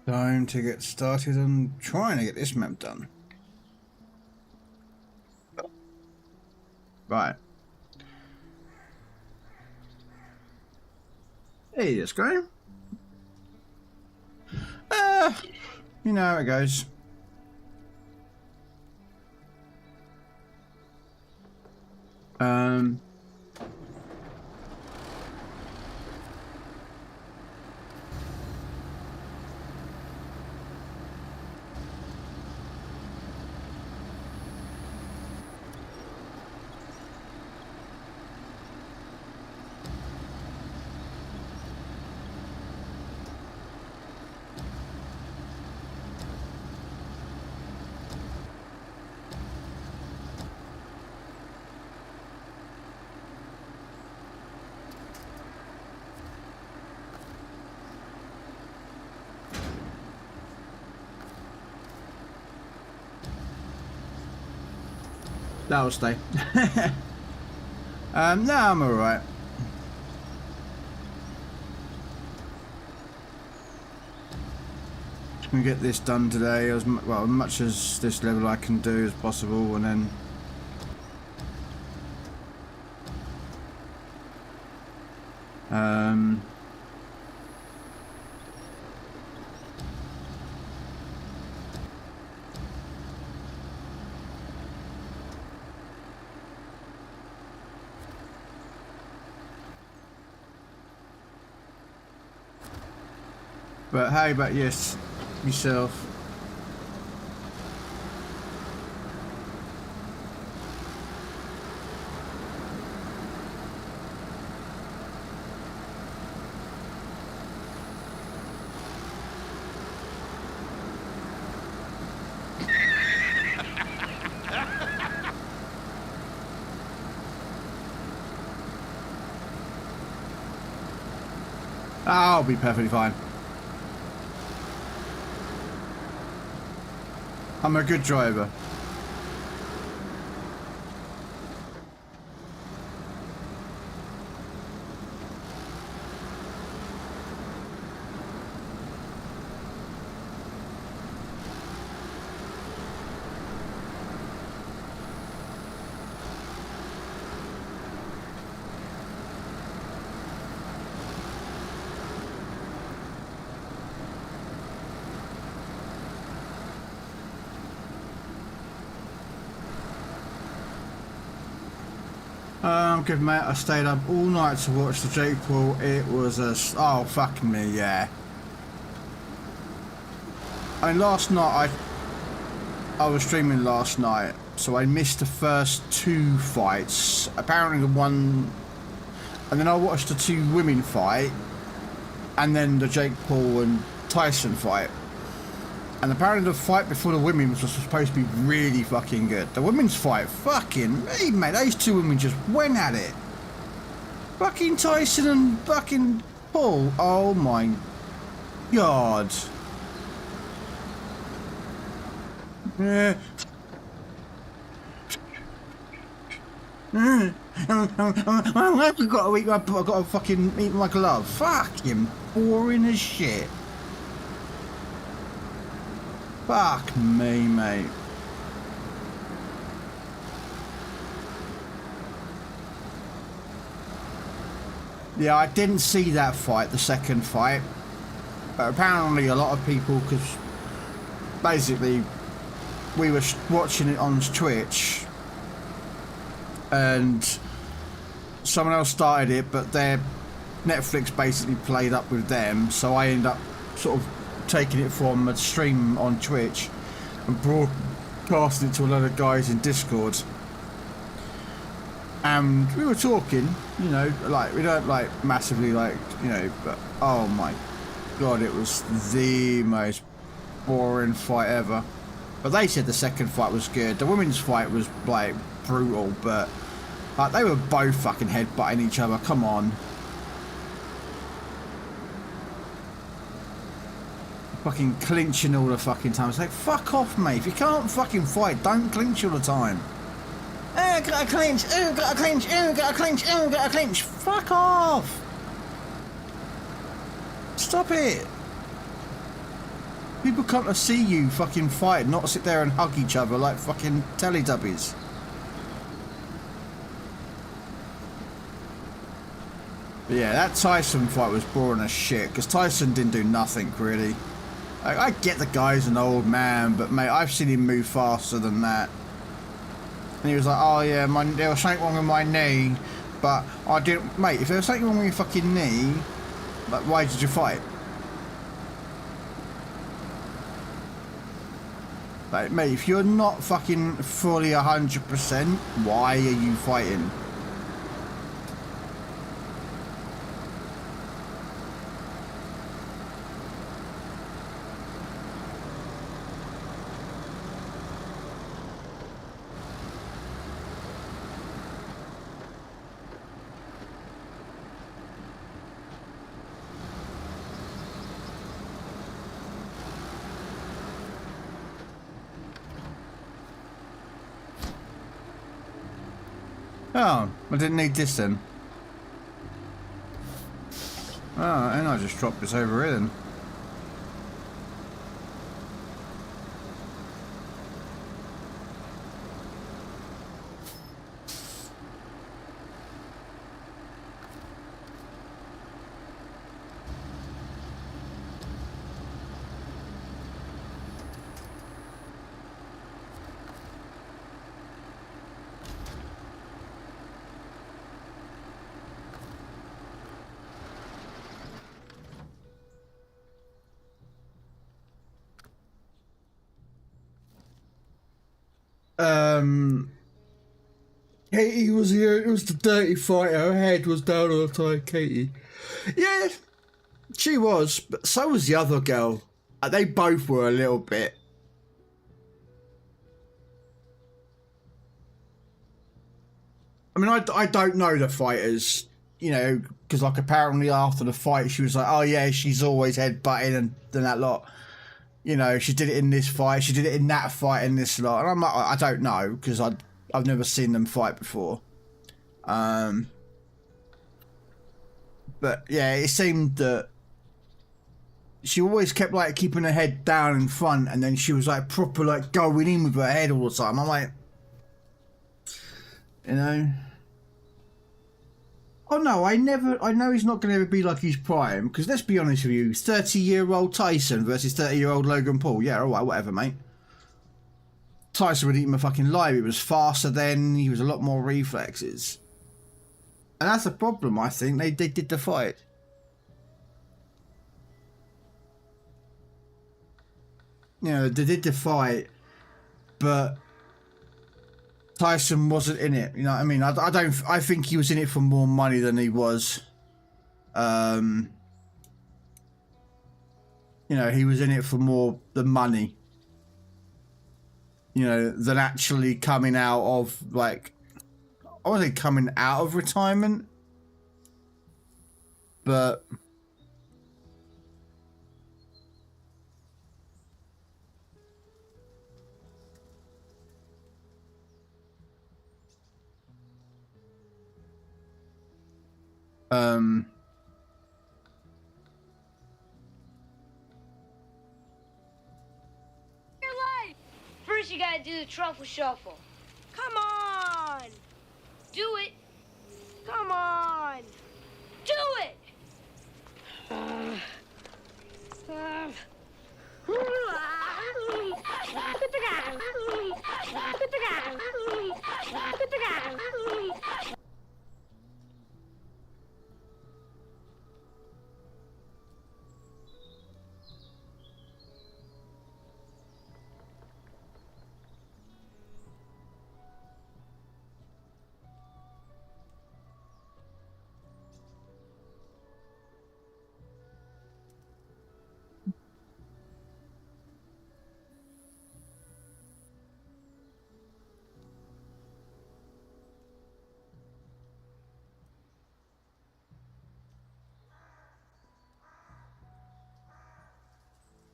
Time to get started on trying to get this map done. Right. Hey, let's go. You know how it goes. That'll stay. No, I'm alright. Just gonna get this done today as much as this level I can do as possible, and then but how about yourself? I'll be perfectly fine. I'm a good driver. Good mate, I stayed up all night to watch the Jake Paul. It was oh fuck me, yeah. I mean, last night I was streaming last night, so I missed the first two fights. Apparently the one, and then I watched the two women fight, and then the Jake Paul and Tyson fight. And apparently the fight before the women's was supposed to be really fucking good. The women's fight, fucking me, mate. Those two women just went at it. Fucking Tyson and fucking Paul. Oh my god. Yeah. I've got to fucking eat my glove. Fucking boring as shit. Fuck me, mate. Yeah, I didn't see that fight, the second fight. But apparently a lot of people, because basically we were watching it on Twitch and someone else started it, but their Netflix basically played up with them, so I ended up sort of taking it from a stream on Twitch, and broadcasting it to a lot of guys in Discord. And we were talking, you know, like, we don't like massively like, you know, but oh my god, it was the most boring fight ever. But they said the second fight was good. The women's fight was like brutal, but like they were both fucking headbutting each other. Come on. Fucking clinching all the fucking time. It's like, fuck off, mate. If you can't fucking fight, don't clinch all the time. Oh, gotta clinch. Oh, gotta clinch. Oh, gotta clinch. Oh, gotta clinch. Fuck off. Stop it. People come to see you fucking fight, not sit there and hug each other like fucking Teletubbies. But yeah, that Tyson fight was boring as shit, because Tyson didn't do nothing, really. Like, I get the guy's an old man, but mate, I've seen him move faster than that. And he was like, oh yeah, there was something wrong with my knee, but I didn't... Mate, if there was something wrong with your fucking knee, like, why did you fight? Like, mate, if you're not fucking fully 100%, why are you fighting? Oh, I didn't need this then. Oh, and I just dropped this over here then. Katie was here. It was the dirty fighter. Her head was down all the time, Katie. Yeah, she was, but so was the other girl. They both were a little bit. I mean, I don't know the fighters, you know, because like apparently after the fight she was like, oh yeah, she's always headbutting and that lot. You know, she did it in this fight, she did it in that fight, in this lot. And I'm like, I don't know, because I've never seen them fight before. But yeah, it seemed that she always kept like keeping her head down in front, and then she was like proper like going in with her head all the time. I'm like, you know. Oh no, I know he's not going to ever be like his prime, because let's be honest with you, 30-year-old Tyson versus 30-year-old Logan Paul. Yeah, alright, whatever, mate. Tyson would eat him a fucking live. He was faster then, he was a lot more reflexes. And that's the problem, I think. They did the fight. You know, they did the fight, but Tyson wasn't in it, you know what I mean? I think he was in it for more money than he was. You know, he was in it for more the money. You know, than actually coming out of, like, I wasn't coming out of retirement, but Your life. First, you gotta do the truffle shuffle. Come on. Do it. Come on. Do it.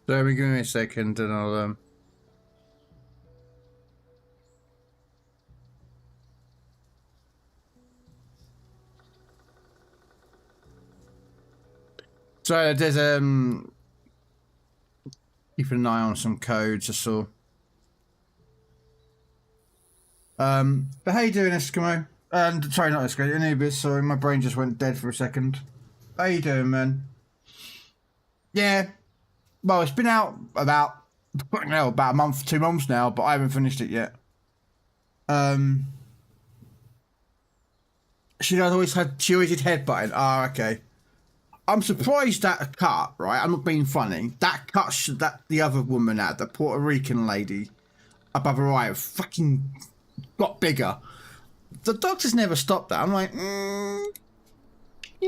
So give me a second and I'll So there's keeping an eye on some codes I saw. But how you doing, Eskimo? And sorry, not Eskimo, Anubis. Sorry, my brain just went dead for a second. How you doing, man? Yeah. Well, it's been out about about a month, 2 months now, but I haven't finished it yet. She always did headbutting. Ah, okay. I'm surprised that cut, right? I'm not being funny. That cut that the other woman had, the Puerto Rican lady above her eye, fucking got bigger. The doctors never stopped that. I'm like, you know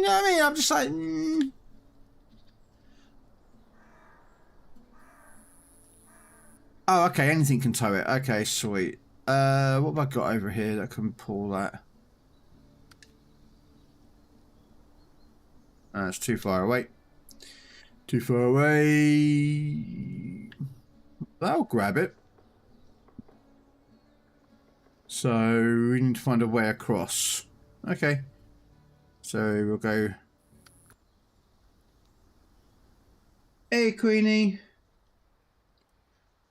what I mean? I'm just like, Oh, okay. Anything can tow it. Okay, sweet. What have I got over here that can pull that? It's too far away. Too far away. I'll grab it. So we need to find a way across. Okay. So we'll go. Hey, Queenie.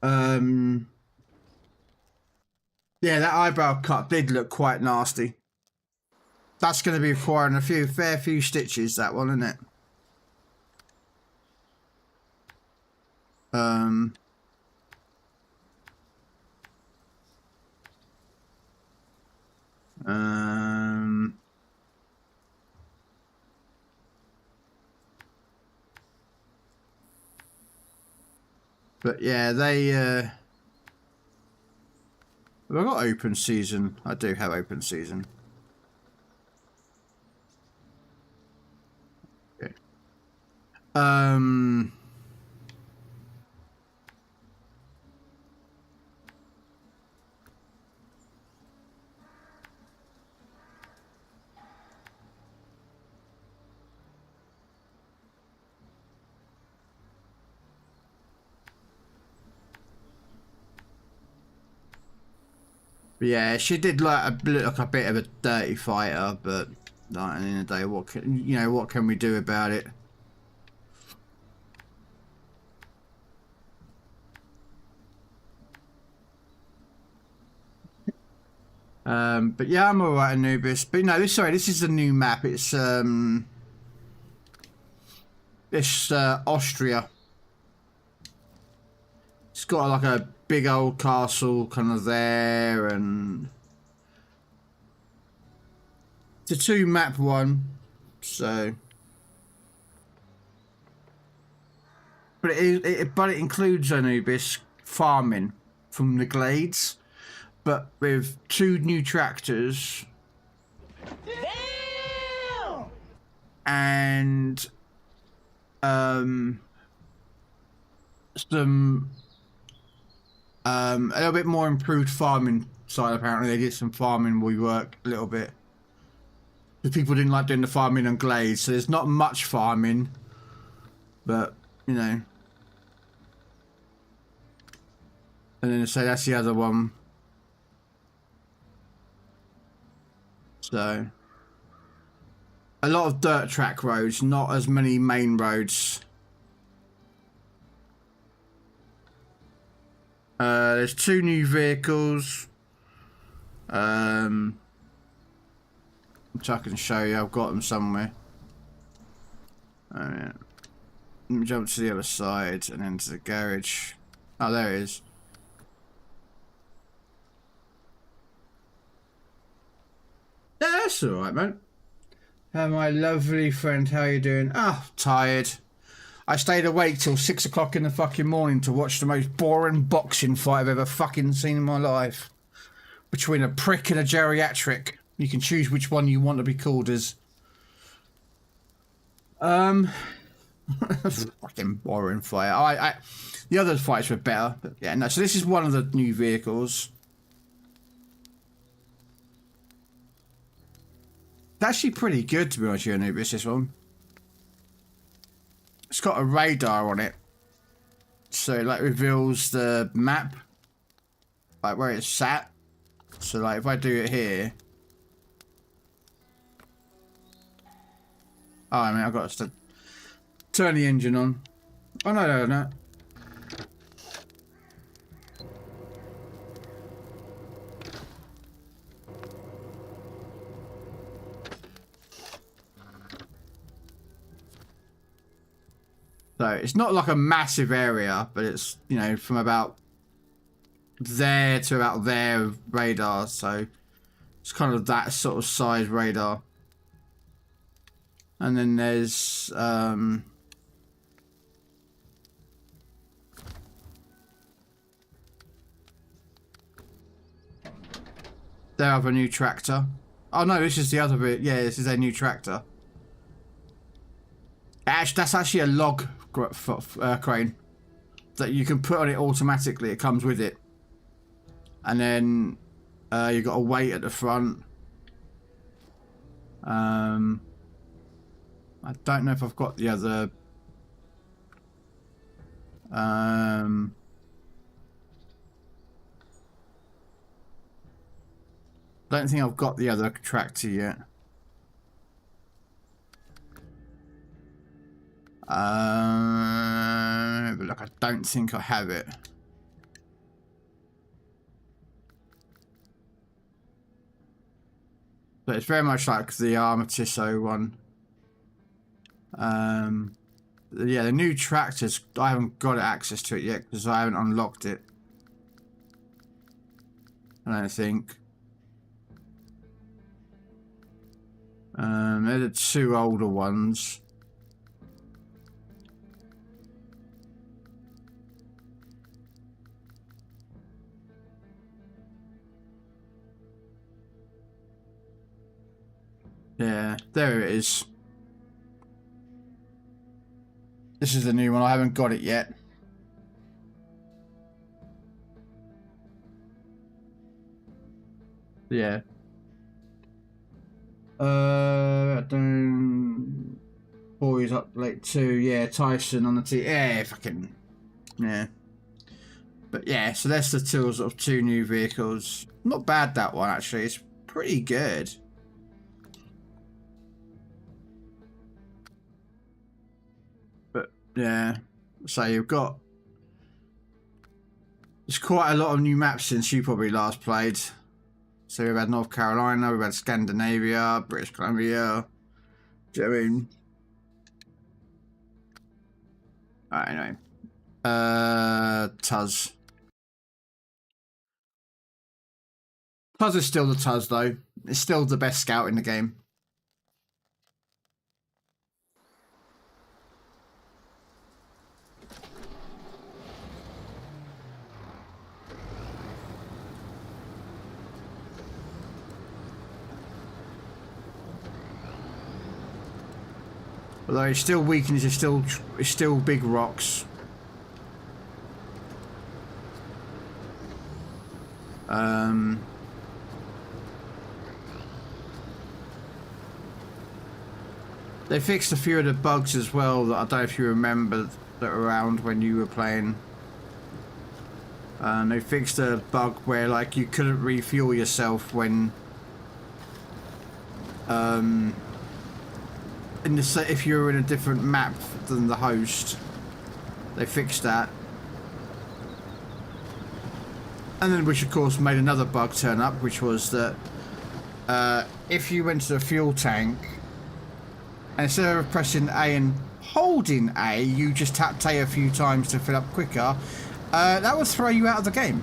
Yeah, that eyebrow cut did look quite nasty. That's going to be requiring a fair few stitches, that one, isn't it? But yeah, they have I got open season? I do have open season. Okay. But yeah, she did look like a bit of a dirty fighter, but like, at the end of the day, what can we do about it? But yeah, I'm alright, Anubis. But no, this is the new map. It's Austria. It's got like a big old castle kind of there, and it's a 2 map one, so. But it includes, Anubis, farming from the glades, but with 2 new tractors. Damn! And some a little bit more improved farming side. Apparently they did some farming rework a little bit, because people didn't like doing the farming on glades, so there's not much farming, but you know. And then so that's the other one. So a lot of dirt track roads, not as many main roads. There's 2 new vehicles. Which I can show you. I've got them somewhere. Let me jump to the other side and into the garage. Oh, there it is. Yeah, that's alright, man. Hi, my lovely friend. How you doing? Ah, tired. I stayed awake till 6 o'clock in the fucking morning to watch the most boring boxing fight I've ever fucking seen in my life. Between a prick and a geriatric. You can choose which one you want to be called as. Fucking boring fight. The other fights were better, but yeah, no. So this is one of the new vehicles. It's actually pretty good, to be honest with you, Anubis, this one. It's got a radar on it. so it like reveals the map, like where it's sat. So like if I do it here, oh, I mean I've got to turn the engine on. Oh no. So it's not like a massive area, but it's, you know, from about there to about there radar. So it's kind of that sort of size radar. And then there's their other new tractor. Oh no, this is the other bit. Yeah, this is their new tractor. Actually, that's actually a log crane that you can put on it automatically. It comes with it, and then you've got a weight at the front. I don't know if I've got the other. Don't think I've got the other tractor yet. But look, I don't think I have it. But it's very much like the Armatisso one. Yeah, the new tractors, I haven't got access to it yet because I haven't unlocked it. I don't think. They're the two older ones. Yeah, there it is. This is the new one. I haven't got it yet. Yeah. I don't. Boys up late too. Yeah, Tyson on the T. Yeah, fucking. Yeah. But yeah, so that's the tools of two new vehicles. Not bad, that one actually. It's pretty good. But yeah, so you've got. There's quite a lot of new maps since you probably last played. So we've had North Carolina, we've had Scandinavia, British Columbia. Do you know what I mean? Alright, anyway. Tuz. Tuz is still the Tuz though. It's still the best scout in the game. Although it's still weakness, it's still big rocks. They fixed a few of the bugs as well that I don't know if you remember that were around when you were playing. They fixed a bug where like you couldn't refuel yourself when if you were in a different map than the host. They fixed that. And then which of course made another bug turn up, which was that if you went to the fuel tank and instead of pressing A and holding A, you just tapped A a few times to fill up quicker, that would throw you out of the game.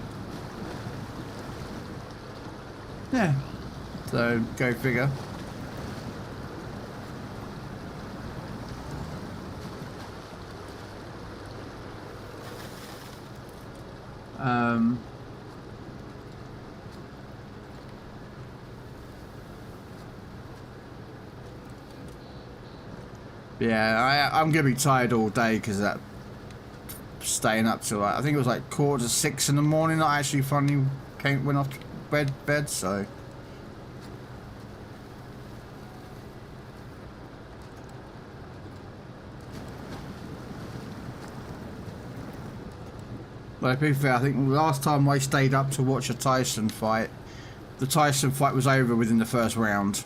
Yeah. So go figure. Yeah, I'm gonna be tired all day because that staying up till I think it was like 5:45 in the morning. I actually finally went off to bed. So Like, to be fair, I think the last time I stayed up to watch a Tyson fight, the Tyson fight was over within the first round.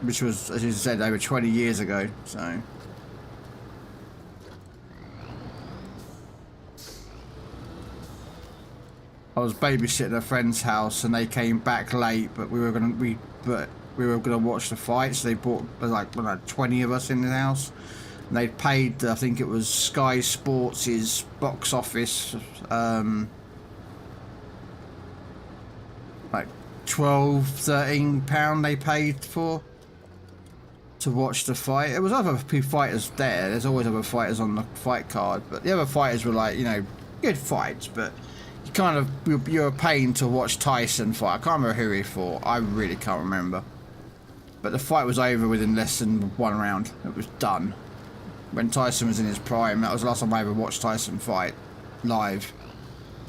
Which was, as you said, over 20 years ago, so... I was babysitting a friend's house and they came back late, but we were gonna watch the fight, so they brought like 20 of us in the house. And they paid, I think it was Sky Sports' box office, like £12–13 they paid for to watch the fight. There was other fighters there. There's always other fighters on the fight card, but the other fighters were like, you know, good fights, but you kind of, you're paying to watch Tyson fight. I can't remember who he fought. I really can't remember. But the fight was over within less than one round. It was done. When Tyson was in his prime, that was the last time I ever watched Tyson fight live.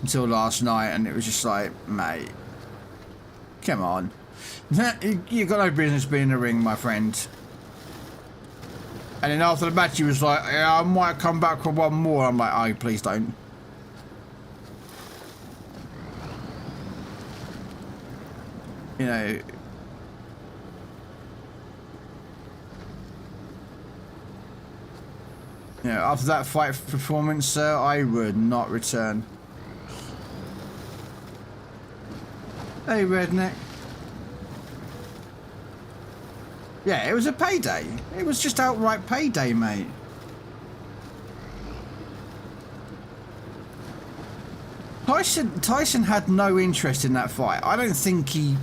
Until last night, and it was just like, mate, come on. You've got no business being in the ring, my friend. And then after the match, he was like, yeah, I might come back for one more. I'm like, oh, please don't. You know... You know, after that fight performance, sir, I would not return. Hey, redneck. Yeah, it was a payday. It was just outright payday, mate. Tyson had no interest in that fight. I don't think he...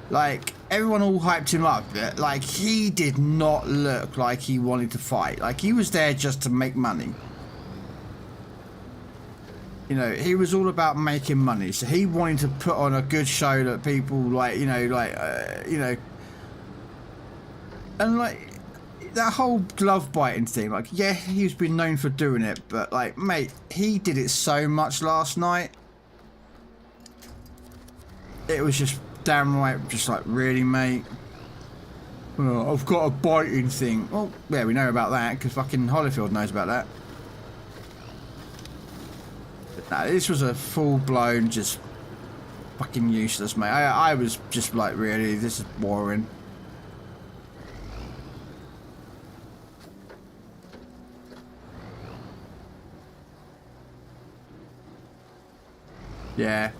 Like, everyone all hyped him up, but, like, he did not look like he wanted to fight. Like, he was there just to make money. You know, he was all about making money. So he wanted to put on a good show that people, like, you know... And, like, that whole glove biting thing, like, yeah, he's been known for doing it, but, like, mate, he did it so much last night. It was just... damn right, just like, really, mate? Well, I've got a biting thing. Well, yeah, we know about that, because fucking Holyfield knows about that. But no, this was a full-blown, just fucking useless, mate. I was just like, really, this is boring. Yeah.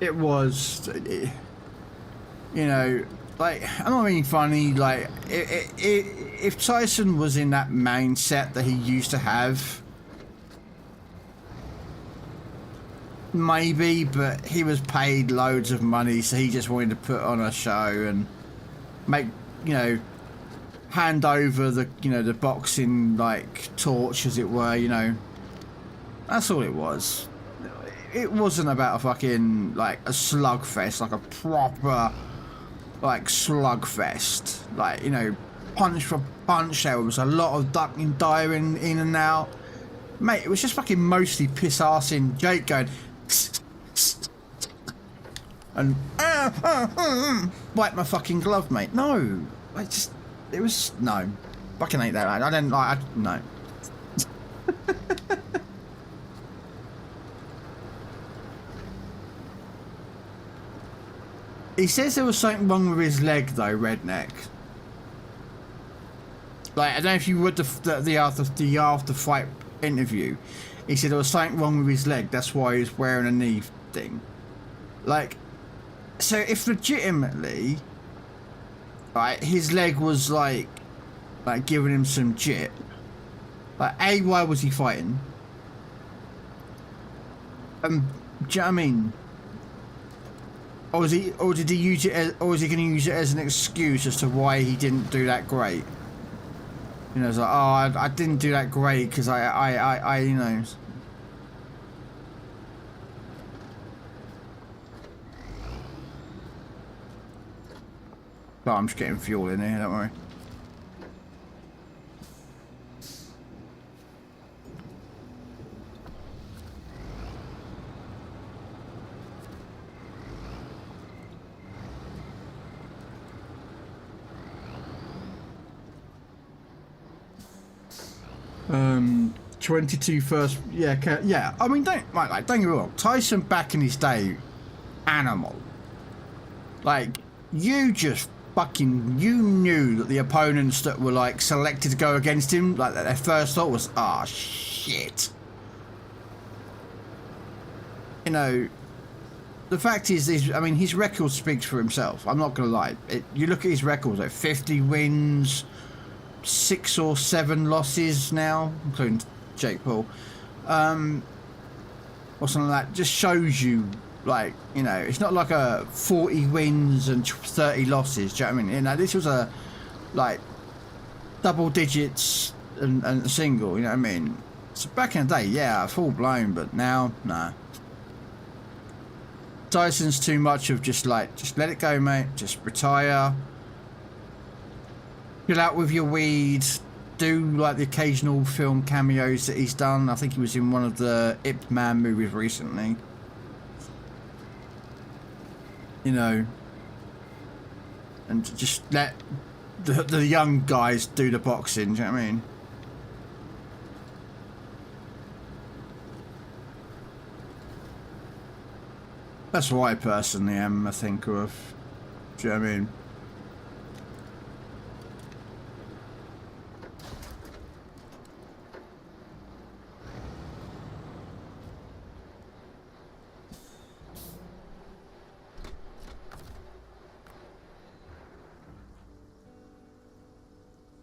It was, you know, like, I'm not being funny, like, if Tyson was in that mindset that he used to have, maybe, but he was paid loads of money, so he just wanted to put on a show and make, you know, hand over the, you know, the boxing, like, torch, as it were, you know. That's all it was. It wasn't about a fucking, like, a slugfest, like a proper, like, slugfest. Like, you know, punch for punch. There was a lot of ducking, diving in and out. Mate, it was just fucking mostly piss-assing Jake going... and... wipe my fucking glove, mate. No. I just... It was... No. Fucking hate that. I don't like... No. He says there was something wrong with his leg, though, redneck. Like, I don't know if you read the after fight interview. He said there was something wrong with his leg. That's why he was wearing a knee thing. Like, so if legitimately, right, his leg was like giving him some jit. Like, A, why was he fighting? Do you know what I mean? Or did he use it as, or is he going to use it as an excuse as to why he didn't do that great? You know, it's like, oh, I didn't do that great because I, you know. Oh, I'm just getting fuel in here, don't worry. 22 first, yeah, yeah. I mean, don't get me wrong. Tyson back in his day, animal. Like, you just fucking, you knew that the opponents that were like selected to go against him, like their first thought was, ah, shit. You know, the fact is, I mean, his record speaks for himself. I'm not gonna lie. You look at his records, like 50 wins, 6 or 7 losses now, including Jake Paul, or something like that. Just shows you, like, you know, it's not like a 40 wins and 30 losses. Do you know what I mean? You know, this was a like double digits and a single. You know what I mean? So back in the day, yeah, full blown, but now, nah. Tyson's too much of just like, just let it go, mate. Just retire. Chill out with your weed. Do like the occasional film cameos that he's done. I think he was in one of the Ip Man movies recently. You know, and just let the young guys do the boxing. Do you know what I mean? That's what I personally am a thinker of. Do you know what I mean?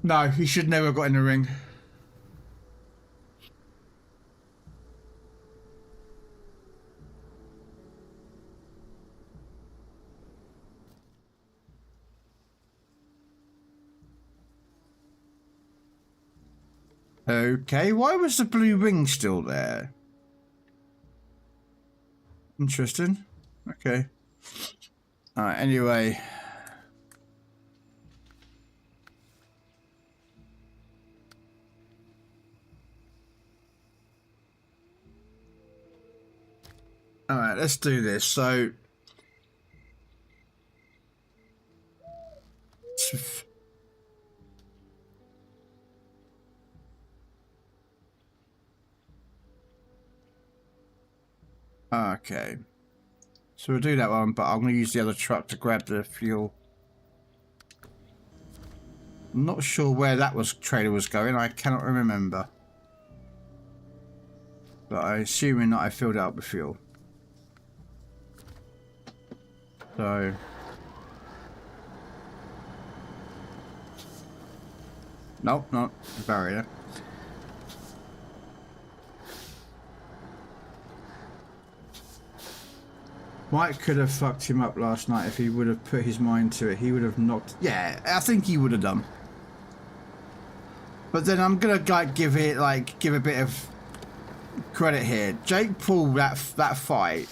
No, he should never have got in the ring. Okay, why was the blue ring still there? Interesting. Okay. Alright, anyway. Alright, let's do this. So... Okay. So we'll do that one, but I'm going to use the other truck to grab the fuel. I'm not sure where that trailer was going. I cannot remember. But I'm assuming that I filled out the fuel. So... Nope, not the barrier. Mike could have fucked him up last night if he would have put his mind to it. He would have knocked... Yeah, I think he would have done. But then I'm gonna like give a bit of credit here. Jake Paul, that fight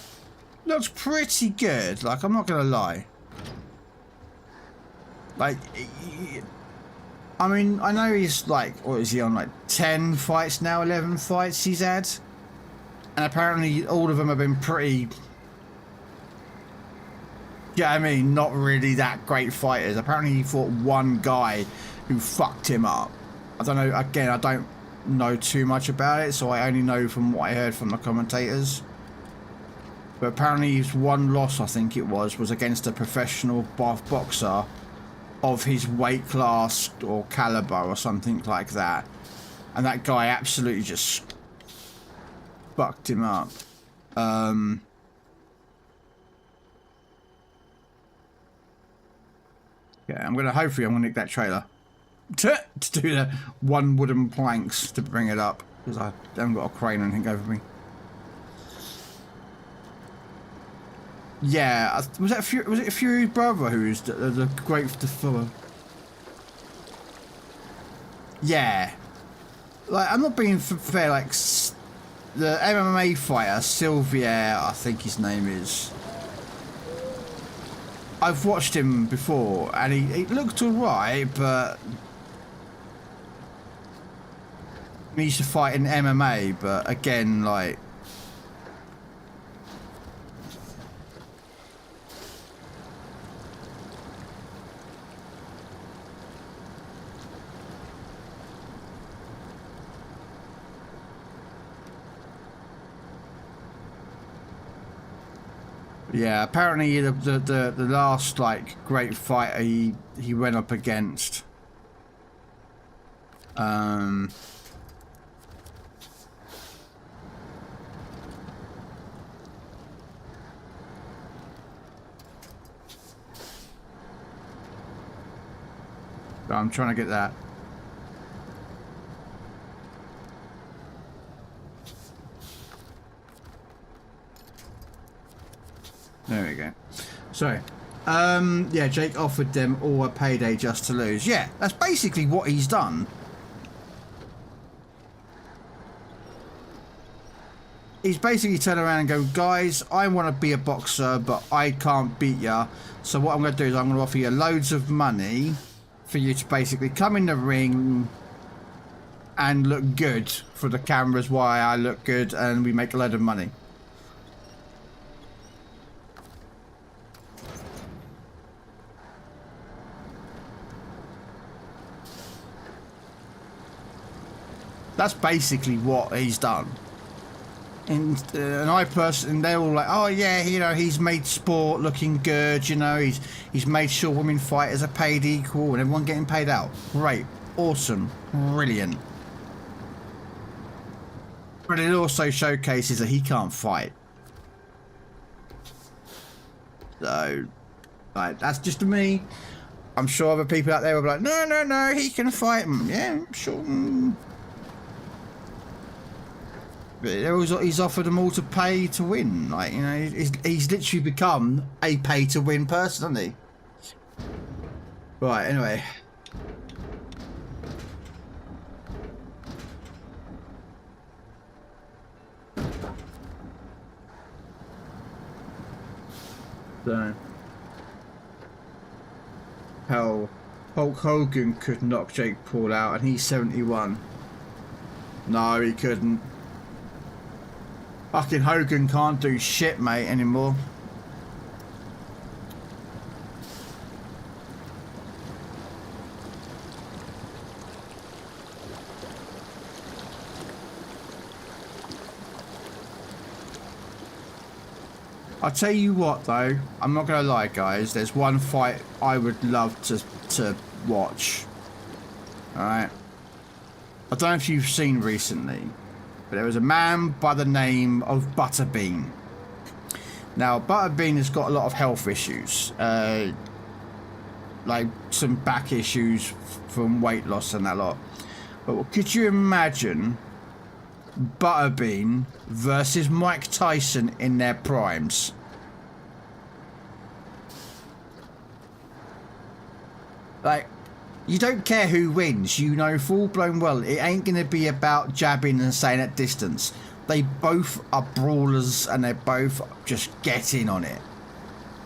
looks pretty good. Like, I'm not gonna lie. Like, I mean, I know he's like, what is he on, like 10 fights now, 11 fights he's had, and apparently all of them have been pretty. Yeah, I mean, not really that great fighters. Apparently he fought one guy who fucked him up. I don't know, again, I don't know too much about it, so I only know from what I heard from the commentators. But apparently his one loss, I think it was against a professional boxer of his weight class or caliber or something like that. And that guy absolutely just fucked him up. Yeah, hopefully I'm gonna nick that trailer to do the one wooden planks to bring it up, because I haven't got a crane or anything over me. Yeah, was it Fury's brother who was the great follow? Yeah, like, I'm not being fair. Like, the MMA fighter Sylvier, I think his name is. I've watched him before, and he looked alright, but he used to fight in MMA. But again, like, Yeah, apparently the last like great fighter he went up against. I'm trying to get that. There we go. So, yeah, Jake offered them all a payday just to lose. Yeah, that's basically what he's done. He's basically turned around and go, guys, I want to be a boxer, but I can't beat ya. So what I'm going to do is I'm going to offer you loads of money for you to basically come in the ring and look good for the cameras, why I look good, and we make a load of money. That's basically what he's done. And I personally, they're all like, oh yeah, you know, he's made sport looking good, you know, he's made sure women fighters are paid equal and everyone getting paid out. Great, awesome, brilliant. But it also showcases that he can't fight. So, like, that's just me. I'm sure other people out there will be like, no, no, no, he can fight. Yeah, sure. He's offered them all to pay to win. Like, you know, he's literally become a pay to win person, hasn't he? Right, anyway. So, hell, Hulk Hogan could knock Jake Paul out and he's 71. No, he couldn't. Fucking Hogan can't do shit, mate, anymore. I'll tell you what, though, I'm not gonna lie, guys. There's one fight I would love to watch. Alright? I don't know if you've seen recently, but there was a man by the name of Butterbean. Now, Butterbean has got a lot of health issues, like some back issues from weight loss and that lot. But could you imagine Butterbean versus Mike Tyson in their primes? Like, you don't care who wins, you know full blown well it ain't gonna be about jabbing and staying at distance. They both are brawlers and they're both just getting on it.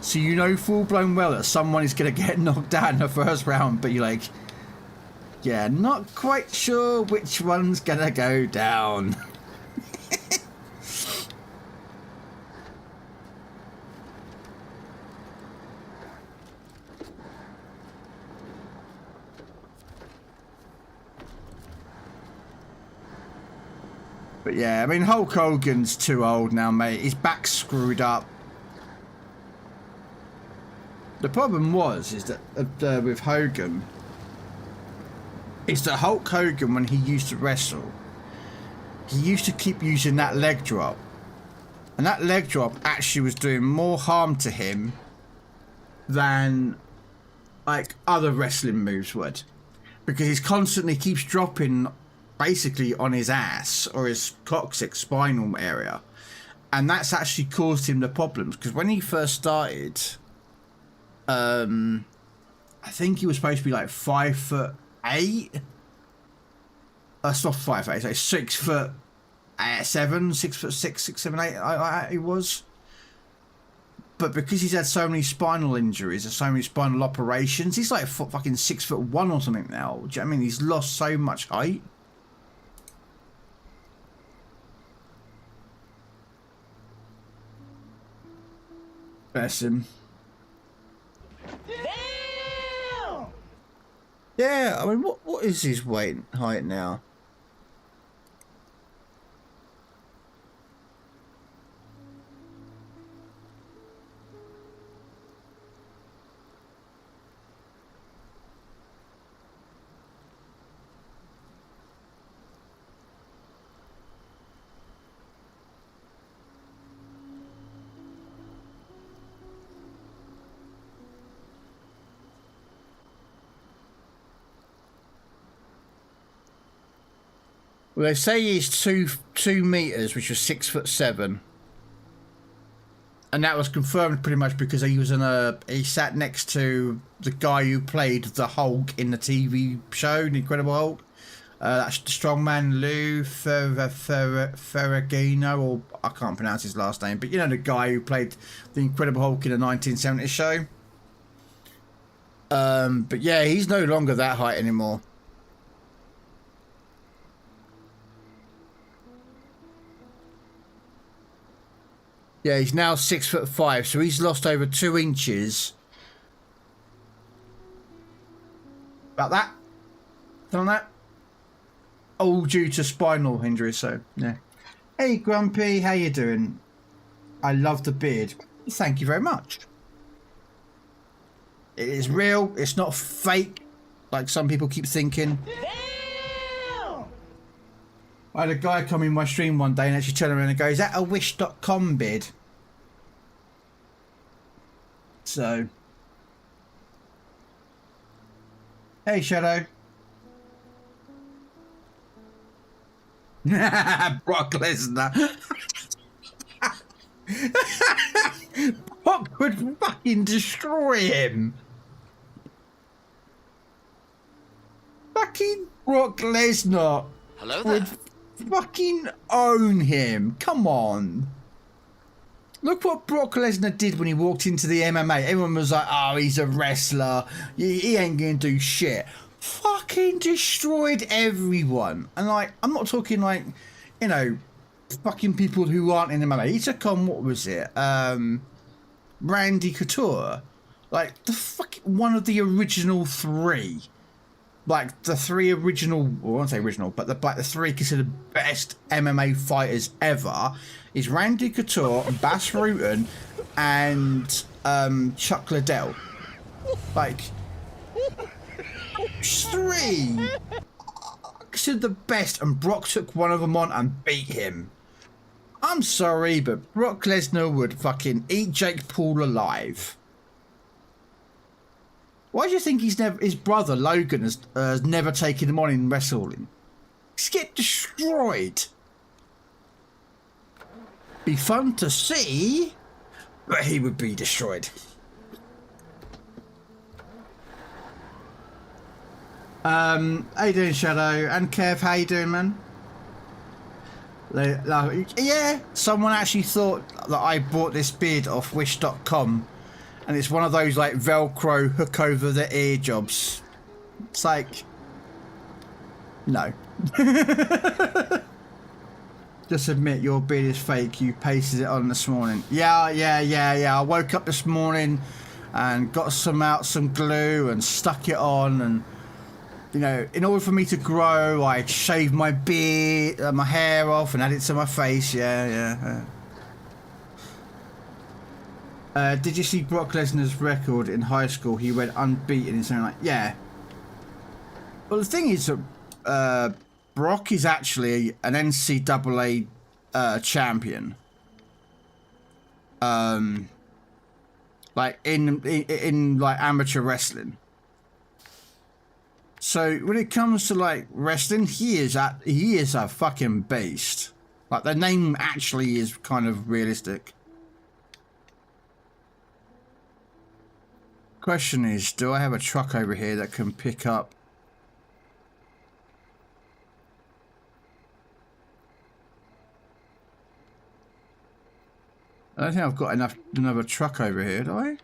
So you know full blown well that someone is gonna get knocked out in the first round, but you're like, yeah, not quite sure which one's gonna go down. But yeah, I mean, Hulk Hogan's too old now, mate. His back's screwed up. The problem is that with Hogan, is that Hulk Hogan, when he used to wrestle, he used to keep using that leg drop. And that leg drop actually was doing more harm to him than, like, other wrestling moves would. Because he constantly keeps dropping basically on his ass or his coccyx spinal area, and that's actually caused him the problems. Because when he first started, I think he was supposed to be like 5'8". That's not 5'8", so 6'7", 6'6", 6'7", 8". He was, but because he's had so many spinal injuries and so many spinal operations, he's like fucking 6'1" or something now. Do you know what I mean? He's lost so much height. Bless him. Damn! Yeah, I mean, what is his height now? Well, they say he's 2 meters, which was 6'7". And that was confirmed pretty much because he was he sat next to the guy who played the Hulk in the TV show, The Incredible Hulk. That's the strongman Lou Ferragamo, or I can't pronounce his last name, but you know the guy who played the Incredible Hulk in the 1970s show. But yeah, he's no longer that height anymore. Yeah, he's now 6'5", so he's lost over 2 inches. About that? Done that? All due to spinal injury, so yeah. Hey Grumpy, how you doing? I love the beard. Thank you very much. It is real, it's not fake, like some people keep thinking. Damn! I had a guy come in my stream one day and actually turned around and go, is that a wish.com beard? So. Hey Shadow. Brock Lesnar. Brock would fucking destroy him. Fucking Brock Lesnar. Hello there. Would fucking own him. Come on. Look what Brock Lesnar did when he walked into the MMA. Everyone was like, oh, he's a wrestler. He ain't gonna do shit. Fucking destroyed everyone. And like, I'm not talking like, you know, fucking people who aren't in MMA. He took on, what was it? Randy Couture. Like, the fucking one of the original 3. Like, the 3 original, well, I won't say original, but the 3 considered best MMA fighters ever is Randy Couture, Bas Rutten, and Chuck Liddell. Like, 3 considered the best, and Brock took one of them on and beat him. I'm sorry, but Brock Lesnar would fucking eat Jake Paul alive. Why do you think his brother Logan has never taken him on in wrestling? He's get destroyed. Be fun to see, but he would be destroyed. How you doing, Shadow? And Kev, how you doing, man? Yeah, someone actually thought that I bought this beard off wish.com. And it's one of those like Velcro hook over the ear jobs. It's like, no. Just admit your beard is fake. You pasted it on this morning. Yeah. I woke up this morning and got some glue and stuck it on. And, you know, in order for me to grow, I shaved my beard, my hair off and added it to my face. Yeah. Did you see Brock Lesnar's record in high school? He went unbeaten in something like, yeah. Well, the thing is that Brock is actually an NCAA champion. Like in like amateur wrestling. So when it comes to like wrestling, he is a fucking beast. Like the name actually is kind of realistic. Question is, do I have a truck over here that can pick up? I don't think I've got another truck over here, do I?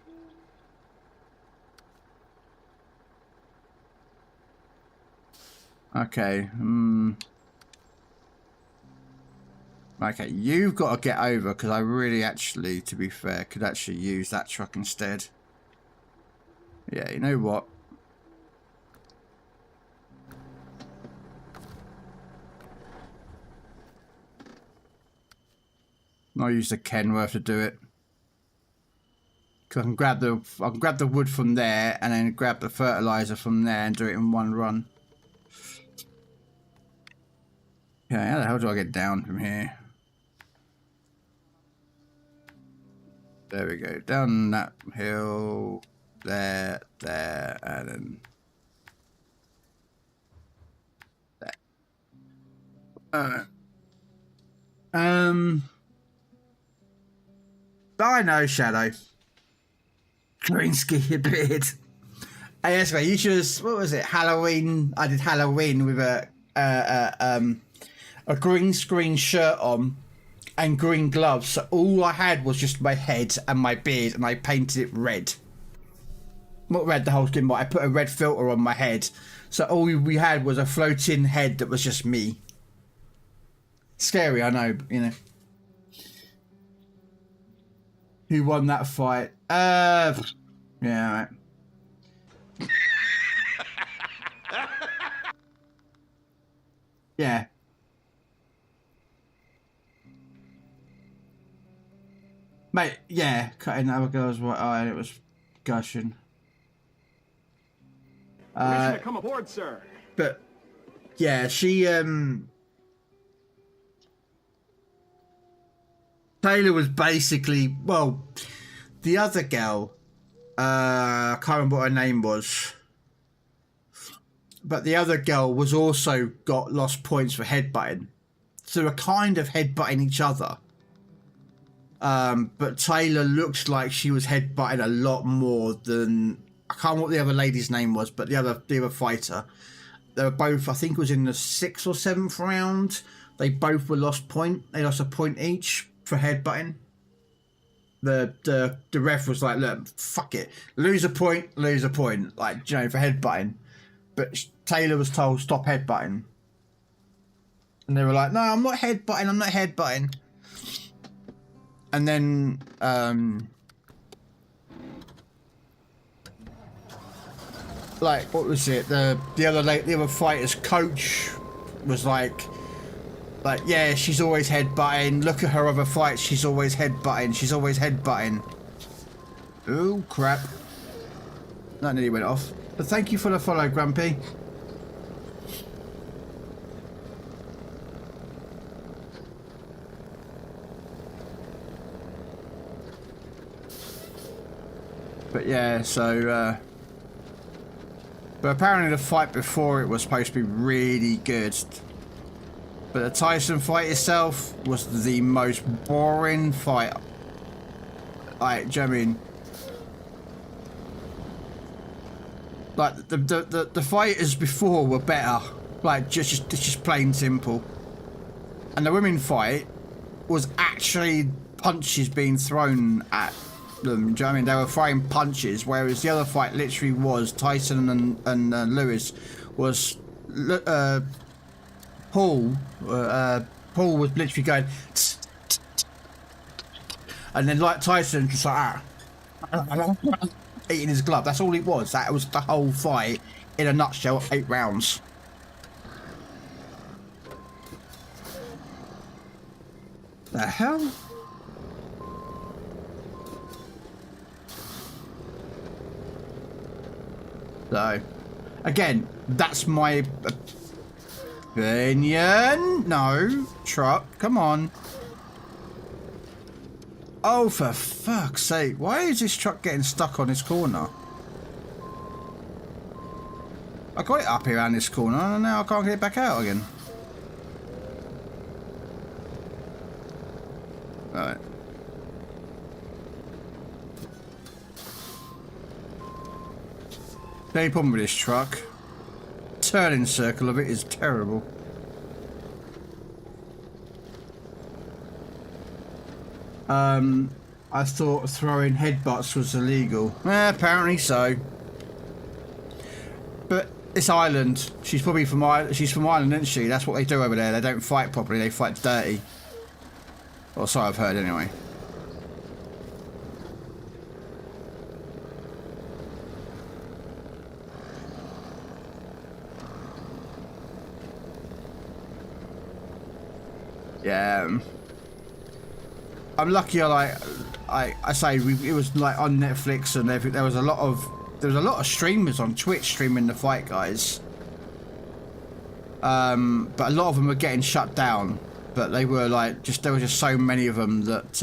Okay. Okay, you've got to get over because I really actually, to be fair, could actually use that truck instead. Yeah, you know what? I'll use the Kenworth to do it. Cause I can grab the wood from there and then grab the fertilizer from there and do it in one run. Okay, how the hell do I get down from here? There we go. Down that hill. There, and then there. I know, Shadow. Green ski beard. Hey, anyway, you should. What was it? Halloween. I did Halloween with a green screen shirt on and green gloves. So all I had was just my head and my beard, and I painted it red. Not red the whole skin, but I put a red filter on my head. So all we had was a floating head that was just me. Scary, I know, but, you know. Who won that fight? Yeah, right. Yeah. Mate, yeah, cutting the other girl's right eye and it was gushing. Permission to come aboard, sir. But yeah, she Taylor was basically, well, the other girl, I can't remember what her name was, but the other girl was also got lost points for headbutting. So they were kind of headbutting each other. But Taylor looked like she was headbutting a lot more than, I can't remember what the other lady's name was, but the other fighter. They were both, I think it was in the 6th or 7th round. They both were lost point. They lost a point each for headbutting. The ref was like, look, fuck it. Lose a point, like, you know, for headbutting. But Taylor was told, stop headbutting. And they were like, no, I'm not headbutting. And then, like, what was it? The other fighter's coach was like, yeah, she's always headbutting. Look at her other fights. She's always headbutting. Ooh, crap. That nearly went off. But thank you for the follow, Grumpy. But yeah, so, but apparently the fight before it was supposed to be really good. But the Tyson fight itself was the most boring fight. Like, do you know what I mean? Like, the fighters before were better. Like, just plain simple. And the women fight was actually punches being thrown at them. Do you know what I mean? They were throwing punches, whereas the other fight literally was Tyson and Lewis was Paul was literally going tss, tss, tss. And then like Tyson just like eating his glove. That's all it was. That was the whole fight in a nutshell. 8 rounds. The hell? So, again, that's my opinion. No, truck, come on. Oh, for fuck's sake. Why is this truck getting stuck on this corner? I got it up here around this corner and now I can't get it back out again. Alright. The only problem with this truck, turning circle of it is terrible. I thought throwing headbutts was illegal. Apparently so. But it's Ireland. She's probably from Ireland. She's from Ireland, isn't she? That's what they do over there. They don't fight properly. They fight dirty. Well, so I've heard anyway. Yeah. I'm lucky. I say it was like on Netflix and everything. There was a lot of streamers on Twitch streaming the fight, guys. But a lot of them were getting shut down. But they were like there were just so many of them that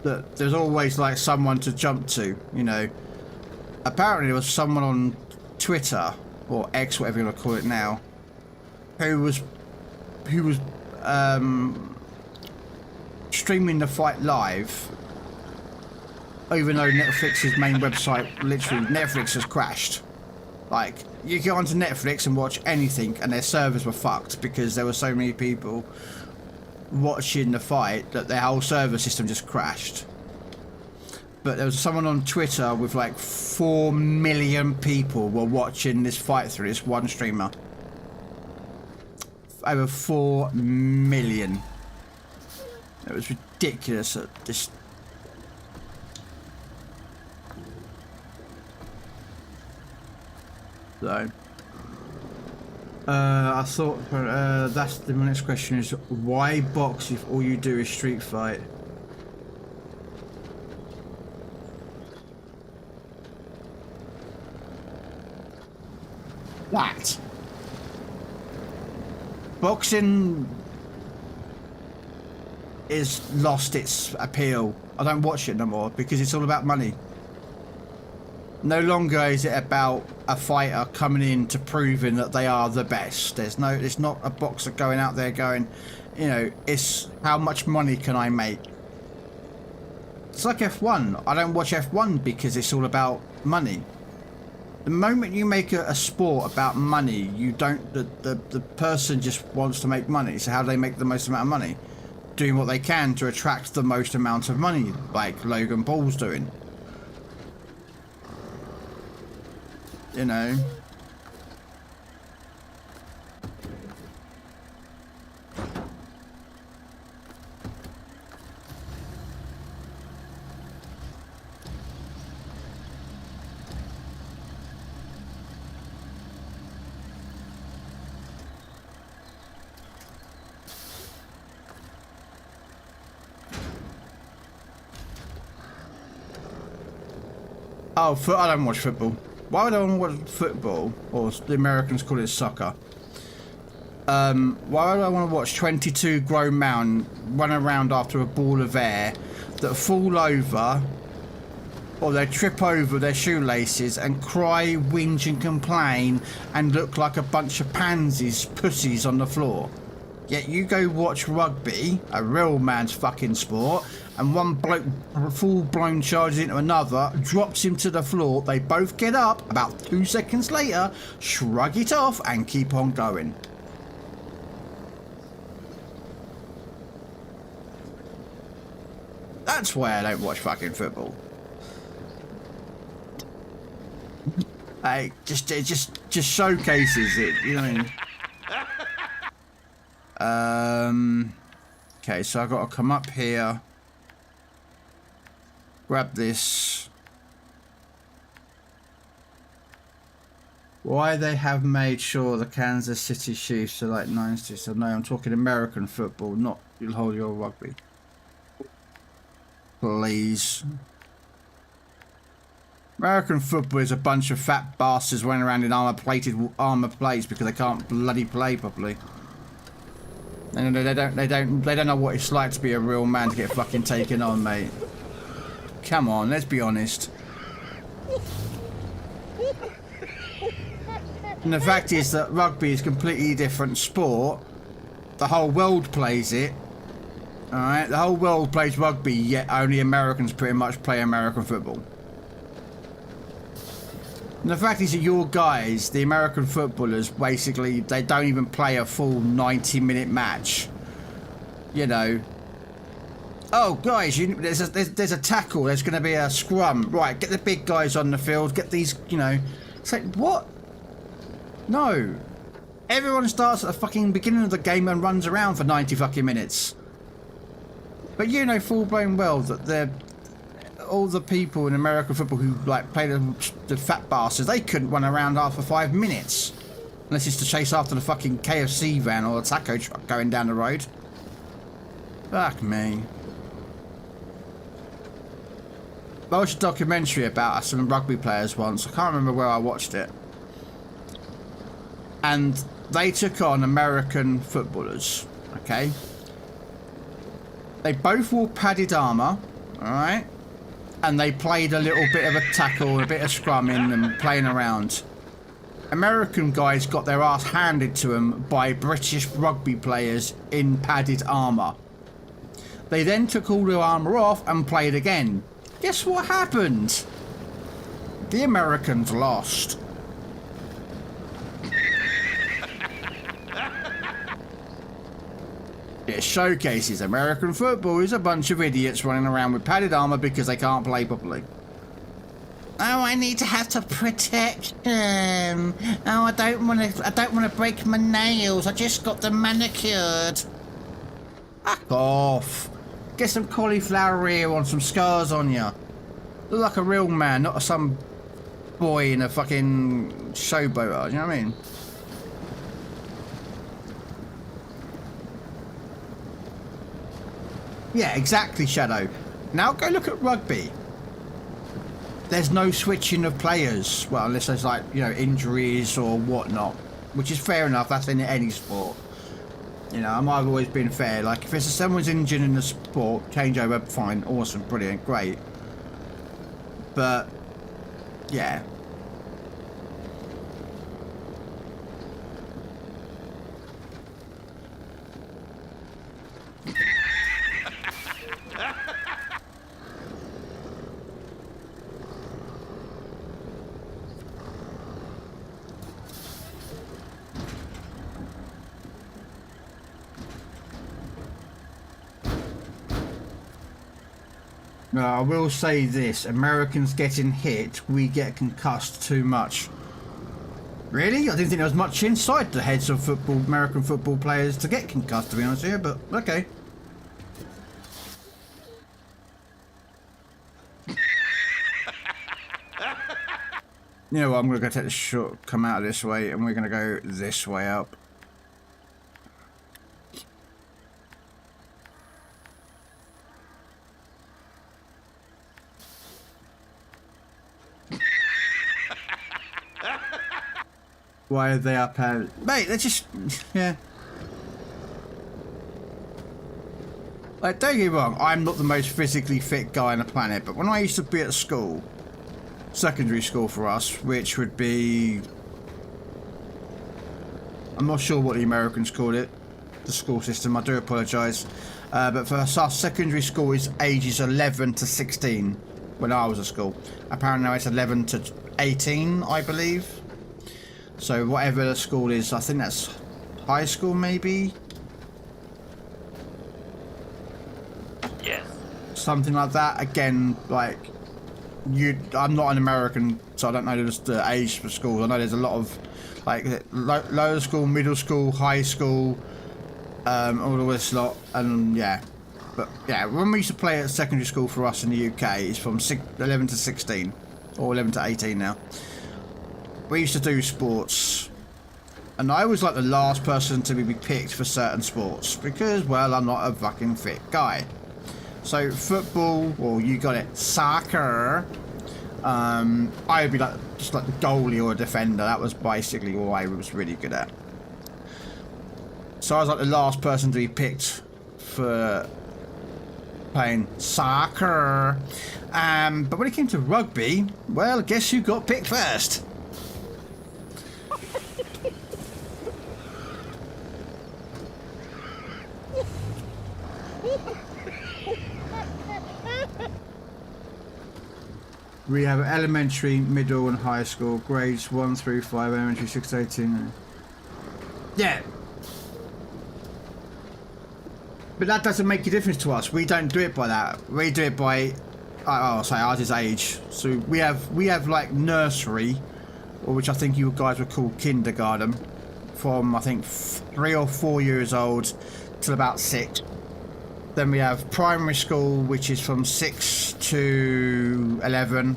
that there's always like someone to jump to, you know. Apparently there was someone on Twitter or X, whatever you want to call it now, who was streaming the fight live, even though Netflix's main website, literally Netflix has crashed. Like, you go onto Netflix and watch anything and their servers were fucked because there were so many people watching the fight that their whole server system just crashed. But there was someone on Twitter with like 4 million people were watching this fight through this one streamer. Over 4 million. It was ridiculous. Just so. I thought that's the next question is why box if all you do is street fight? That boxing is lost its appeal. I don't watch it no more because it's all about money. No longer is it about a fighter coming in to proving that they are the best. It's not a boxer going out there going, you know, it's how much money can I make? It's like F1. I don't watch F1 because it's all about money. The moment you make a sport about money, you don't, the person just wants to make money. So how do they make the most amount of money? Doing what they can to attract the most amount of money, like Logan Paul's doing. You know. Oh, I don't watch football. Why would I want to watch football, or the Americans call it soccer? Why would I want to watch 22 grown men run around after a ball of air that fall over, or they trip over their shoelaces and cry, whinge and complain and look like a bunch of pansies, pussies on the floor? Yet you go watch rugby, a real man's fucking sport, and one bloke full-blown charges into another, drops him to the floor, they both get up, about 2 seconds later, shrug it off and keep on going. That's why I don't watch fucking football. It just showcases it, you know what I mean? Okay, so I've got to come up here, grab this. Why they have made sure the Kansas City Chiefs are like 90s? So no, I'm talking American football, not you'll hold your rugby. Please. American football is a bunch of fat bastards running around in armor plates because they can't bloody play properly. And they don't know what it's like to be a real man to get fucking taken on, mate. Come on, let's be honest. And the fact is that rugby is a completely different sport. The whole world plays it. Alright, the whole world plays rugby, yet only Americans pretty much play American football. And the fact is that your guys, the American footballers, basically, they don't even play a full 90-minute match. You know. Oh, guys, there's a tackle, there's going to be a scrum. Right, get the big guys on the field, get these, you know. It's like, what? No. Everyone starts at the fucking beginning of the game and runs around for 90 fucking minutes. But you know full-blown well that they're... all the people in American football who like play the fat bastards, they couldn't run around after 5 minutes unless it's to chase after the fucking KFC van or the taco truck going down the road. Fuck me. I watched a documentary about some rugby players once. I can't remember where I watched it, and they took on American footballers. Okay, they both wore padded armor, all right. And they played a little bit of a tackle, a bit of scrumming and playing around. American guys got their ass handed to them by British rugby players in padded armour. They then took all their armour off and played again. Guess what happened? The Americans lost. It showcases American football is a bunch of idiots running around with padded armour because they can't play properly. Oh, I need to have to protect them. Oh, I don't want to break my nails. I just got them manicured. Fuck off. Get some cauliflower ear on, some scars on you. Look like a real man, not some boy in a fucking showboater. You know what I mean? Yeah, exactly, Shadow. Now go look at rugby. There's no switching of players. Well, unless there's like, you know, injuries or whatnot. Which is fair enough, that's in any sport. You know, I've always been fair. Like, if someone's injured in the sport, change over, fine, awesome, brilliant, great. But, yeah. No, I will say this, Americans getting hit, we get concussed too much. Really? I didn't think there was much inside the heads of football, American football players to get concussed, to be honest with you, but okay. You know what, I'm going to go take the short, come out this way, and we're going to go this way up. Why are they up here? Mate, they're just... yeah. Like, don't get me wrong, I'm not the most physically fit guy on the planet, but when I used to be at school, secondary school for us, which would be... I'm not sure what the Americans called it, the school system, I do apologise. But for us, our secondary school is ages 11 to 16, when I was at school. Apparently now it's 11 to 18, I believe. So whatever the school is, I think that's high school maybe? Yes. Something like that. Again, like, I'm not an American, so I don't know the age for schools. I know there's a lot of, like, lower school, middle school, high school, all of this lot, and yeah. But yeah, when we used to play at secondary school for us in the UK, it's from 11 to 16, or 11 to 18 now. We used to do sports, and I was like the last person to be picked for certain sports because, well, I'm not a fucking fit guy. So football, or you got it, soccer, I would be like just like the goalie or a defender. That was basically all I was really good at. So I was like the last person to be picked for playing soccer. But when it came to rugby, well, guess who got picked first? We have elementary, middle and high school, grades 1 through 5, elementary 6 to 18. Yeah. But that doesn't make a difference to us. We don't do it by that. We do it by, I'll say ours is age. So we have like nursery, or which I think you guys would call kindergarten, from I think 3 or 4 years old till about 6. Then we have primary school, which is from 6 to 11.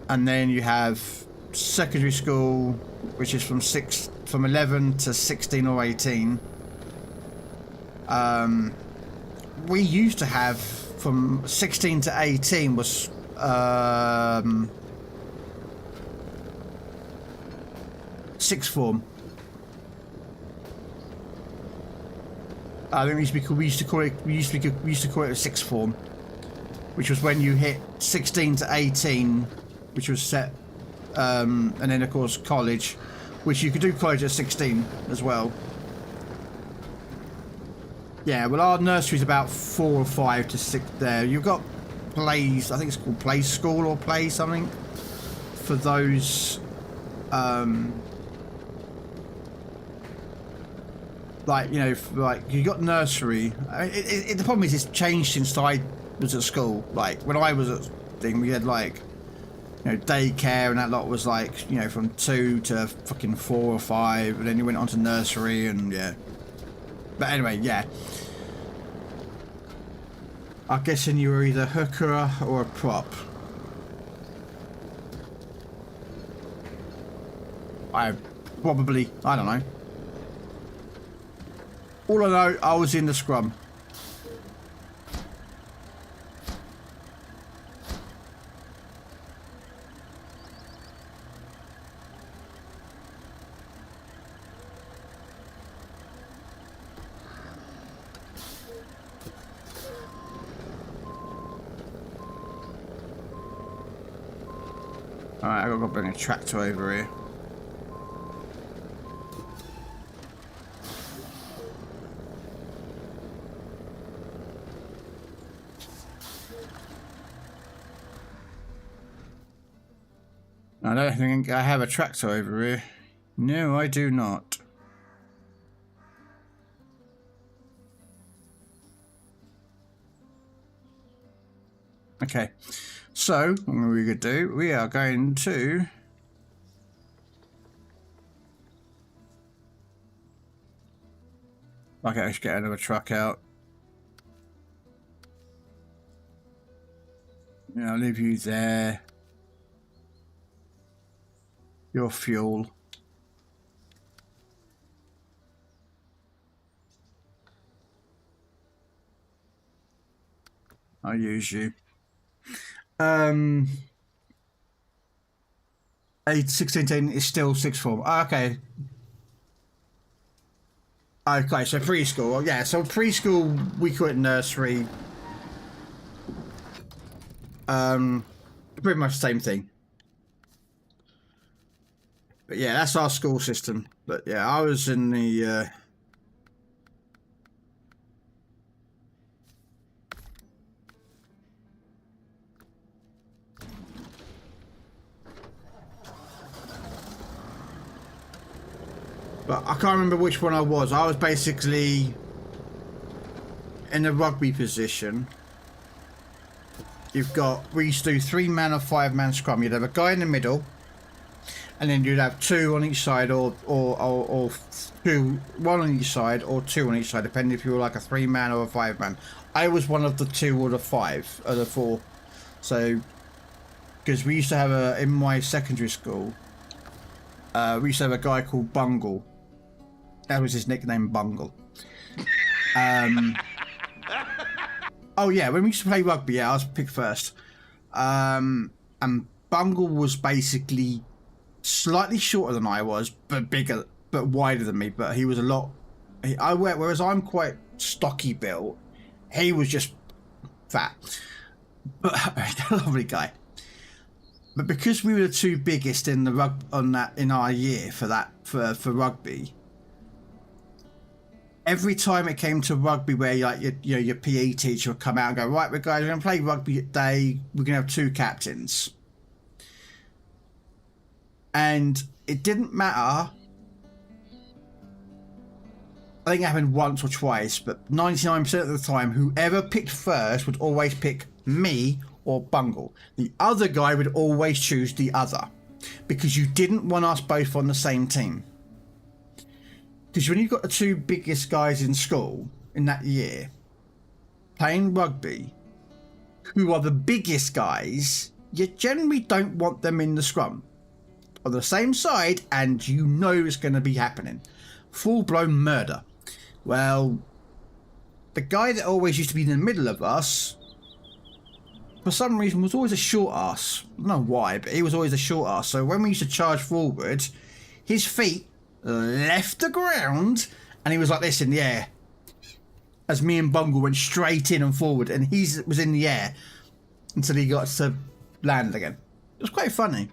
And then you have secondary school, which is from 11 to 16 or 18. We used to have from 16 to 18 was sixth form. I think we used to call it a sixth form, which was when you hit 16 to 18, which was set and then of course college, which you could do college at 16 as well. Yeah, well, our nursery's about 4 or 5 to 6 there. You've got plays, I think it's called play school or play something for those, like, you know, like you got nursery. I mean, the problem is it's changed since I was at school. Like when I was at thing, we had like, you know, daycare and that lot was like, you know, from 2 to fucking 4 or 5, and then you went on to nursery and yeah. But anyway, yeah. I'm guessing you were either a hooker or a prop. I don't know. All I know, I was in the scrum. Alright, I've got to bring a tractor over here. I don't think I have a tractor over here. No, I do not. Okay, so what are we going to do? We are going to... Okay, let's get another truck out. Yeah, I'll leave you there. Your fuel. I'll use you. A 1610 is still sixth form. Okay. Okay, so preschool. Yeah, so preschool we call it nursery. Pretty much the same thing. But yeah, that's our school system. But yeah, I was in the but I can't remember which one I was. I was basically in a rugby position. We used to do 3-man or 5-man scrum. You'd have a guy in the middle, and then you'd have 2 on each side, or 2, 1 on each side, or 2 on each side, depending if you were like a 3-man or a 5-man. I was one of the 2 or the 5 or the 4. So, because we used to have in my secondary school, we used to have a guy called Bungle. That was his nickname, Bungle. Oh yeah, when we used to play rugby, yeah, I was picked first. And Bungle was basically slightly shorter than I was, but bigger, but wider than me. But he was a lot. Whereas I'm quite stocky built, he was just fat. But a lovely guy. But because we were the 2 biggest in the in our year for rugby. Every time it came to rugby, where your PE teacher would come out and go, right, we're going to play rugby today. We're going to have 2 captains, and it didn't matter. I think it happened once or twice, but 99% of the time, whoever picked first would always pick me or Bungle. The other guy would always choose the other, because you didn't want us both on the same team. Because when you've got the 2 biggest guys in school in that year playing rugby, who are the biggest guys, you generally don't want them in the scrum on the same side, and you know it's going to be happening. Full-blown murder. Well, the guy that always used to be in the middle of us, for some reason, was always a short ass. I don't know why, but he was always a short ass. So when we used to charge forward, his feet left the ground and he was like this in the air as me and Bungle went straight in and forward, and he was in the air until he got to land again. It was quite funny.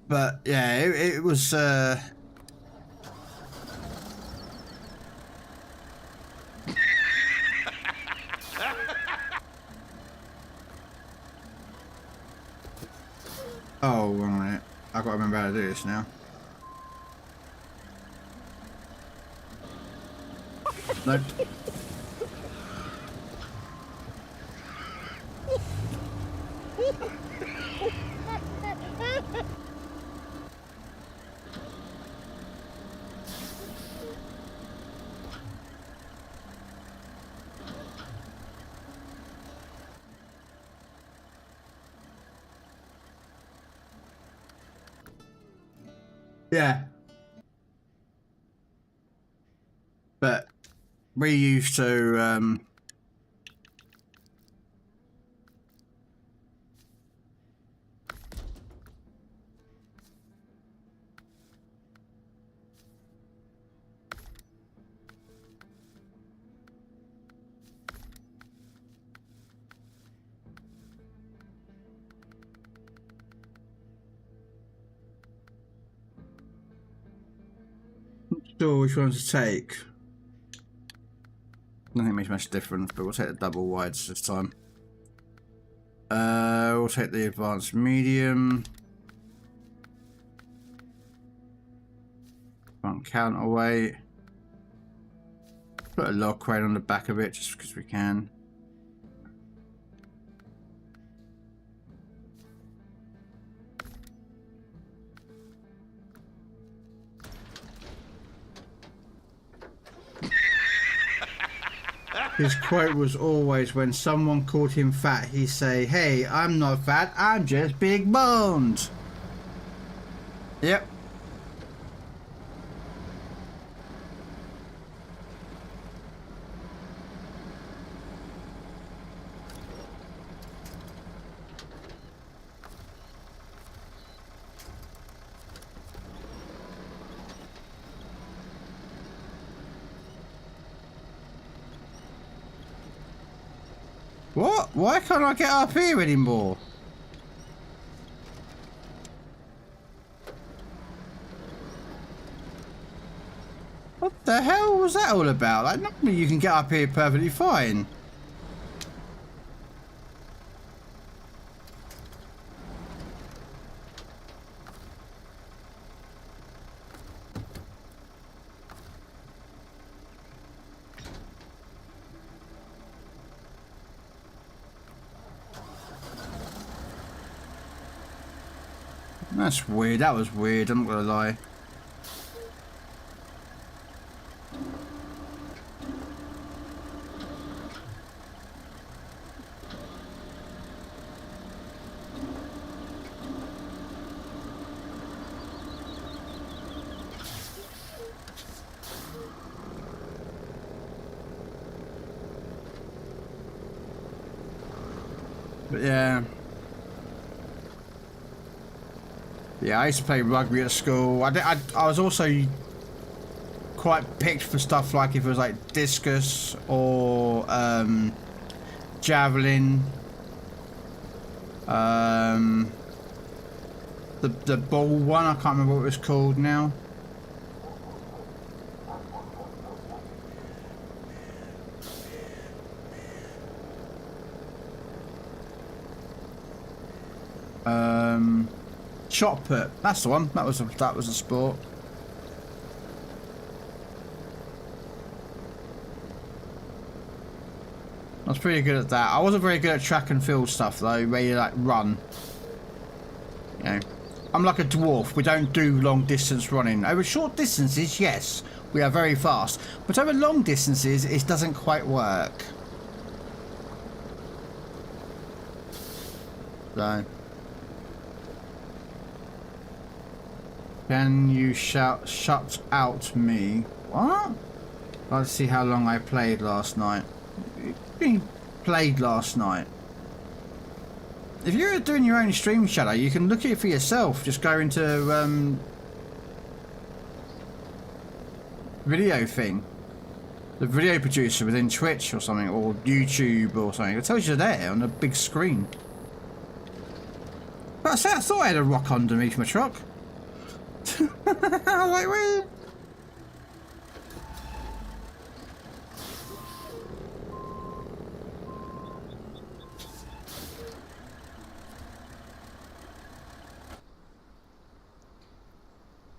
But yeah, it was. Oh, right. I've got to remember how to do this now. Nope. Yeah. But we used to sure which one to take. I don't think it makes much difference, but we'll take the double wides this time. We'll take the advanced medium. Front counterweight. Put a log crane on the back of it just because we can. His quote was always when someone called him fat, he'd say, "Hey, I'm not fat, I'm just big boned." Yep. What? Why can't I get up here anymore? What the hell was that all about? Like, normally you can get up here perfectly fine. That's weird. That was weird. I'm not gonna lie. But yeah. Yeah, I used to play rugby at school. I was also quite picked for stuff like if it was like discus or javelin. The ball one, I can't remember what it was called now. Shot put. That's the one. That was a sport. I was pretty good at that. I wasn't very good at track and field stuff though, where you like run. You know, I'm like a dwarf. We don't do long distance running. Over short distances, yes, we are very fast, but over long distances, it doesn't quite work. So. Can you shut out me? What? Let's see how long I played last night. You played last night. If you're doing your own stream shadow, you can look at it for yourself. Just go into video thing. The video producer within Twitch or something, or YouTube or something. It tells you there on the big screen. But I thought I had a rock underneath my truck. I was like, wait.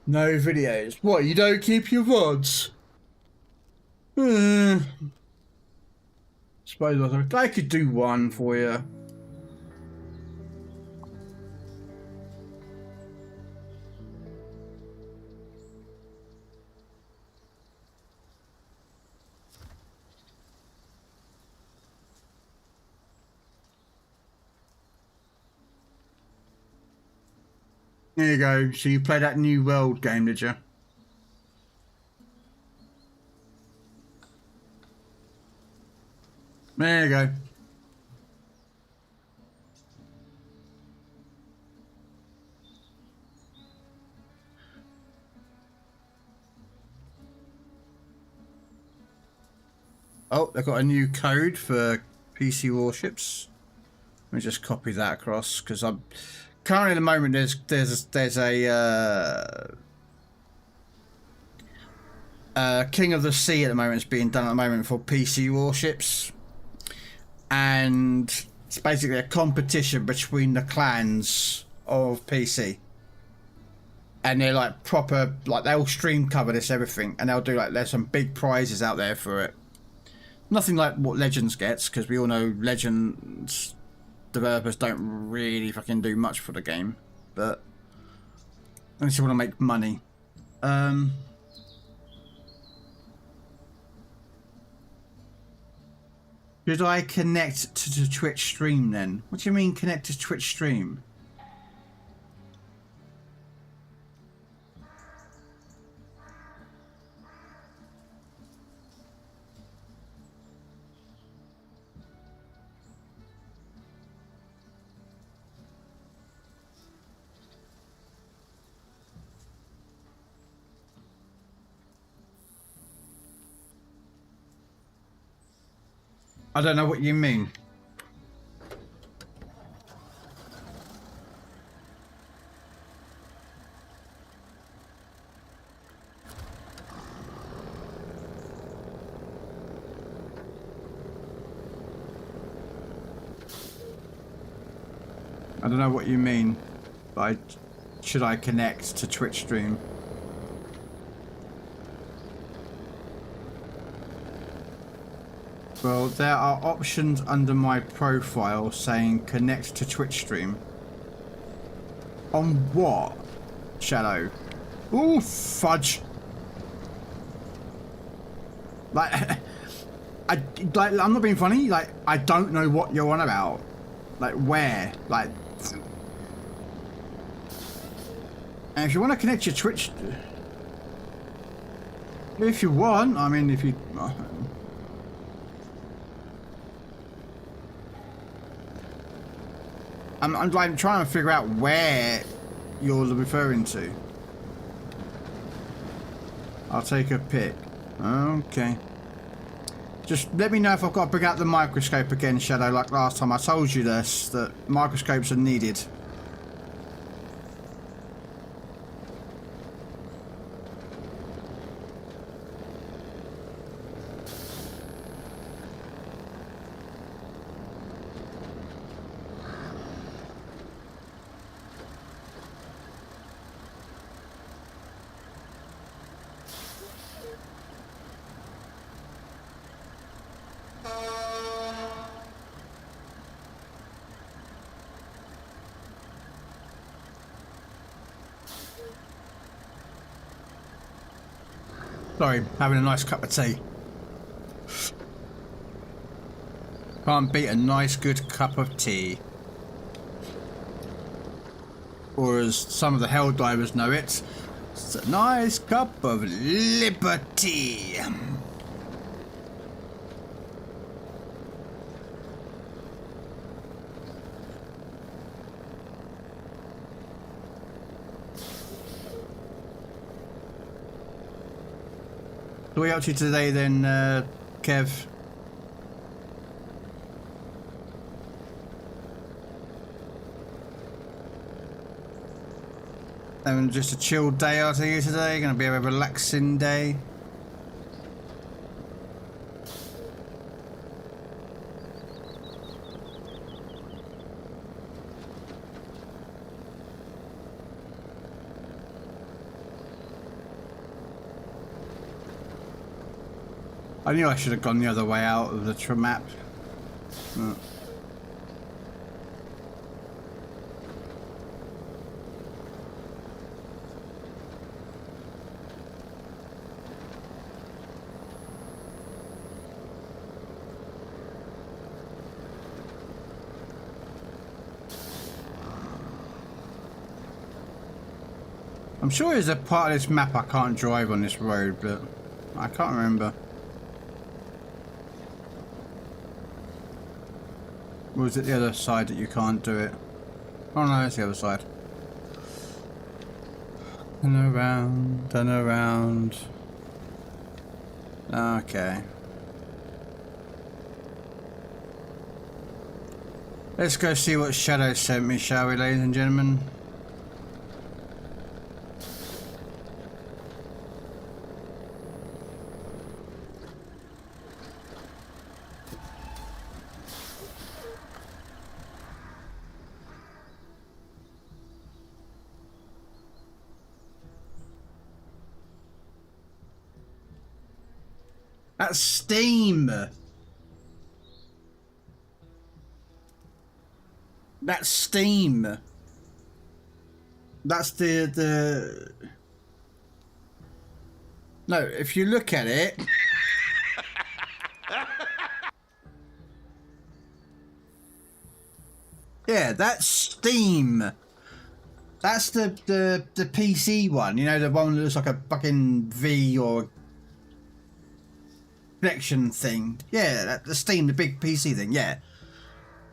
No videos. What, you don't keep your VODs? Suppose I could do one for you. There you go. So you played that New World game, did you? There you go. Oh, they've got a new code for PC warships. Let me just copy that across because I'm currently at the moment there's a King of the Sea at the moment. It's being done at the moment for PC warships, and it's basically a competition between the clans of PC. And they're like proper, like they'll stream cover this everything, and they'll do like there's some big prizes out there for it. Nothing like what Legends gets, because we all know Legends developers don't really fucking do much for the game, but unless you want to make money. Should I connect to Twitch stream then? What do you mean connect to Twitch stream? I don't know what you mean. I don't know what you mean by should I connect to Twitch stream? Well, there are options under my profile saying connect to Twitch stream. On what? Shadow. Ooh, fudge. Like, I'm not being funny. Like, I don't know what you're on about. Like, where? Like, and if you want to connect your Twitch, if you want, I mean, if you. I'm like trying to figure out where you're referring to. I'll take a pic. Okay. Just let me know if I've got to bring out the microscope again, Shadow, like last time. I told you this, that microscopes are needed. Sorry, having a nice cup of tea. Can't beat a nice good cup of tea. Or as some of the hell divers know it, it's a nice cup of liberty. What are we up to today then, Kev? Having just a chill day out here today. Gonna be a relaxing day. I knew I should have gone the other way out of the map. I'm sure there's a part of this map I can't drive on this road, but I can't remember. Or is it the other side that you can't do it? Oh no, it's the other side. And around, and around. Okay. Let's go see what Shadow sent me, shall we, ladies and gentlemen? That's Steam. That's Steam. That's the. No, if you look at it. Yeah, that's Steam. That's the PC one. You know, the one that looks like a fucking V or connection thing. Yeah, the Steam, the big PC thing. Yeah,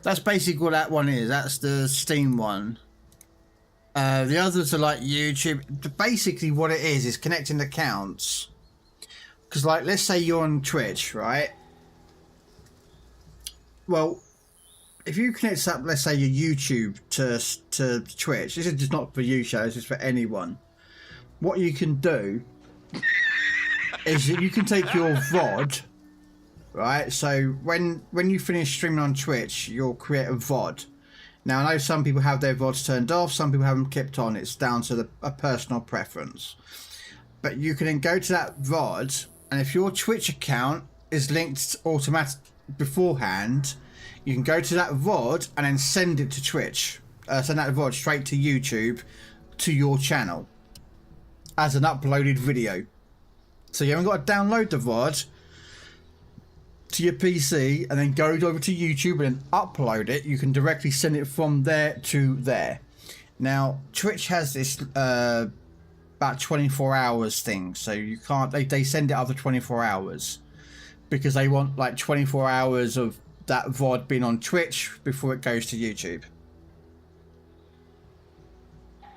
that's basically what that one is. That's the Steam one. The others are like YouTube. Basically, what it is connecting accounts. Because, like, let's say you're on Twitch, right? Well, if you connect up, let's say your YouTube to Twitch. This is just not for you, shows. It's for anyone. What you can do is that you can take your VOD, right? So when you finish streaming on Twitch, you'll create a VOD. Now, I know some people have their VODs turned off, some people have them kept on. It's down to a personal preference. But you can then go to that VOD, and if your Twitch account is linked automatic beforehand, you can go to that VOD and then send it to Twitch. Send that VOD straight to YouTube, to your channel, as an uploaded video. So you haven't got to download the VOD to your PC and then go over to YouTube and then upload it. You can directly send it from there to there. Now, Twitch has this about 24 hours thing, so you can't. They send it after 24 hours because they want like 24 hours of that VOD being on Twitch before it goes to YouTube.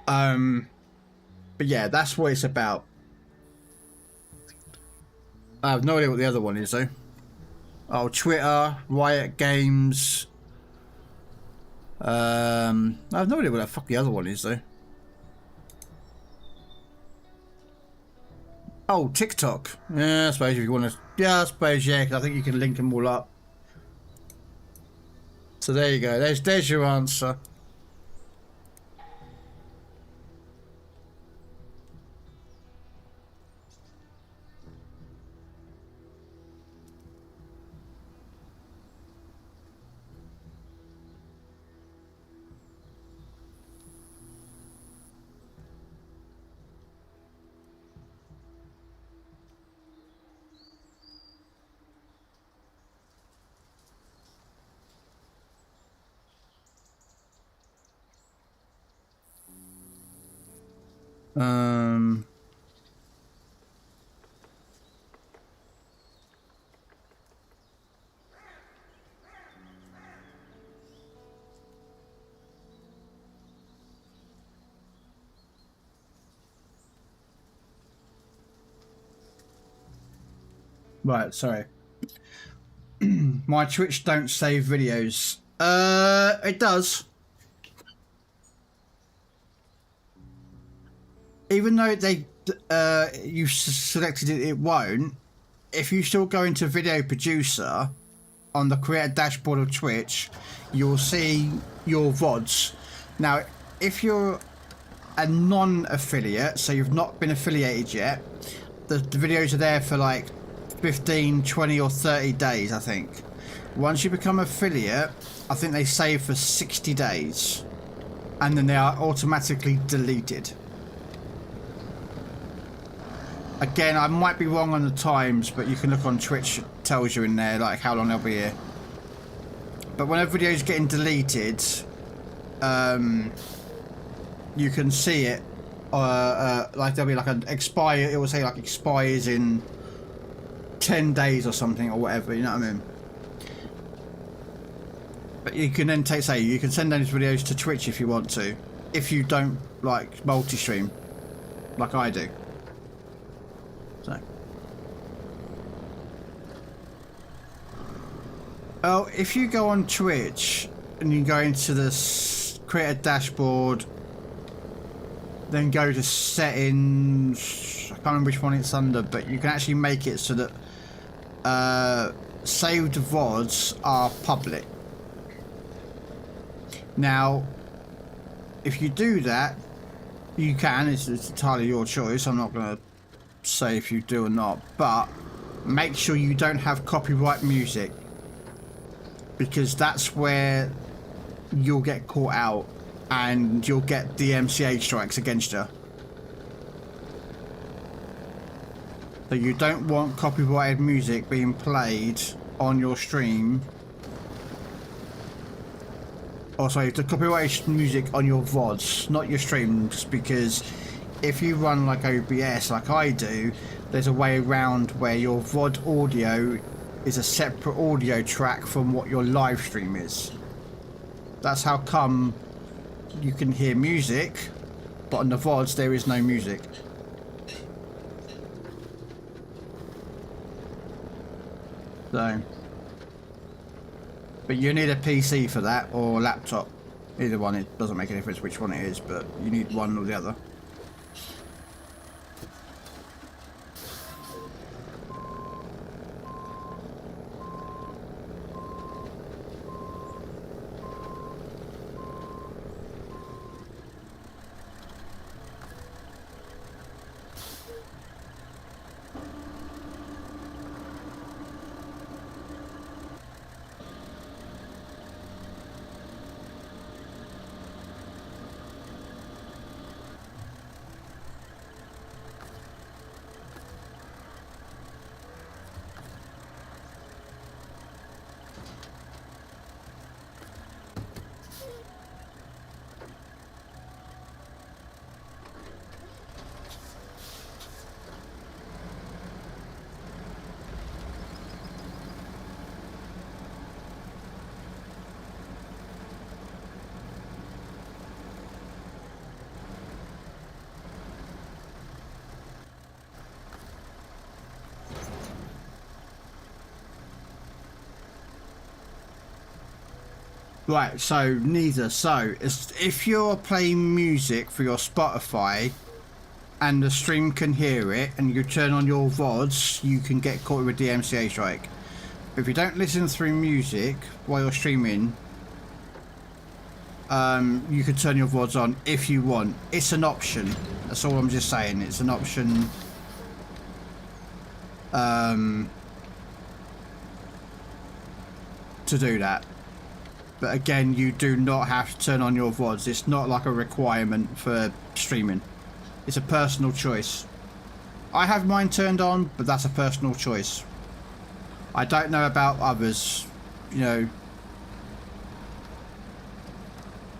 But yeah, that's what it's about. I have no idea what the other one is though. Oh, Twitter, Riot Games. I have no idea what the fuck the other one is though. Oh, TikTok. Yeah, I suppose if you want to. Yeah, I suppose, yeah, because I think you can link them all up. So there you go. There's your answer. Right, sorry. My Twitch don't save videos. It does. even though you selected it, it won't. If you still go into Video Producer on the Creator dashboard of Twitch, you'll see your VODs. Now, if you're a non-affiliate, so you've not been affiliated yet, the videos are there for like 15, 20 or 30 days, I think. Once you become affiliate, I think they save for 60 days and then they are automatically deleted. Again, I might be wrong on the times, but you can look on Twitch, it tells you in there like how long they'll be here. But when a video is getting deleted, you can see it. Like there'll be like an expire. It will say like expires in 10 days or something or whatever. You know what I mean? But you can then you can send those videos to Twitch if you want to, if you don't like multi-stream, like I do. So. Oh, if you go on Twitch and you go into the Creator dashboard, then go to settings, I can't remember which one it's under, but you can actually make it so that saved VODs are public. Now, if you do that, you can, it's entirely your choice, I'm not going to say if you do or not, but make sure you don't have copyright music, because that's where you'll get caught out and you'll get DMCA strikes against you. So you don't want copyrighted music being played on your stream. Oh, sorry, the copyrighted music on your VODs, not your streams, because if you run like OBS, like I do, there's a way around where your VOD audio is a separate audio track from what your live stream is. That's how come you can hear music, but on the VODs there is no music. So, but you need a PC for that, or a laptop. Either one, it doesn't make a difference which one it is, but you need one or the other. Right, so neither. So if you're playing music for your Spotify and the stream can hear it and you turn on your VODs, you can get caught with a DMCA strike. If you don't listen through music while you're streaming, you can turn your VODs on if you want. It's an option. That's all I'm just saying. It's an option. To do that. But again, you do not have to turn on your VODs. It's not like a requirement for streaming. It's a personal choice. I have mine turned on, but that's a personal choice. I don't know about others. You know,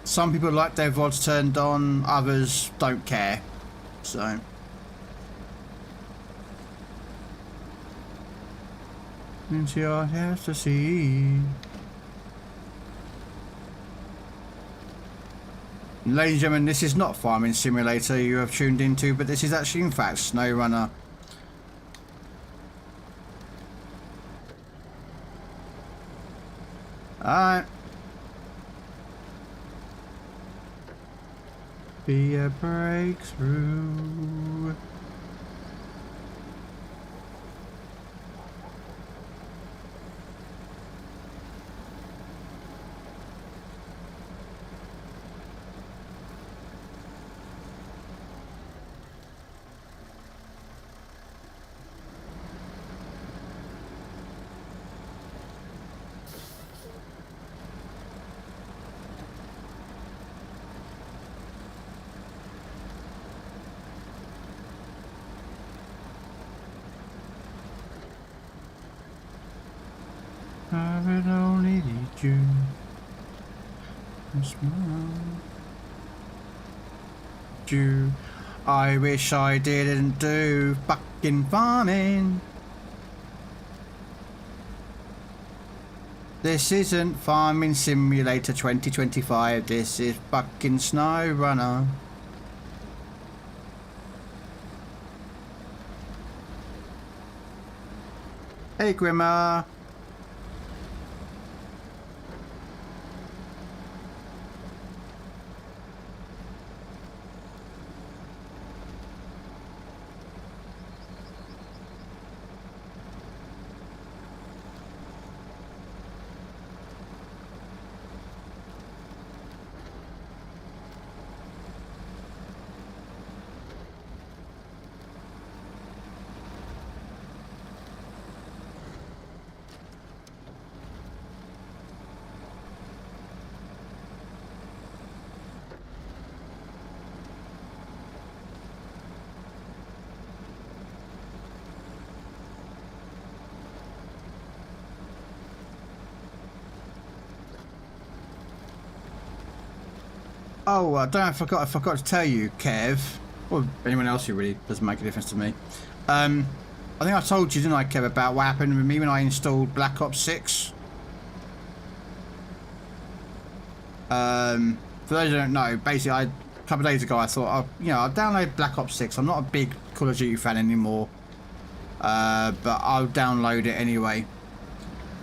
some people like their VODs turned on, others don't care. So it's your have to see. Ladies and gentlemen, this is not Farming Simulator you have tuned into, but this is actually in fact SnowRunner. Alright. be a breakthrough. I would only need you. You. I wish I didn't do fucking farming. This isn't Farming Simulator 2025. This is fucking Snow Runner. Hey, Grimmer. Oh, I forgot to tell you, Kev, or anyone else who really doesn't make a difference to me. I think I told you, didn't I, Kev, about what happened with me when I installed Black Ops 6? For those who don't know, basically, a couple of days ago, I thought, I'll download Black Ops 6. I'm not a big Call of Duty fan anymore, but I'll download it anyway.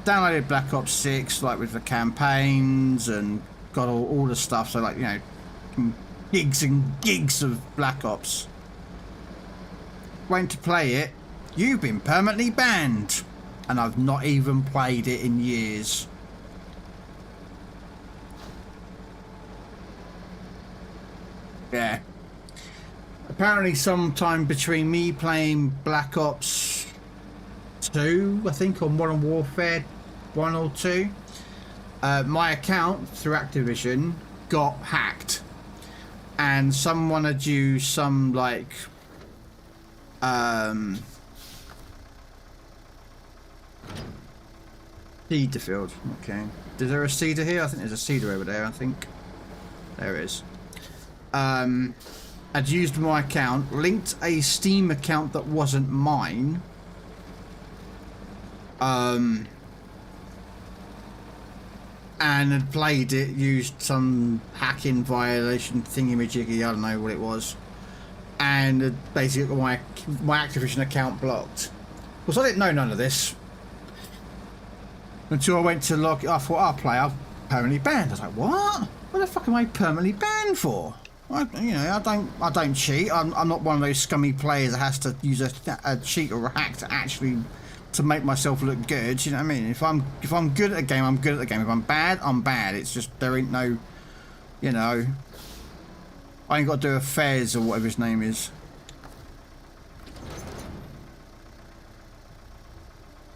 Downloaded Black Ops 6, like with the campaigns and got all the stuff, so like, gigs and gigs of Black Ops. Went to play it. You've been permanently banned, and I've not even played it in years. Yeah. Apparently sometime between me playing Black Ops 2, I think, on Modern Warfare 1 or 2, my account through Activision got hacked, and someone had used some like cedar field. Okay, is there a cedar here? I think there's a cedar over there. I think there is. I'd used my account, linked a Steam account that wasn't mine, and had played it, used some hacking violation thingy-majiggy, I don't know what it was, and had basically got my Activision account blocked. Because I didn't know none of this until I went to log. I thought, I'll play. I'm permanently banned. I was like, what? What the fuck am I permanently banned for? I don't cheat. I'm not one of those scummy players that has to use a cheat or a hack to make myself look good. You know what I mean? If I'm good at a game, I'm good at the game. If I'm bad, I'm bad. It's just there ain't no, I ain't got to do affairs or whatever his name is.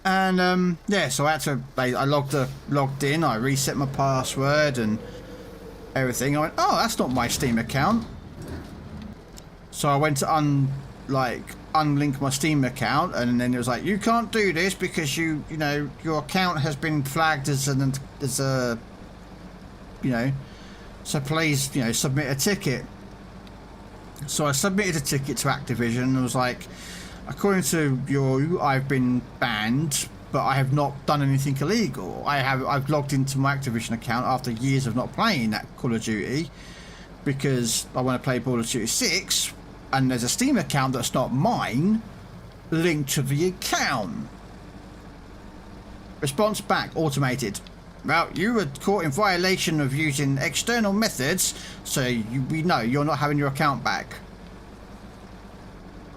And yeah, so I had to. I logged in. I reset my password and everything. I went, oh, that's not my Steam account. So I went to unlink my Steam account, and then it was like, you can't do this because your account has been flagged as a so please submit a ticket. So I submitted a ticket to Activision and was like, according to you, I've been banned, but I have not done anything illegal. I've logged into my Activision account after years of not playing that Call of Duty because I want to play Call of Duty 6, and there's a Steam account that's not mine linked to the account. Response back, automated. Well, you were caught in violation of using external methods, so we know you're not having your account back.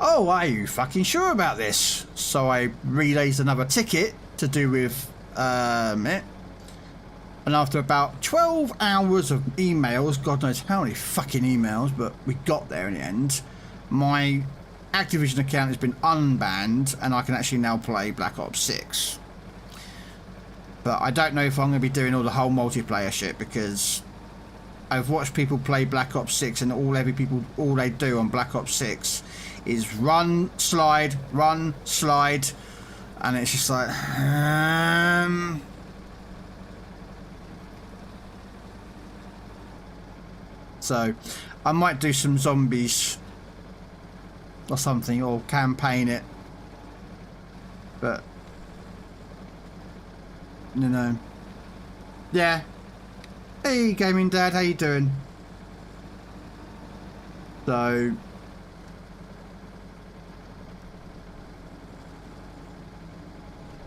Oh, are you fucking sure about this? So I relayed another ticket to do with it. And after about 12 hours of emails, God knows how many fucking emails, but we got there in the end, my Activision account has been unbanned and I can actually now play Black Ops 6. But I don't know if I'm going to be doing all the whole multiplayer shit, because I've watched people play Black Ops 6 and all they do on Black Ops 6 is run, slide, and it's just like so I might do some zombies or something, or campaign it, but you know. Yeah. Hey gaming dad, how you doing? So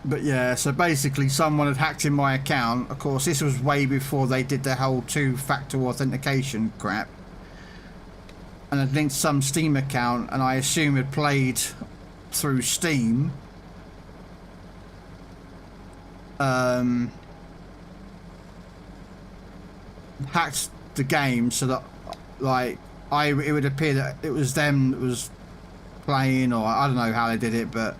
but yeah, so basically someone had hacked in my account. Of course, this was way before they did the whole two-factor authentication crap. And had linked some Steam account, and I assume it played through Steam. Hacked the game so that, like, it would appear that it was them that was playing, or I don't know how they did it, but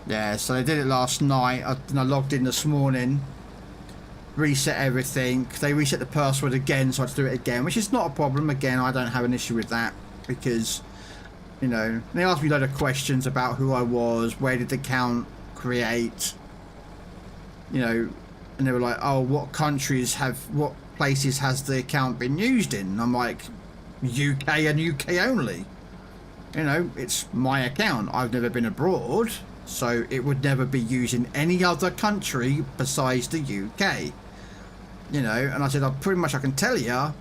yeah, so they did it last night. I logged in this morning, reset everything. They reset the password again, so I had to do it again, which is not a problem. Again, I don't have an issue with that, because, you know, they asked me a load of questions about who I was, where did the account create, you know, and they were like, oh, what places has the account been used in? And I'm like, UK and UK only. You know, it's my account. I've never been abroad, so it would never be used in any other country besides the UK. You know, and I said, I can tell you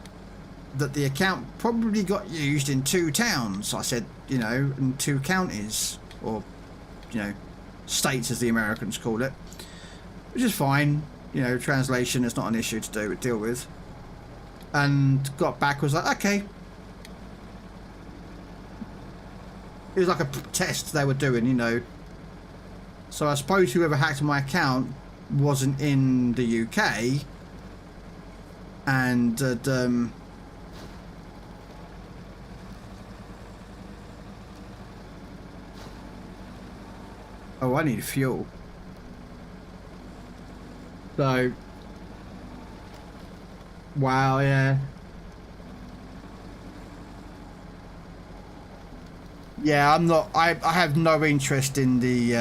that the account probably got used in 2 towns. I said, you know, in 2 counties, or, you know, states as the Americans call it, which is fine. You know, translation is not an issue to deal with. And got back, was like, okay. It was like a test they were doing, you know. So I suppose whoever hacked my account wasn't in the UK, and oh, I need fuel. So, wow, yeah. Yeah, I'm not, I have no interest in the,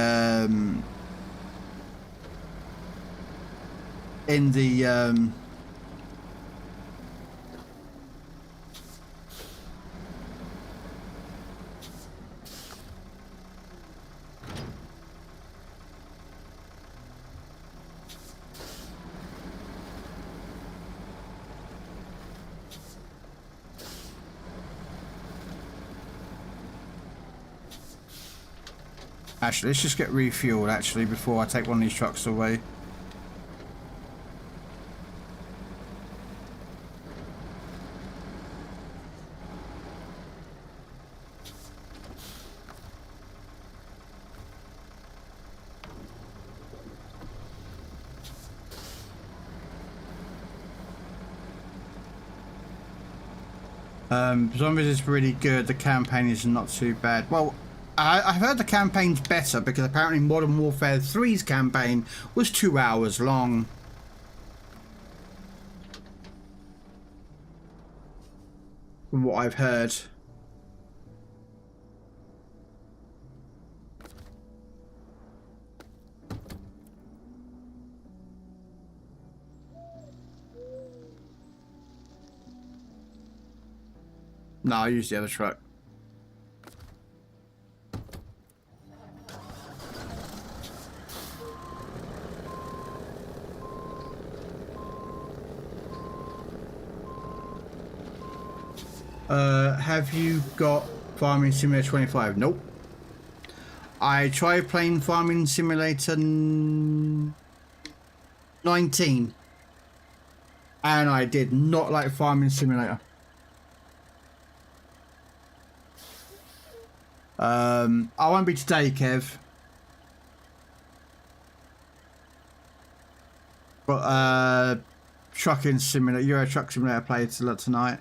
actually, let's just get refueled, actually, before I take one of these trucks away. Zombies is really good. The campaign is not too bad. Well, I've heard the campaign's better, because apparently Modern Warfare 3's campaign was 2 hours long. From what I've heard. No, I'll use the other truck. Have you got Farming Simulator 25? Nope. I tried playing Farming Simulator 19 And I did not like Farming Simulator. I won't be today, Kev. But Trucking Simulator, Euro Truck Simulator played tonight.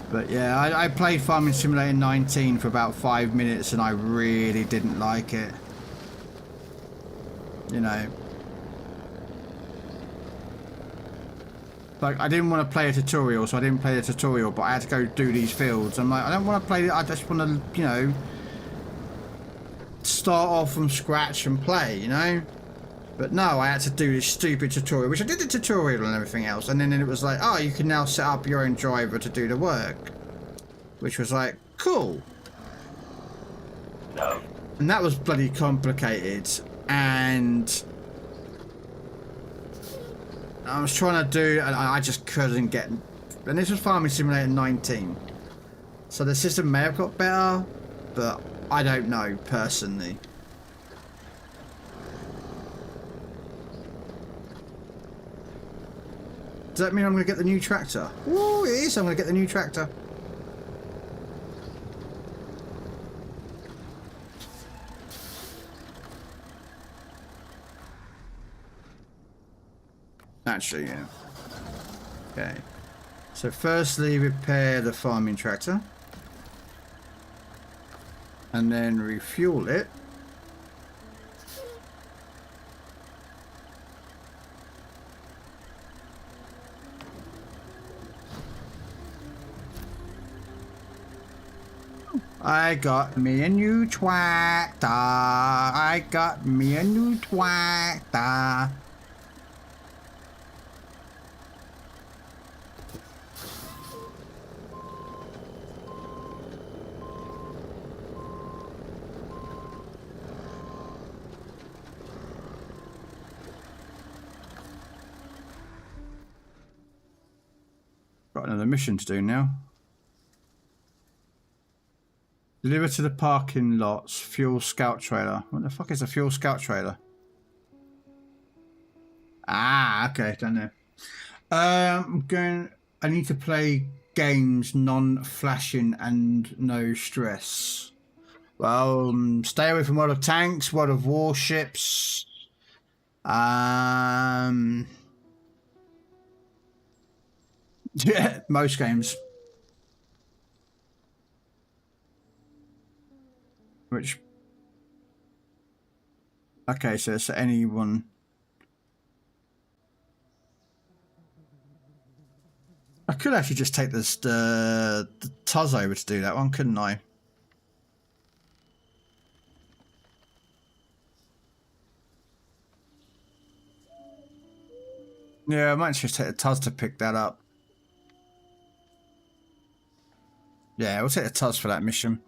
But yeah, I played Farming Simulator 19 for about 5 minutes and I really didn't like it. You know. Like, I didn't want to play a tutorial, so I didn't play the tutorial, but I had to go do these fields. I'm like, I don't want to play it, I just want to, you know, start off from scratch and play, you know? But no, I had to do this stupid tutorial, which I did the tutorial and everything else, and then it was like, oh, you can now set up your own driver to do the work. Which was like, cool. No. And that was bloody complicated, and I was trying to do, and I just couldn't get, and this was Farming Simulator 19. So the system may have got better, but I don't know, personally. Does that mean I'm going to get the new tractor? Ooh, it is. I'm going to get the new tractor. Actually, yeah. Okay. So firstly, repair the farming tractor. And then refuel it. I got me a new tractor. I got me a new tractor. Got another mission to do now. Deliver to the parking lots, fuel scout trailer. What the fuck is a fuel scout trailer? Ah, okay, done there. I need to play games non-flashing and no stress. Well, stay away from World of Tanks, World of Warships. Yeah, most games. Which, okay, so it's anyone. I could actually just take this the Tuz over to do that one, couldn't I? Yeah, I might just take the Tuz to pick that up. Yeah, we'll take the Tuz for that mission.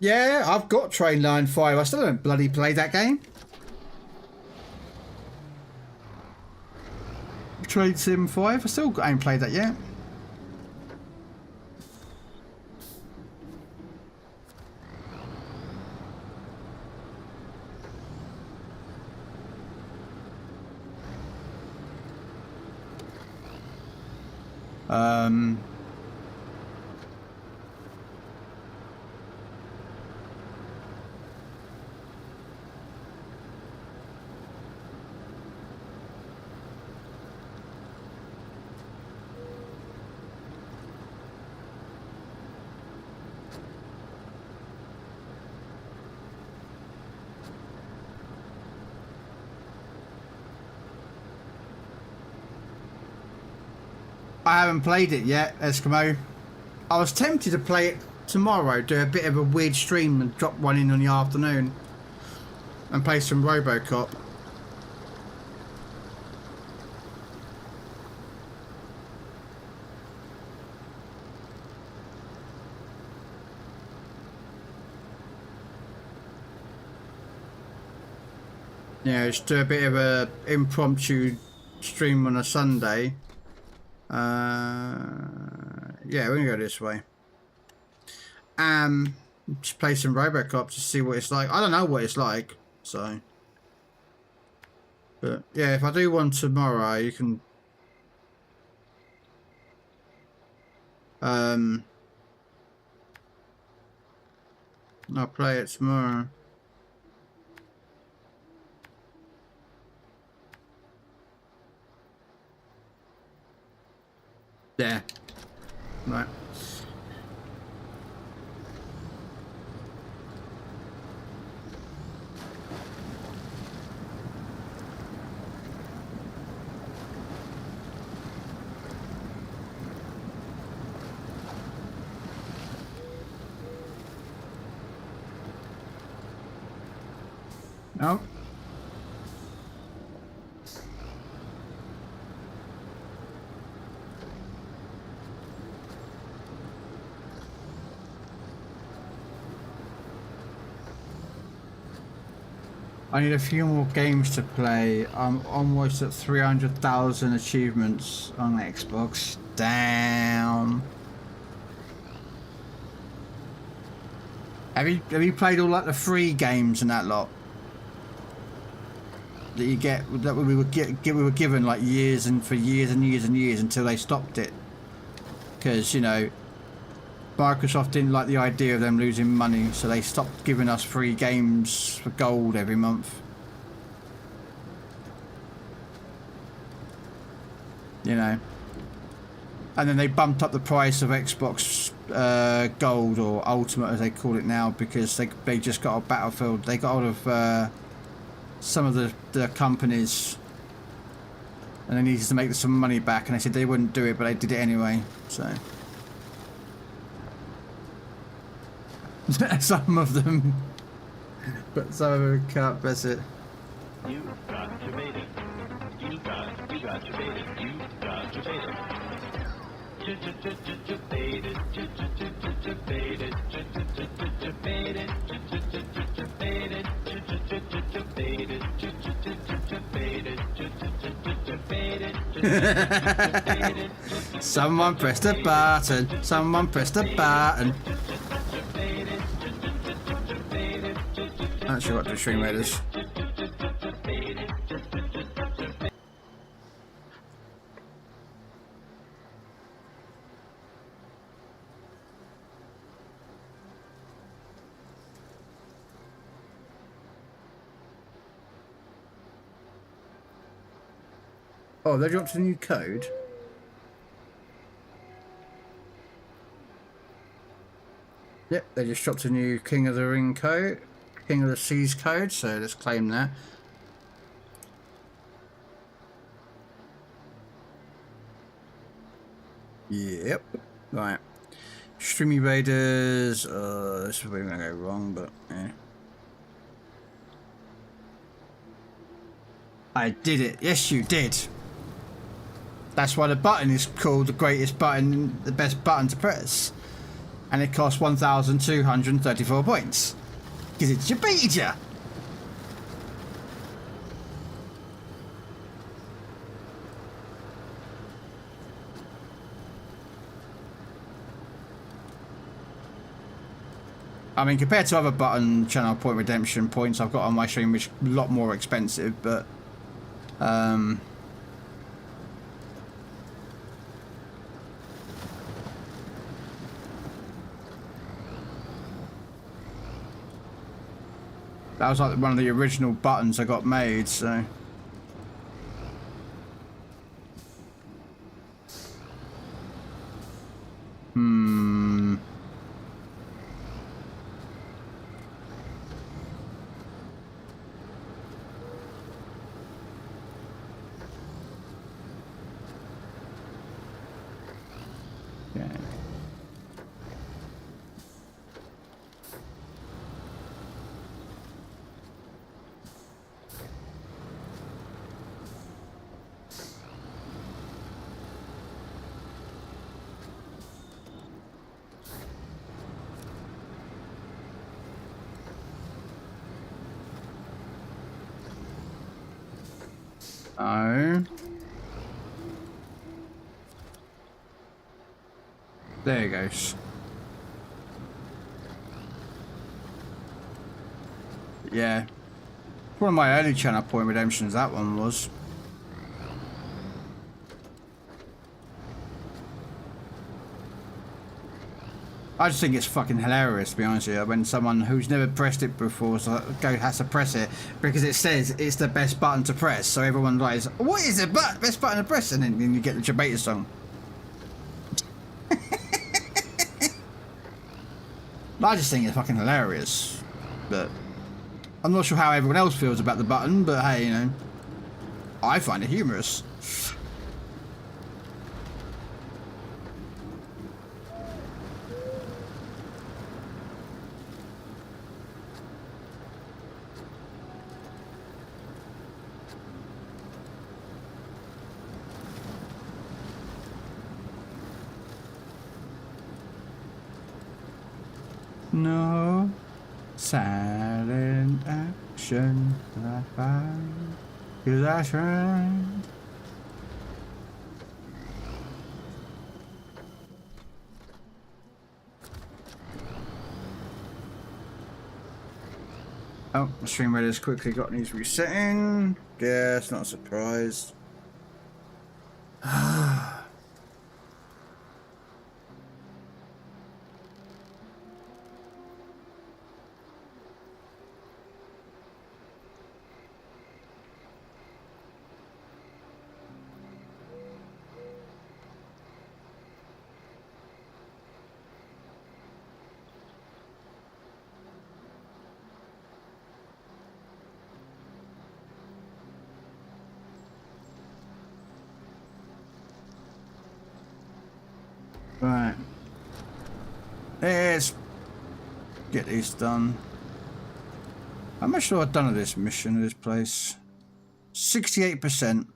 Yeah, I've got Train Line 5. I still haven't bloody played that game. Train Sim 5. I still haven't played that yet. I haven't played it yet, Eskimo. I was tempted to play it tomorrow, do a bit of a weird stream and drop one in on the afternoon and play some RoboCop. just do a bit of a impromptu stream on a Sunday. Yeah, we're gonna go this way. Just play some Robocop to see what it's like. I don't know what it's like, so. But yeah, if I do one tomorrow, you can. I'll play it tomorrow. Yeah. Right. No. I need a few more games to play. I'm almost at 300,000 achievements on Xbox. Damn. Have you played all like the free games and that lot? That you get, that we were given like years and years until they stopped it, because you know Microsoft didn't like the idea of them losing money, so they stopped giving us free games for gold every month. You know, and then they bumped up the price of Xbox Gold or Ultimate as they call it now, because they just got a Battlefield. They got out of some of the companies, and they needed to make some money back, and they said they wouldn't do it, but they did it anyway. So some of them, but some of them can't press it. You got your beta. You got your beta. You got your beta. Someone pressed a button. Someone pressed a button. Actually, what do stream raiders? Oh, they dropped a new code. Yep, they just dropped a new King of the Ring code, King of the Seas code, so let's claim that. Yep, right. Streamy Raiders, this is where we're gonna go wrong, but yeah. I did it, yes you did. That's why the button is called the greatest button, the best button to press. And it costs 1,234 points. Because it's your beta. I mean, compared to other button channel point redemption points I've got on my stream, which are a lot more expensive, but that was like one of the original buttons I got made, so. Oh. There it goes. Yeah. One of my early channel point redemptions, that one was. I just think it's fucking hilarious, to be honest with you, when someone who's never pressed it before has to press it because it says it's the best button to press. So everyone's like, what is the best button to press? And then you get the Jabata song. I just think it's fucking hilarious. But I'm not sure how everyone else feels about the button, but hey, you know, I find it humorous. No silent action I find, 'cause I tried. Oh, my stream rate has quickly got needs resetting. Yeah, it's not a surprise. Right. Let's get these done. How much have I done of this mission of this place? 68%.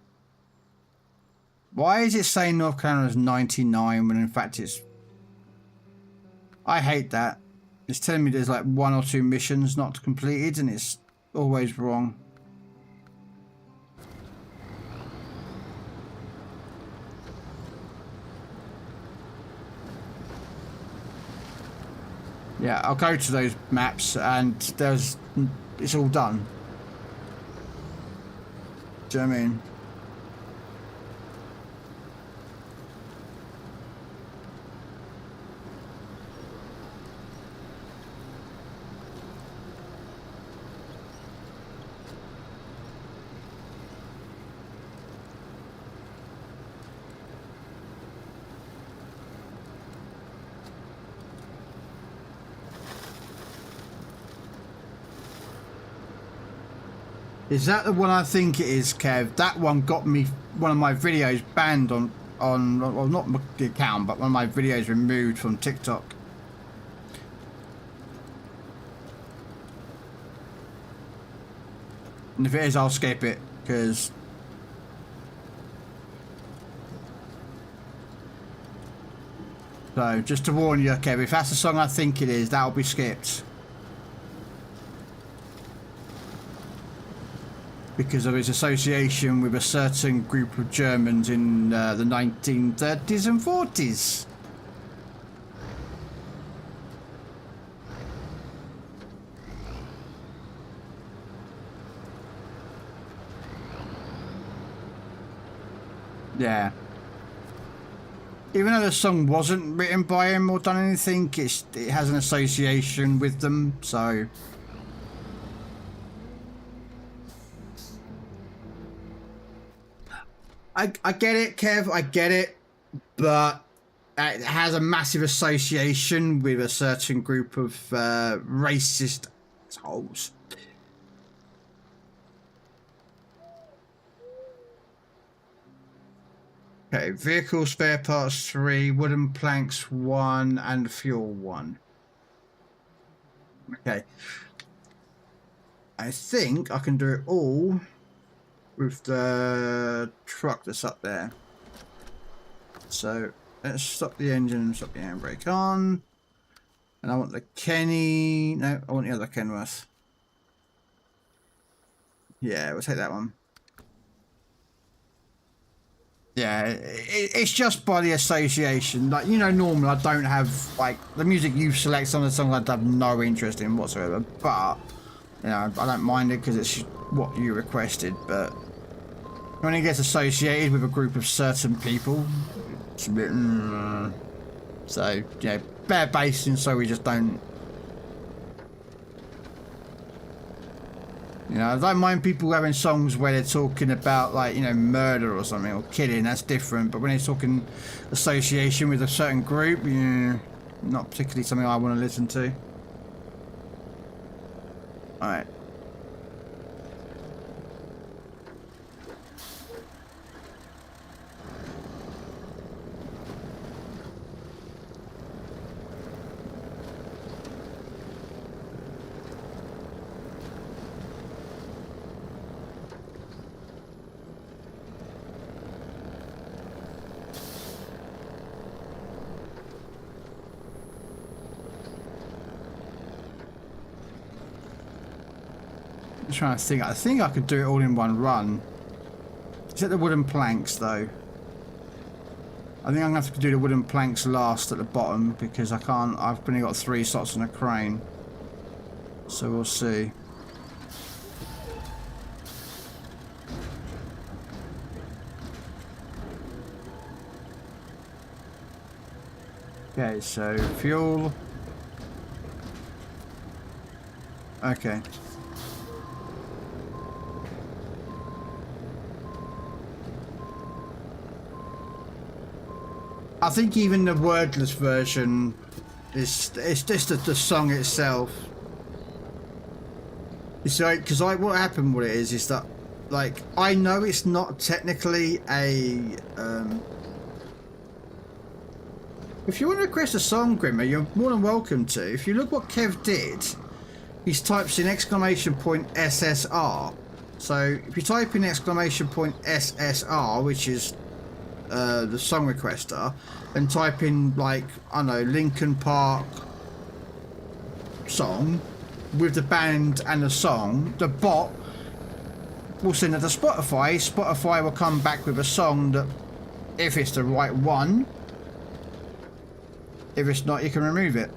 Why is it saying North Carolina's 99 when in fact it's... I hate that. It's telling me there's like 1 or 2 missions not completed and it's always wrong. Yeah, I'll go to those maps and it's all done. Do you know what I mean? Is that the one I think it is, Kev? That one got me one of my videos banned on well, not the account, but one of my videos removed from TikTok. And if it is, I'll skip it, because... So, just to warn you, Kev, if that's the song I think it is, that'll be skipped. Because of its association with a certain group of Germans in the 1930s and 40s. Yeah. Even though the song wasn't written by him or done anything, it has an association with them, so... I get it, Kev, I get it, but it has a massive association with a certain group of racist assholes. Okay, vehicle spare parts 3, wooden planks 1, and fuel 1. Okay. I think I can do it all with the truck that's up there. So let's stop the engine and stop the handbrake on. And I want the Kenny. No, I want the other Kenworth. Yeah, we'll take that one. Yeah, it's just by the association. Like, you know, normally I don't have, like, the music you select, some of the songs I have no interest in whatsoever. But, you know, I don't mind it because it's what you requested. But when it gets associated with a group of certain people, it's a bit... So, yeah, bare basing, so we just don't... You know, I don't mind people having songs where they're talking about, like, you know, murder or something, or killing, that's different. But when they're talking association with a certain group, yeah, not particularly something I want to listen to. Alright. I'm trying to think. I think I could do it all in one run. Except the wooden planks, though. I think I'm going to have to do the wooden planks last at the bottom because I can't. I've only got 3 slots on a crane. So we'll see. Okay, so fuel. Okay. I think even the wordless version is just the song itself. It's like, because what happened with it is that, like, I know it's not technically a if you want to request a song, Grimmer, you're more than welcome to. If you look what Kev did, he types in !SSR. So if you type in !SSR, which is the song requester, and type in, like, I don't know, Linkin Park song with the band and the song, the bot will send it to Spotify. Spotify will come back with a song that, if it's the right one, if it's not, you can remove it.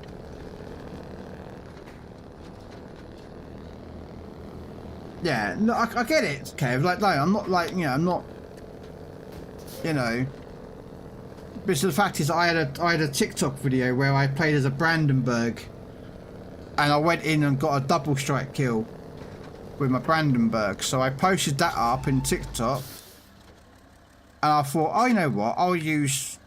Yeah, no, I get it, Kev. Like, no, I'm not, like, you know, I'm not, you know. But the fact is, I had a TikTok video where I played as a Brandenburg, and I went in and got a double strike kill with my Brandenburg. So I posted that up in TikTok, and I thought, oh, you know what? I'll use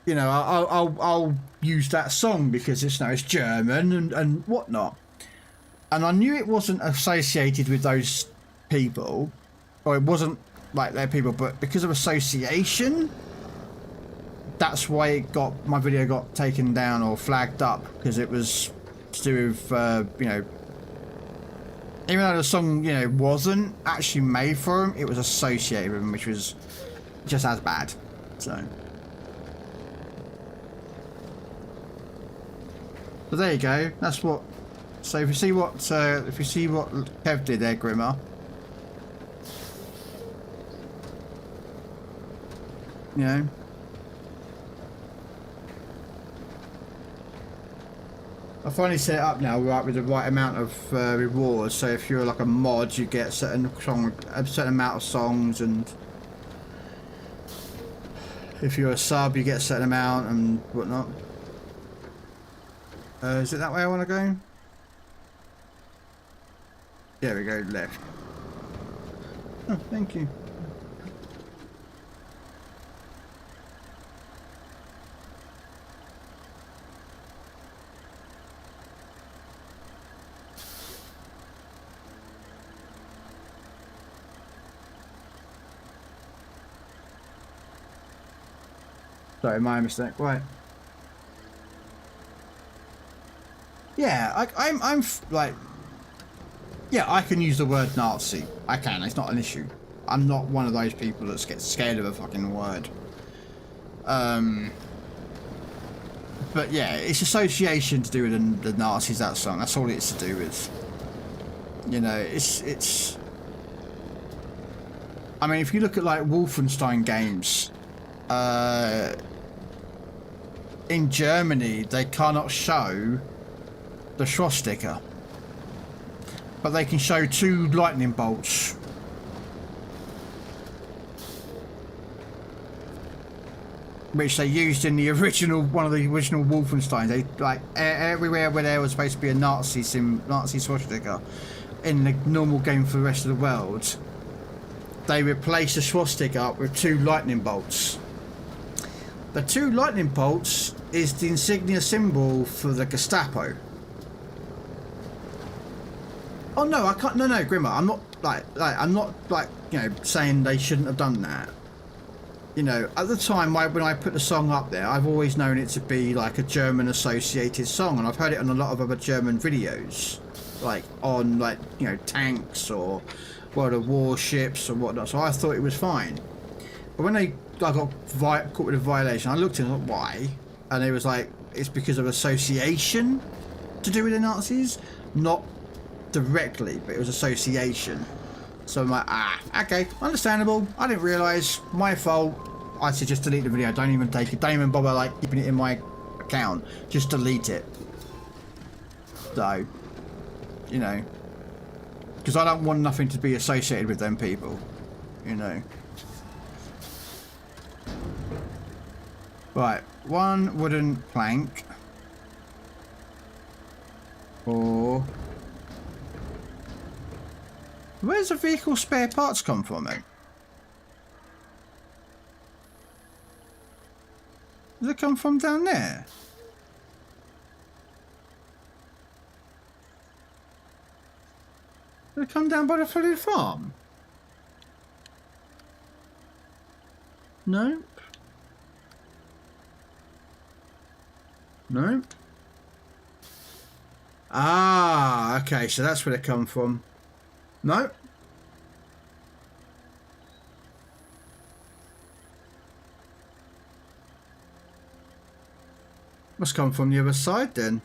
you know, I'll use that song because it's, you know, it's German and whatnot. And I knew it wasn't associated with those people, or it wasn't like their people, but because of association, that's why it got, my video got taken down or flagged up, because it was to do with, you know, even though the song, you know, wasn't actually made for him, it was associated with him, which was just as bad. So there you go. That's what. So if you see what Kev did there, Grimmer, you know. I finally set it up now, right, with the right amount of rewards. So if you're like a mod, you get a certain amount of songs, and if you're a sub, you get a certain amount and whatnot. Is it that way I want to go? There we go, left. Oh, thank you. Sorry, my mistake. Right. Yeah, I'm like, yeah, I can use the word Nazi. I can. It's not an issue. I'm not one of those people that gets scared of a fucking word. But yeah, it's association to do with the Nazis, that song. That's all it's to do with. You know, it's... I mean, if you look at like Wolfenstein games, in Germany, they cannot show the swastika. But they can show 2 lightning bolts. Which they used in the original, one of the original Wolfensteins. They like everywhere where there was supposed to be a Nazi swastika in the normal game for the rest of the world, they replaced the swastika with 2 lightning bolts. The 2 lightning bolts is the insignia symbol for the Gestapo. Oh no, I can't. No, Grimmer. I'm not I'm not you know, saying they shouldn't have done that. You know, at the time when I put the song up there, I've always known it to be like a German associated song, and I've heard it on a lot of other German videos, like on you know, tanks or World of Warships or whatnot. So I thought it was fine. But when I got caught with a violation, I looked at it and thought, why? And it was like, it's because of association to do with the Nazis, not directly, but it was association. So I'm like, okay, understandable. I didn't realise, my fault. I said just delete the video. Don't even take it. Don't even bother like keeping it in my account. Just delete it. So, you know, because I don't want nothing to be associated with them people. You know. Right, 1 wooden plank. 4. Where's the vehicle spare parts come from, then? Does it come from down there? Does it come down by the flooded farm? Nope. Nope. Ah, okay, so that's where they come from. No. Must come from the other side then.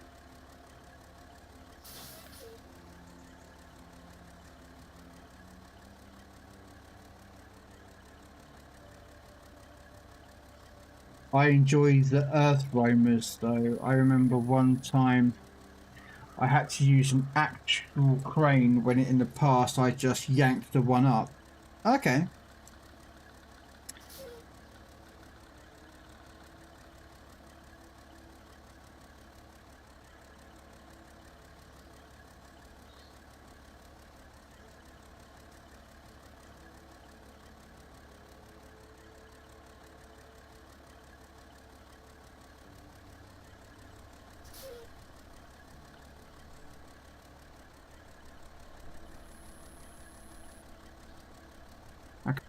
I enjoy the earth roamers though. I remember one time I had to use an actual crane when in the past I just yanked the one up. Okay.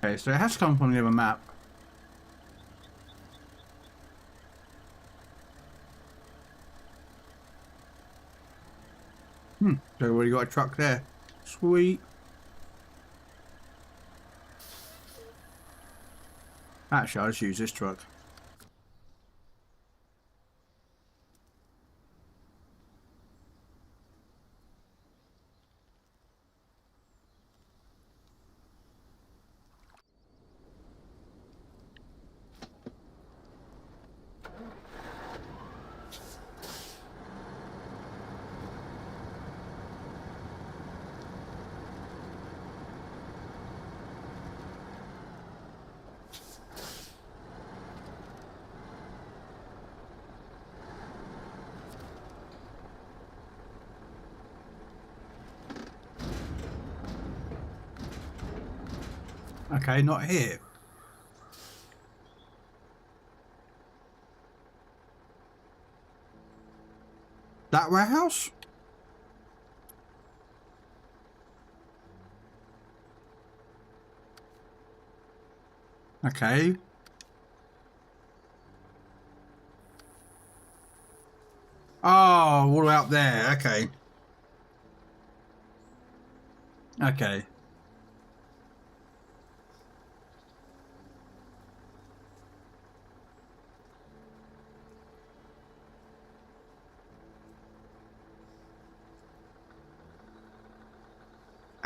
Okay, so it has come from the other map. So we already got a truck there. Sweet. Actually, I'll just use this truck. Okay, not here. That warehouse? Okay. Oh, all the way up there. Okay. Okay.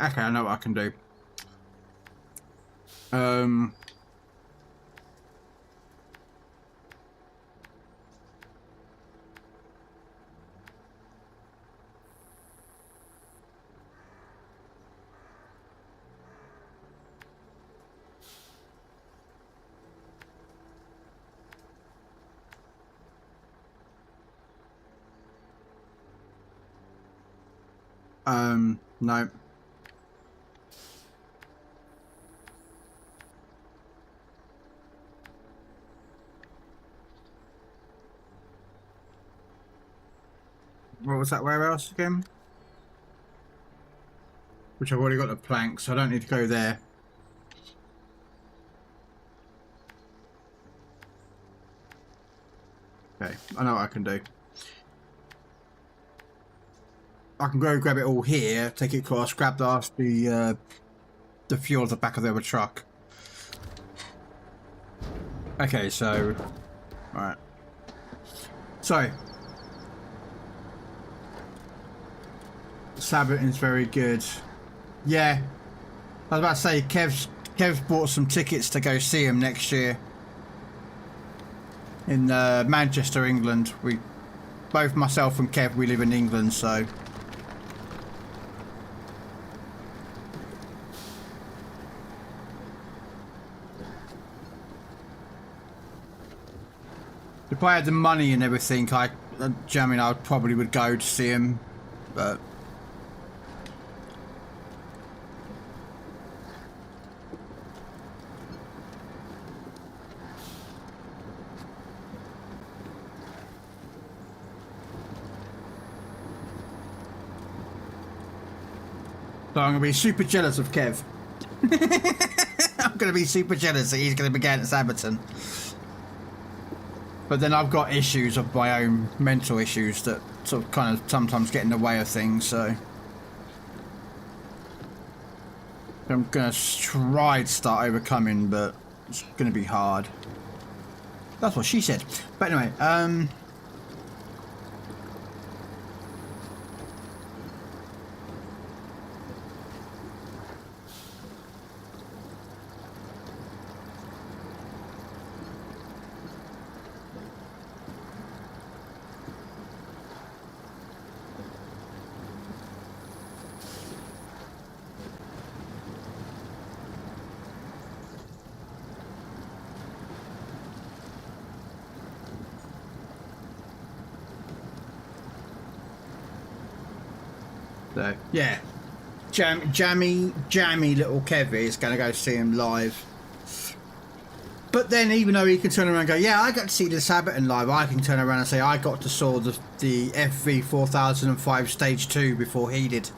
Okay, I know what I can do. No. What was that warehouse again? Which I've already got the plank, so I don't need to go there. Okay, I know what I can do. I can go grab it all here, take it across, grab the fuel at the back of the other truck. Okay, so... Alright. So... Sabaton's very good. Yeah. I was about to say, Kev's bought some tickets to go see him next year. In Manchester, England. Both myself and Kev, we live in England, so... If I had the money and everything, I mean, I probably would go to see him, but... So I'm going to be super jealous of Kev. I'm going to be super jealous that he's going to be going to Sabaton. But then I've got issues of my own, mental issues that sort of kind of sometimes get in the way of things, so... I'm going to try to start overcoming, but it's going to be hard. That's what she said. But anyway, so, yeah. Jammy little Kev is going to go see him live. But then, even though he can turn around and go, yeah, I got to see the Sabaton live, I can turn around and say, I got to saw the FV 4005 Stage 2 before he did.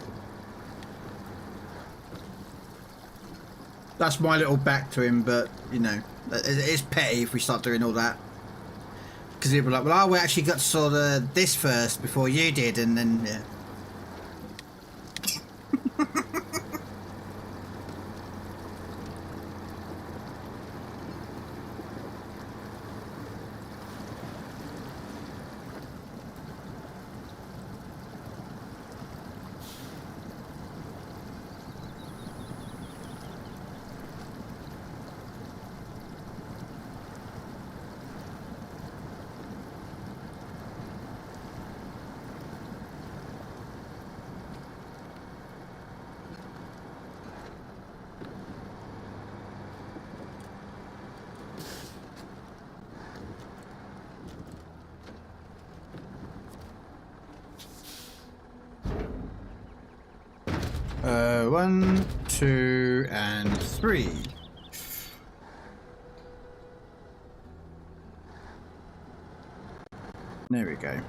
That's my little back to him, but, you know, it's petty if we start doing all that. Because he'll be like, well, we actually got to saw this first before you did, and then, yeah. One, two, and three. There we go.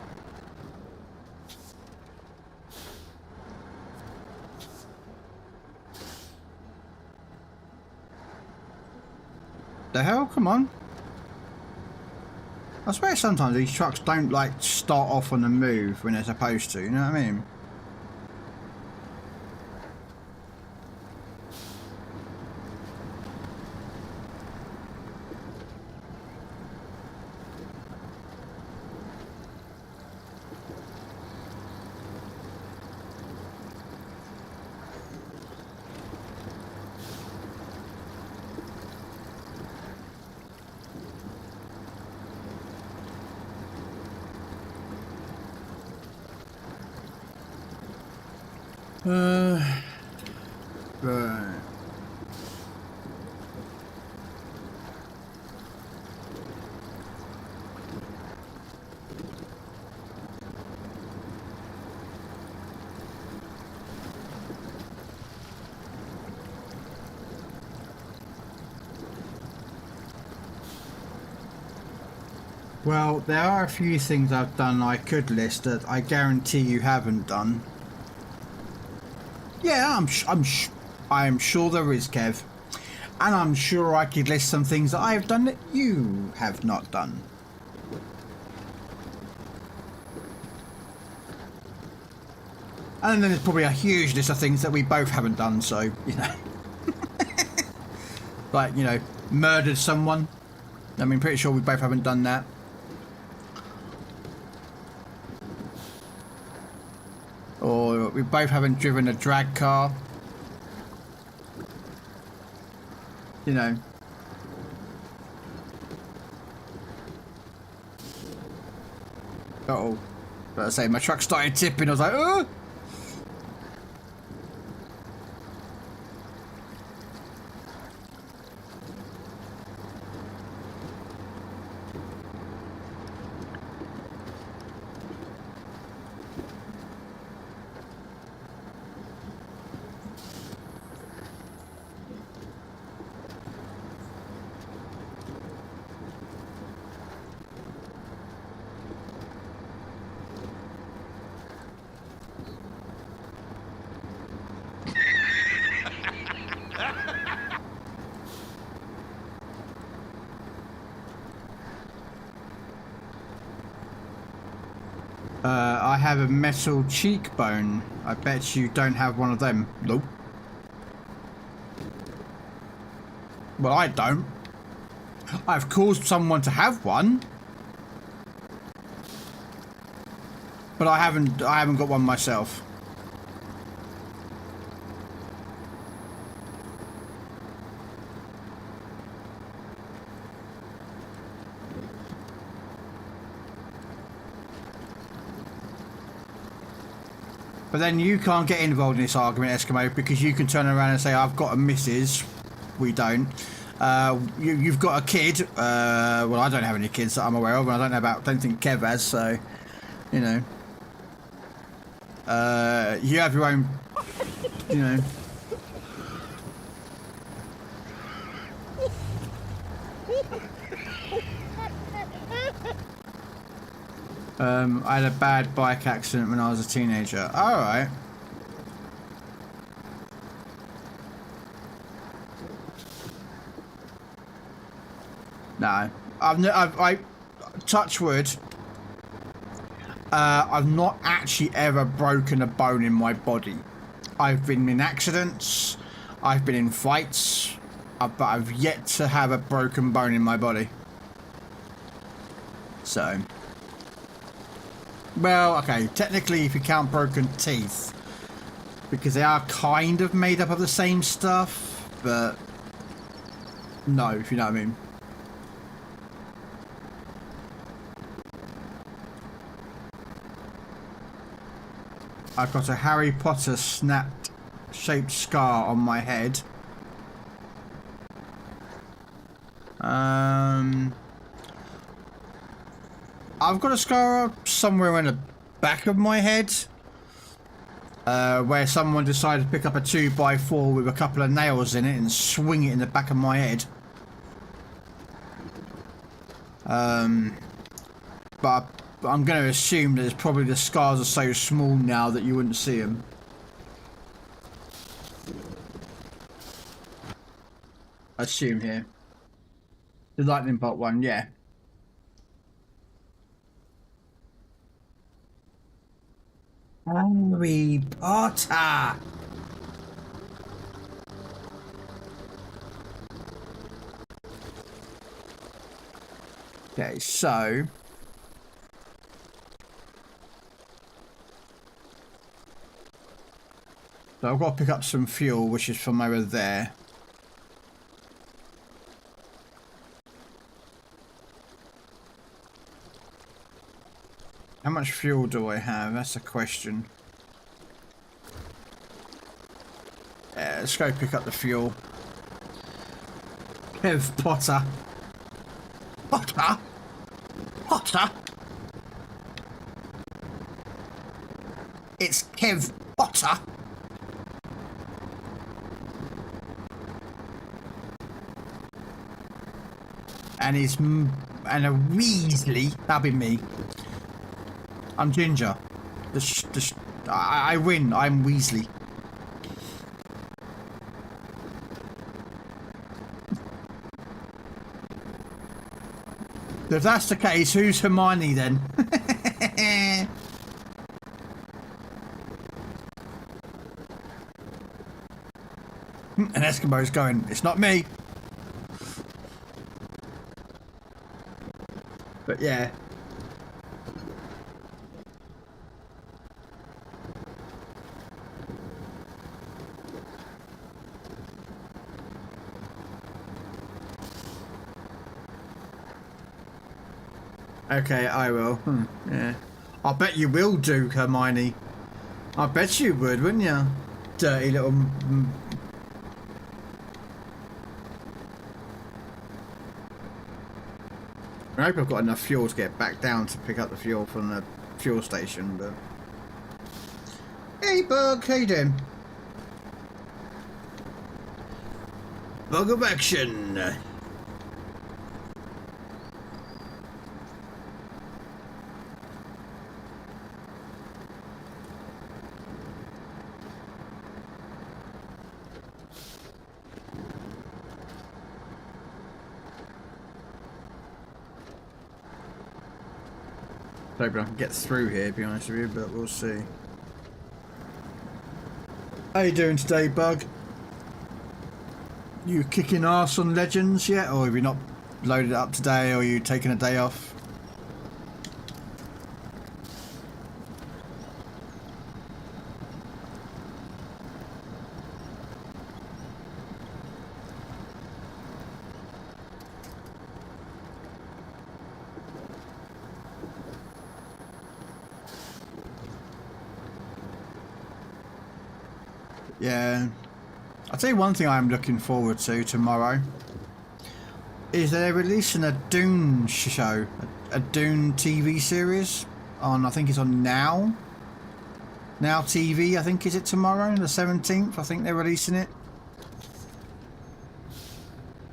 The hell? Come on. I swear sometimes these trucks don't like start off on the move when they're supposed to, you know what I mean? Right. Well, there are a few things I've done I could list that I guarantee you haven't done. Yeah, I am sure there is, Kev. And I'm sure I could list some things that I have done that you have not done. And then there's probably a huge list of things that we both haven't done, so, you know. Like, you know, murdered someone. I mean, pretty sure we both haven't done that. Or we both haven't driven a drag car. You know. Uh-oh. But I say, my truck started tipping, I was like, oh! I have a metal cheekbone. I bet you don't have one of them. Nope. Well, I don't. I've caused someone to have one. But I haven't got one myself. But then you can't get involved in this argument, Eskimo, because you can turn around and say, I've got a missus. We don't. You've got a kid. Well, I don't have any kids that I'm aware of, and don't think Kev has, so, you know. You have your own, you know. I had a bad bike accident when I was a teenager. Alright. No. I touch wood. I've not actually ever broken a bone in my body. I've been in accidents. I've been in fights. But I've yet to have a broken bone in my body. So. Well, okay, technically if you count broken teeth, because they are kind of made up of the same stuff, but no, if you know what I mean. I've got a Harry Potter snapped shaped scar on my head. I've got a scar somewhere in the back of my head, where someone decided to pick up a 2x4 with a couple of nails in it and swing it in the back of my head. But I'm going to assume that it's probably the scars are so small now that you wouldn't see them. I assume here. The lightning bolt one, yeah. Harry Potter! Okay, so... So I've got to pick up some fuel, which is from over there. How much fuel do I have? That's a question. Let's go pick up the fuel. Kev Potter. Potter? Potter? It's Kev Potter. And and a Weasley. That'll be me. I'm Ginger. I win. I'm Weasley. If that's the case, who's Hermione then? And Eskimo's going, it's not me. But yeah. Okay, I will. Yeah. I bet you will, do, Hermione. I bet you would, wouldn't you? Dirty little... I hope I've got enough fuel to get back down to pick up the fuel from the fuel station, but... Hey, Bug, how you doing? Bug of action! Hoping I can get through here, to be honest with you, but we'll see. How you doing today, Bug? You kicking ass on Legends yet, or have you not loaded it up today, or are you taking a day off? Yeah, I'll tell you one thing I'm looking forward to tomorrow is they're releasing a Dune show, a Dune TV series on, I think it's on Now TV, I think, is it tomorrow, the 17th, I think they're releasing it.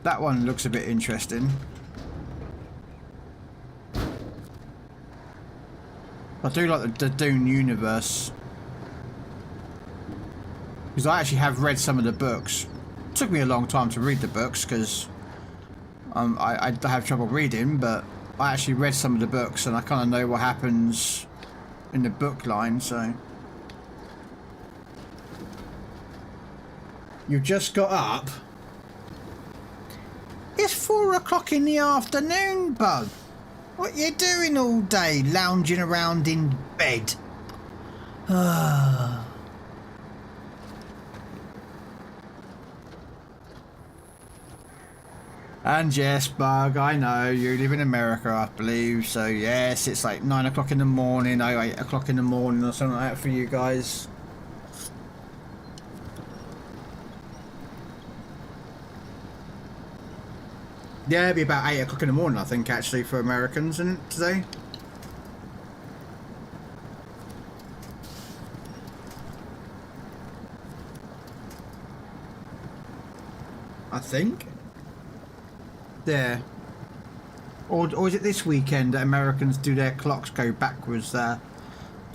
That one looks a bit interesting. I do like the Dune universe. Because I actually have read some of the books. It took me a long time to read the books because I have trouble reading, but I actually read some of the books and I kind of know what happens in the book line, so... You just got up? It's 4 o'clock in the afternoon, Bug. What you doing all day, lounging around in bed? Ah... And yes, Bug, I know, you live in America, I believe, so yes, it's like 9 o'clock in the morning, or 8 o'clock in the morning, or something like that for you guys. Yeah, it'd be about 8 o'clock in the morning, I think, actually, for Americans, isn't it, today? I think. Yeah. Or is it this weekend that Americans do their clocks go backwards? The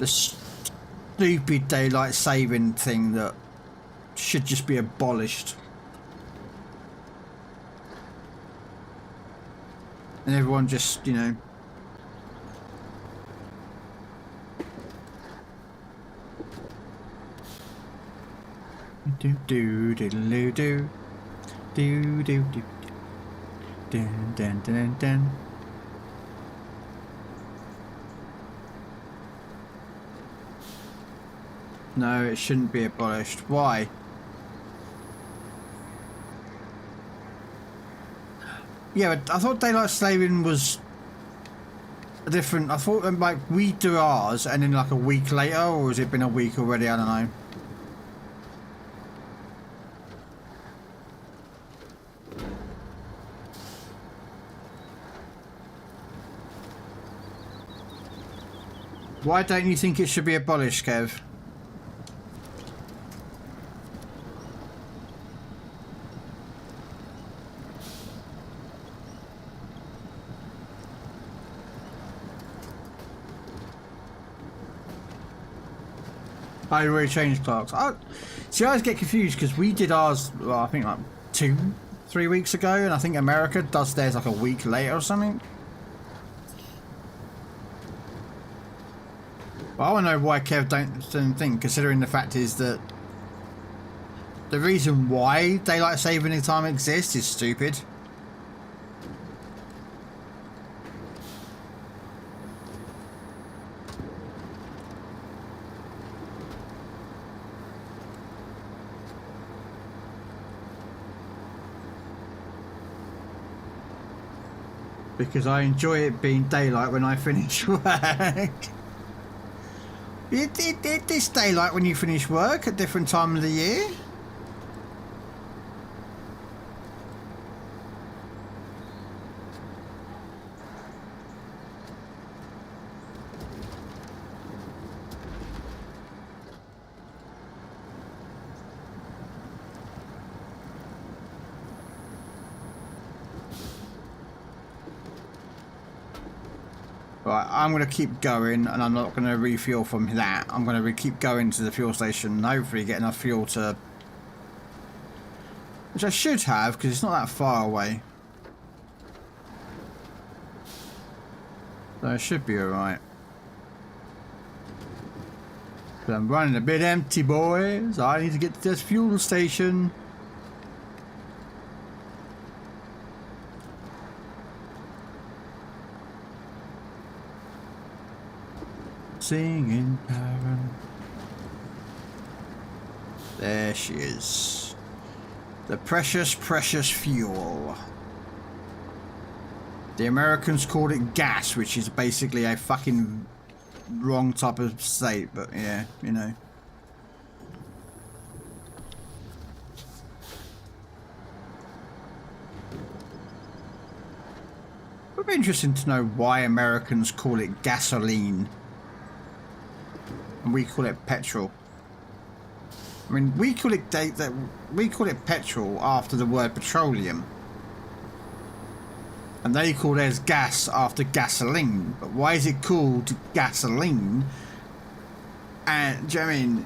stupid daylight saving thing that should just be abolished. And everyone just, you know... Do-do-diddle-do-do. Do-do-do. Dun, dun, dun, dun. No, it shouldn't be abolished. Why? Yeah, but I thought daylight saving was a different... I thought, like, we do ours and then like a week later, or has it been a week already? I don't know. Why don't you think it should be abolished, Kev? I already changed clocks. See, I always get confused because we did ours, well, I think like 2-3 weeks ago, and I think America does theirs like a week later or something. But I want to know why Kev don't think, considering the fact is that the reason why daylight saving time exists is stupid. Because I enjoy it being daylight when I finish work. It is daylight when you finish work at different time of the year. Right, I'm going to keep going, and I'm not going to refuel from that. I'm going to keep going to the fuel station and hopefully get enough fuel to... Which I should have, because it's not that far away. So it should be alright. But I'm running a bit empty, boys. I need to get to this fuel station. Singing Karen. There she is. The precious, precious fuel. The Americans called it gas, which is basically a fucking wrong type of state, but yeah, you know. It would be interesting to know why Americans call it gasoline. And we call it petrol. I mean, we call it petrol after the word petroleum, and they call theirs gas after gasoline. But why is it called gasoline? And do you know what I mean?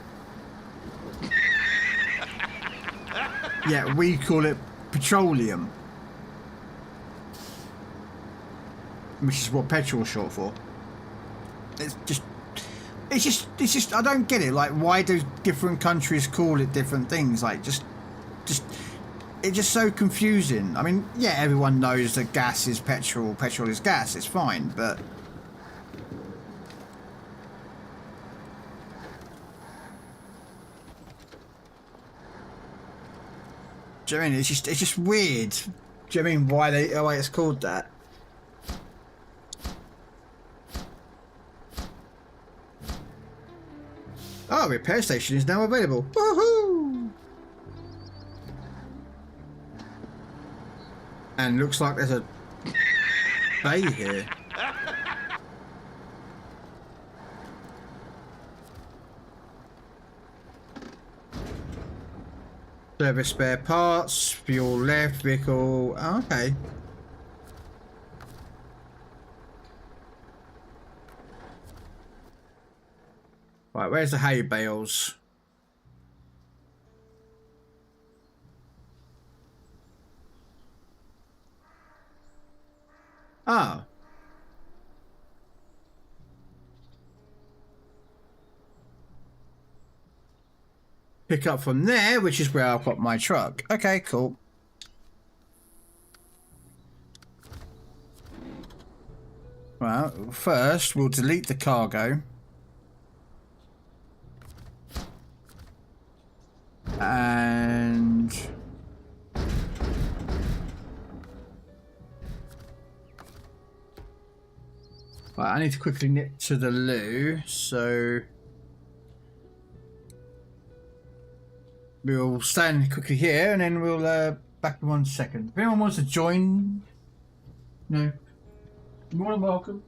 Yeah, we call it petroleum, which is what petrol is short for. It's just, I don't get it. Like, why do different countries call it different things? Like, it's just so confusing. I mean, yeah, everyone knows that gas is petrol, petrol is gas, it's fine, but... Do you know what I mean? It's just weird. Do you know what I mean? Why it's called that? Oh, repair station is now available. Woohoo! And looks like there's a bay here. Service spare parts, fuel left, vehicle. Oh, okay. Right, where's the hay bales? Ah. Pick up from there, which is where I've got my truck. Okay, cool. Well, first we'll delete the cargo. And right, I need to quickly nip to the loo, so we'll stand quickly here and then we'll back in 1 second. If anyone wants to join, no, you're more than welcome.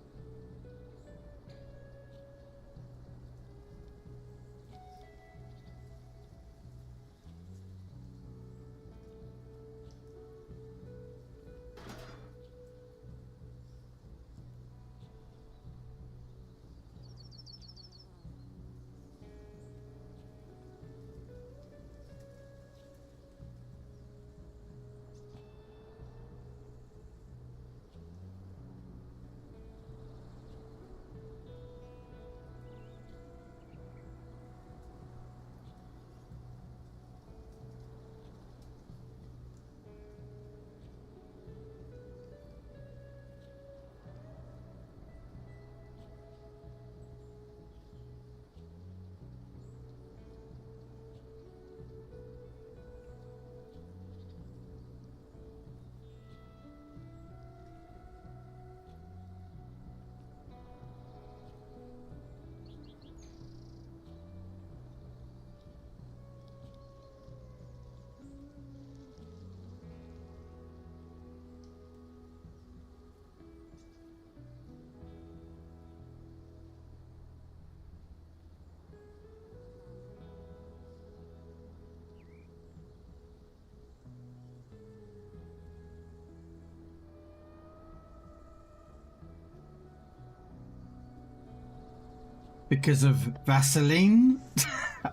Because of Vaseline?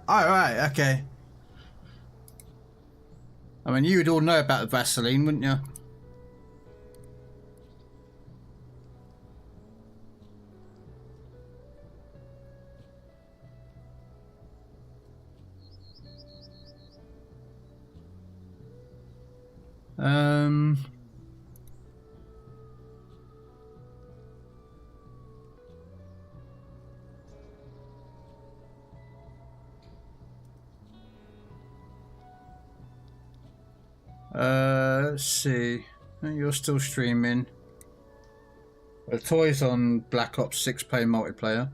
Alright, okay. I mean, you would all know about the Vaseline, wouldn't you? Let's see. You're still streaming. The toys on Black Ops 6 player multiplayer.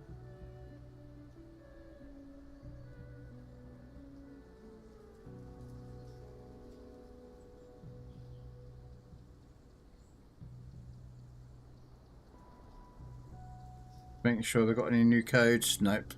Making sure they've got any new codes. Nope.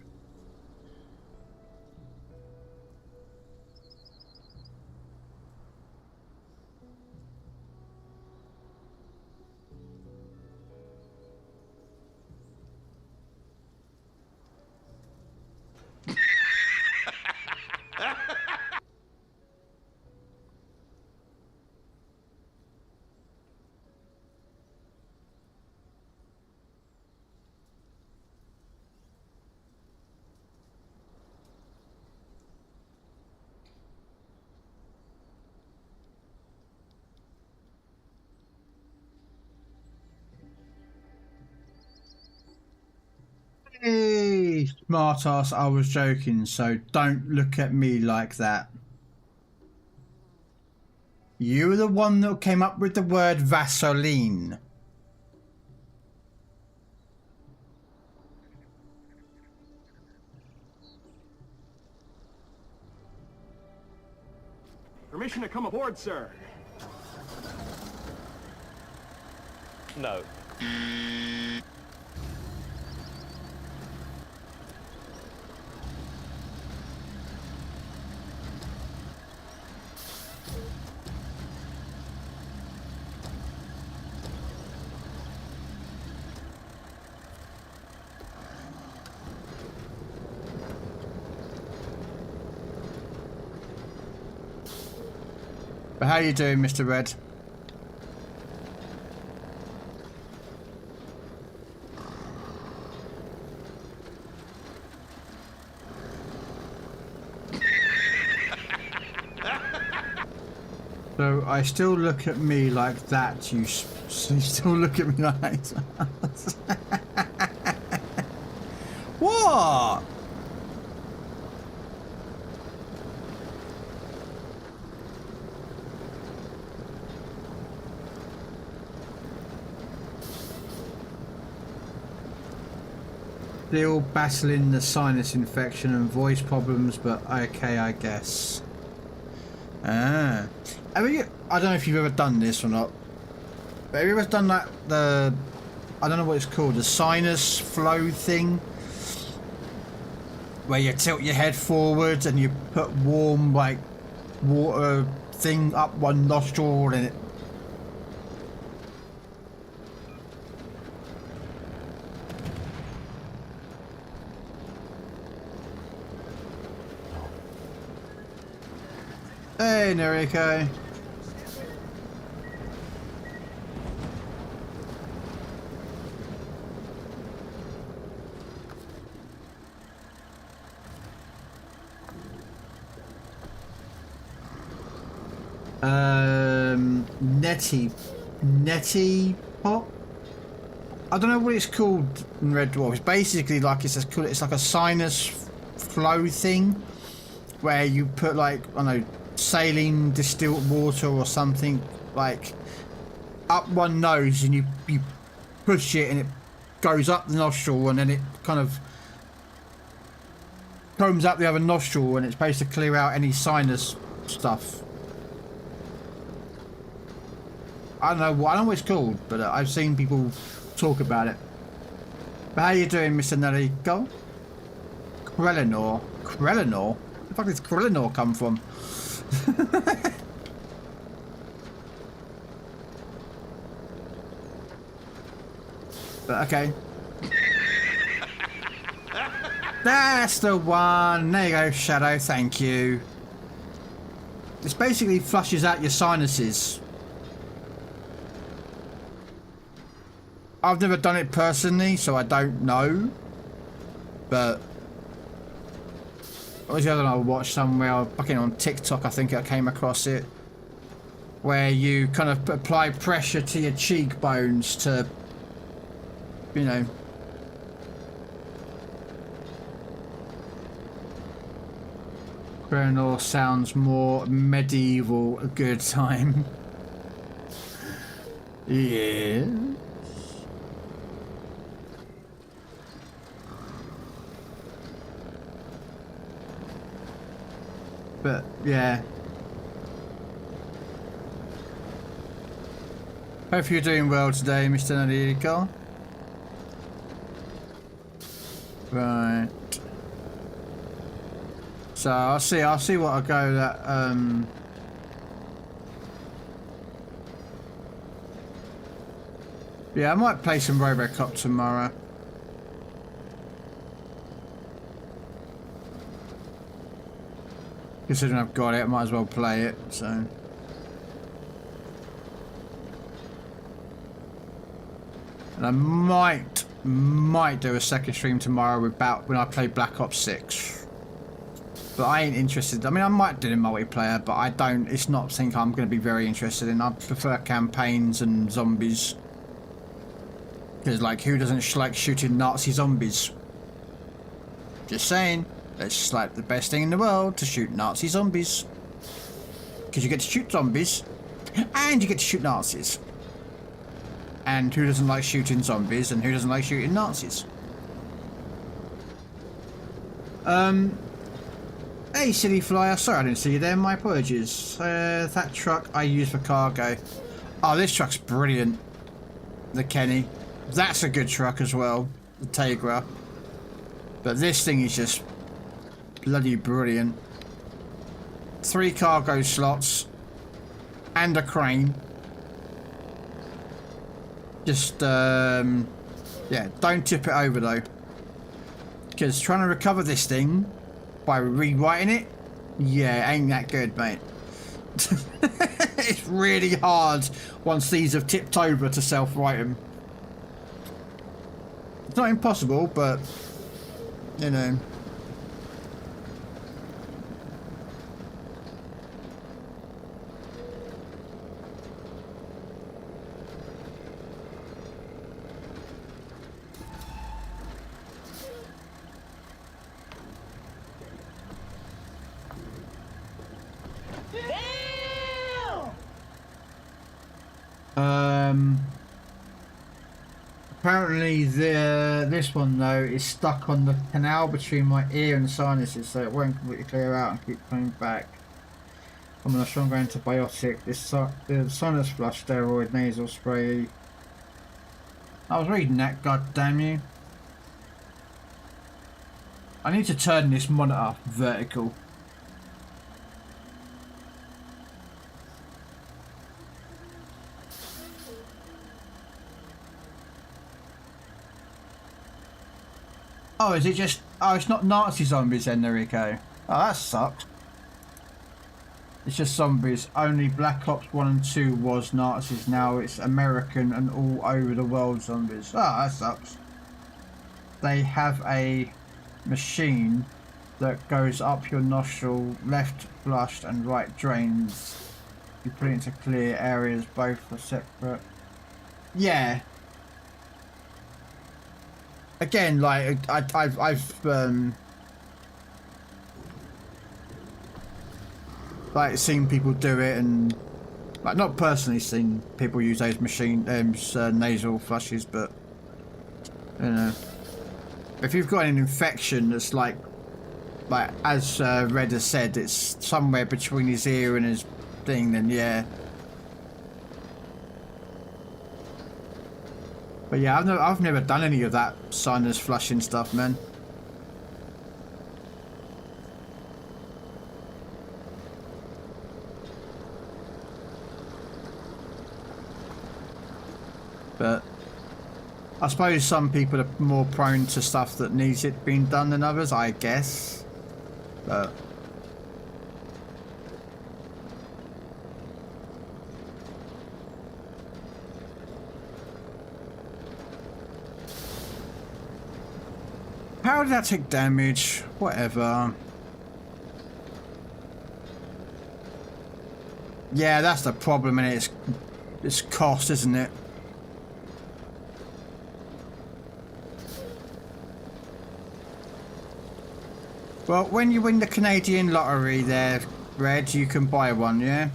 Hey, smart ass, I was joking, so don't look at me like that. You were the one that came up with the word Vaseline. Permission to come aboard, sir. No. But how you doing, Mr. Red? So I still look at me like that. You still look at me like that. What? Still battling the sinus infection and voice problems, but okay, I guess. Ah. I mean, I don't know if you've ever done this or not, but have you ever done that, I don't know what it's called, the sinus flow thing? Where you tilt your head forward and you put warm, like, water thing up one nostril and it... Hey, Neriko. Netty pop. I don't know what it's called in Red Dwarf. It's basically like it's like a sinus flow thing where you put like, I don't know, saline distilled water or something like up one nose and you push it and it goes up the nostril and then it kind of comes up the other nostril and it's supposed to clear out any sinus stuff. I don't know what it's called, but I've seen people talk about it. But how you doing, Mr. Neriko? Krellinor? Krellinor? Where the fuck does Krellinor come from? But okay. That's the one. There you go, Shadow. Thank you. This basically flushes out your sinuses. I've never done it personally, so I don't know. But what was the other one I watched somewhere? Fucking on TikTok, I think I came across it, where you kind of apply pressure to your cheekbones to, you know. Colonel sounds more medieval. A good time. Yeah. But yeah. Hope you're doing well today, Mr. Nadiko. Right. So I'll see what I go that yeah, I might play some Robocop tomorrow. Considering I've got it, I might as well play it, so. And I might do a second stream tomorrow about when I play Black Ops 6. But I ain't interested. I mean, I might do the multiplayer, but I don't. It's not something I'm going to be very interested in. I prefer campaigns and zombies. Because, like, who doesn't like shooting Nazi zombies? Just saying. It's like the best thing in the world to shoot Nazi zombies. Because you get to shoot zombies, and you get to shoot Nazis. And who doesn't like shooting zombies, and who doesn't like shooting Nazis? Hey, City Flyer. Sorry I didn't see you there. My apologies. That truck I use for cargo. Oh, this truck's brilliant. The Kenny. That's a good truck as well. The Tegra. But this thing is just bloody brilliant. 3 cargo slots. And a crane. Just, yeah, don't tip it over though. Because trying to recover this thing by rewriting it, yeah, ain't that good, mate. It's really hard once these have tipped over to self-write them. It's not impossible, but, you know. Apparently this one though is stuck on the canal between my ear and sinuses, so it won't completely clear out and keep coming back. I'm on a stronger antibiotic. The sinus flush steroid nasal spray. I was reading that, god damn you. I need to turn this monitor vertical. Oh, is it just... Oh, it's not Nazi zombies then, there we go. Oh, that sucks. It's just zombies. Only Black Ops 1 and 2 was Nazis. Now it's American and all over the world zombies. Oh, that sucks. They have a machine that goes up your nostril, left flushed and right drains. You put it into clear areas, both are separate. Yeah. Again, like I've like seen people do it, and like not personally seen people use those nasal flushes, but you know, if you've got an infection that's like as Red has said, it's somewhere between his ear and his thing, then yeah. But yeah, I've never done any of that sinus flushing stuff, man. But I suppose some people are more prone to stuff that needs it being done than others, I guess. But how did that take damage? Whatever. Yeah, that's the problem, and it's cost, isn't it? Well, when you win the Canadian lottery there, Red, you can buy one, yeah?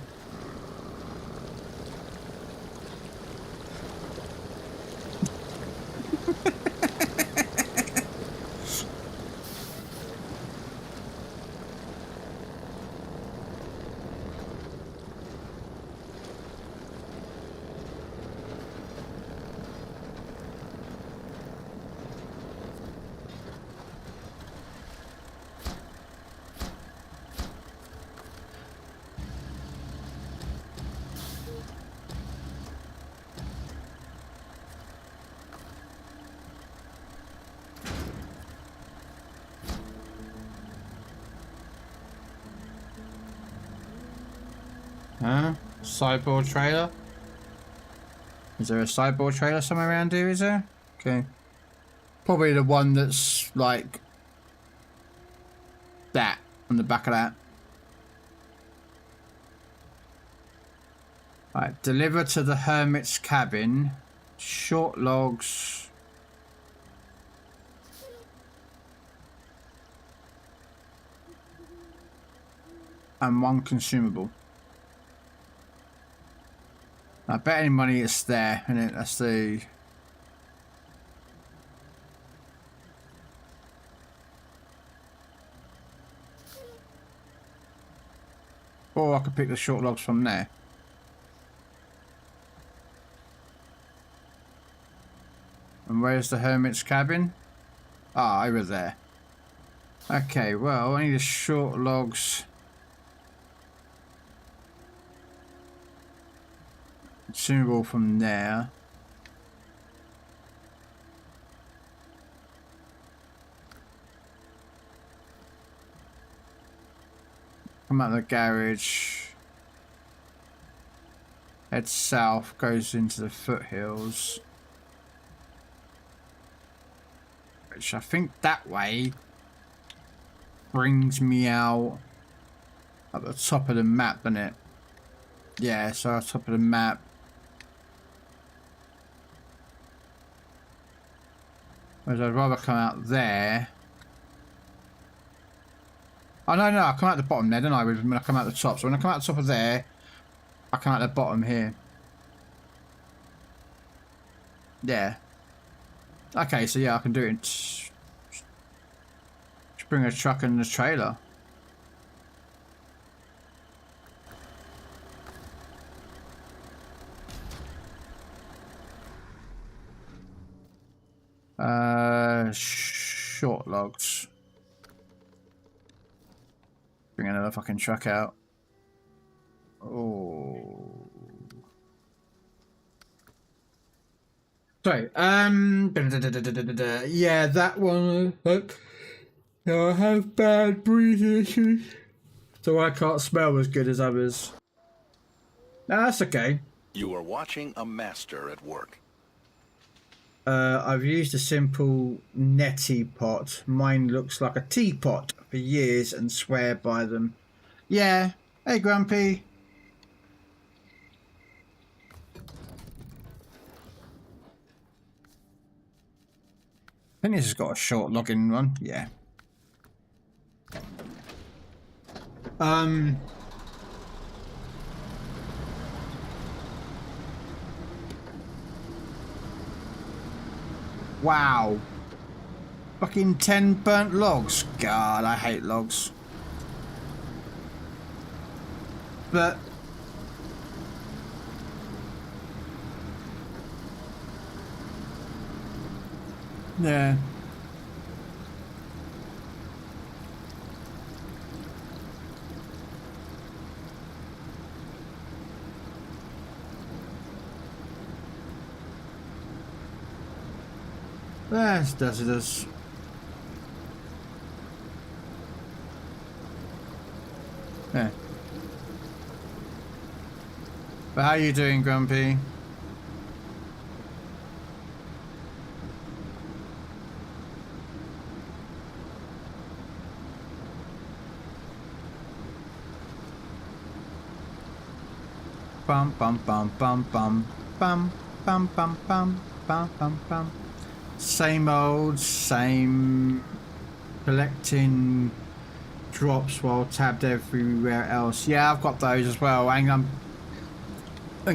Huh? Sideboard trailer? Is there a sideboard trailer somewhere around here, is there? Okay. Probably the one that's like that, on the back of that. Right, deliver to the hermit's cabin. Short logs. And one consumable. I bet any money it's there, and that's the. Or I could pick the short logs from there. And where's the hermit's cabin? Ah, over there. Okay, well, I need the short logs. Consumable from there. Come out of the garage. Head south, goes into the foothills. Which I think that way brings me out at the top of the map, doesn't it? Yeah, so at the top of the map. Whereas I'd rather come out there. Oh, no, I come out the bottom there, don't I, when I come out the top. So when I come out the top of there, I come out the bottom here. Yeah. Okay, so yeah, I can do it. Just bring a truck and a trailer. Short logs. Bring another fucking truck out. Oh. Sorry. Yeah, that one. No, I have bad breathing issues, so I can't smell as good as others. No, that's okay. You are watching a master at work. I've used a simple neti pot. Mine looks like a teapot for years and swear by them. Yeah. Hey, Grumpy. I think this has got a short login one. Yeah. Wow. Fucking 10 burnt logs. God, I hate logs. But yeah. Yes, does it does. Yeah. But how you doing, Grumpy? Bum bum bum bum bum bum bum bum bum bum bum bum. Same old, same. Collecting drops while tabbed everywhere else. Yeah, I've got those as well, and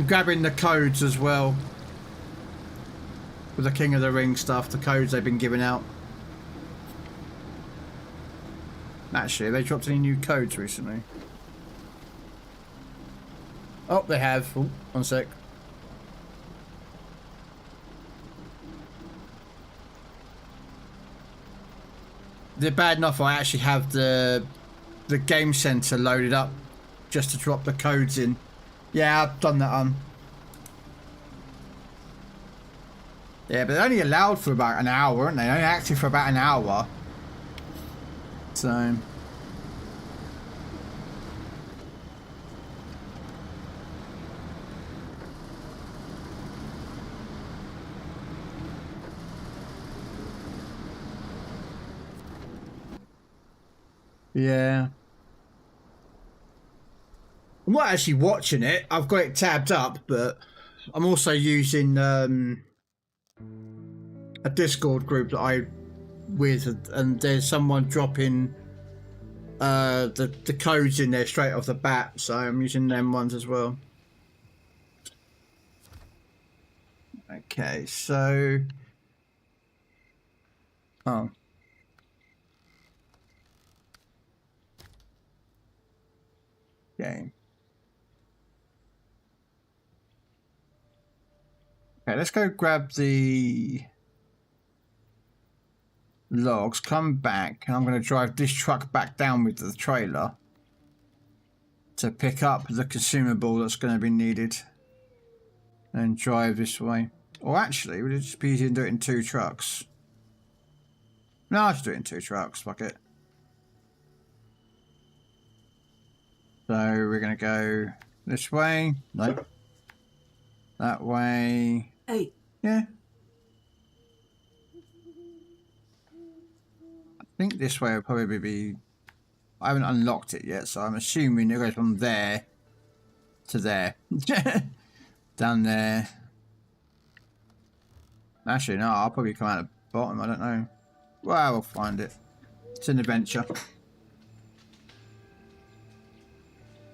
grabbing the codes as well. With the King of the Ring stuff, the codes they've been giving out. Actually, have they dropped any new codes recently? Oh, they have. Oh, one sec. They're bad enough I actually have the game center loaded up just to drop the codes in. Yeah, I've done that on. Yeah, but they're only allowed for about an hour, aren't they? They're only active for about an hour. So... yeah. I'm not actually watching it. I've got it tabbed up, but I'm also using a Discord group that I with, and there's someone dropping the codes in there straight off the bat, so I'm using them ones as well. Okay, so oh. Game. Okay, let's go grab the logs, come back, and I'm going to drive this truck back down with the trailer to pick up the consumable that's going to be needed and drive this way. Or actually, would it just be easier to do it in 2 trucks? No, I'll just do it in 2 trucks, fuck it. So we're going to go this way. Nope. That way. Hey. Yeah. I think this way will probably be... I haven't unlocked it yet, so I'm assuming it goes from there to there. Down there. Actually, no, I'll probably come out the bottom, I don't know. Well, we'll find it. It's an adventure.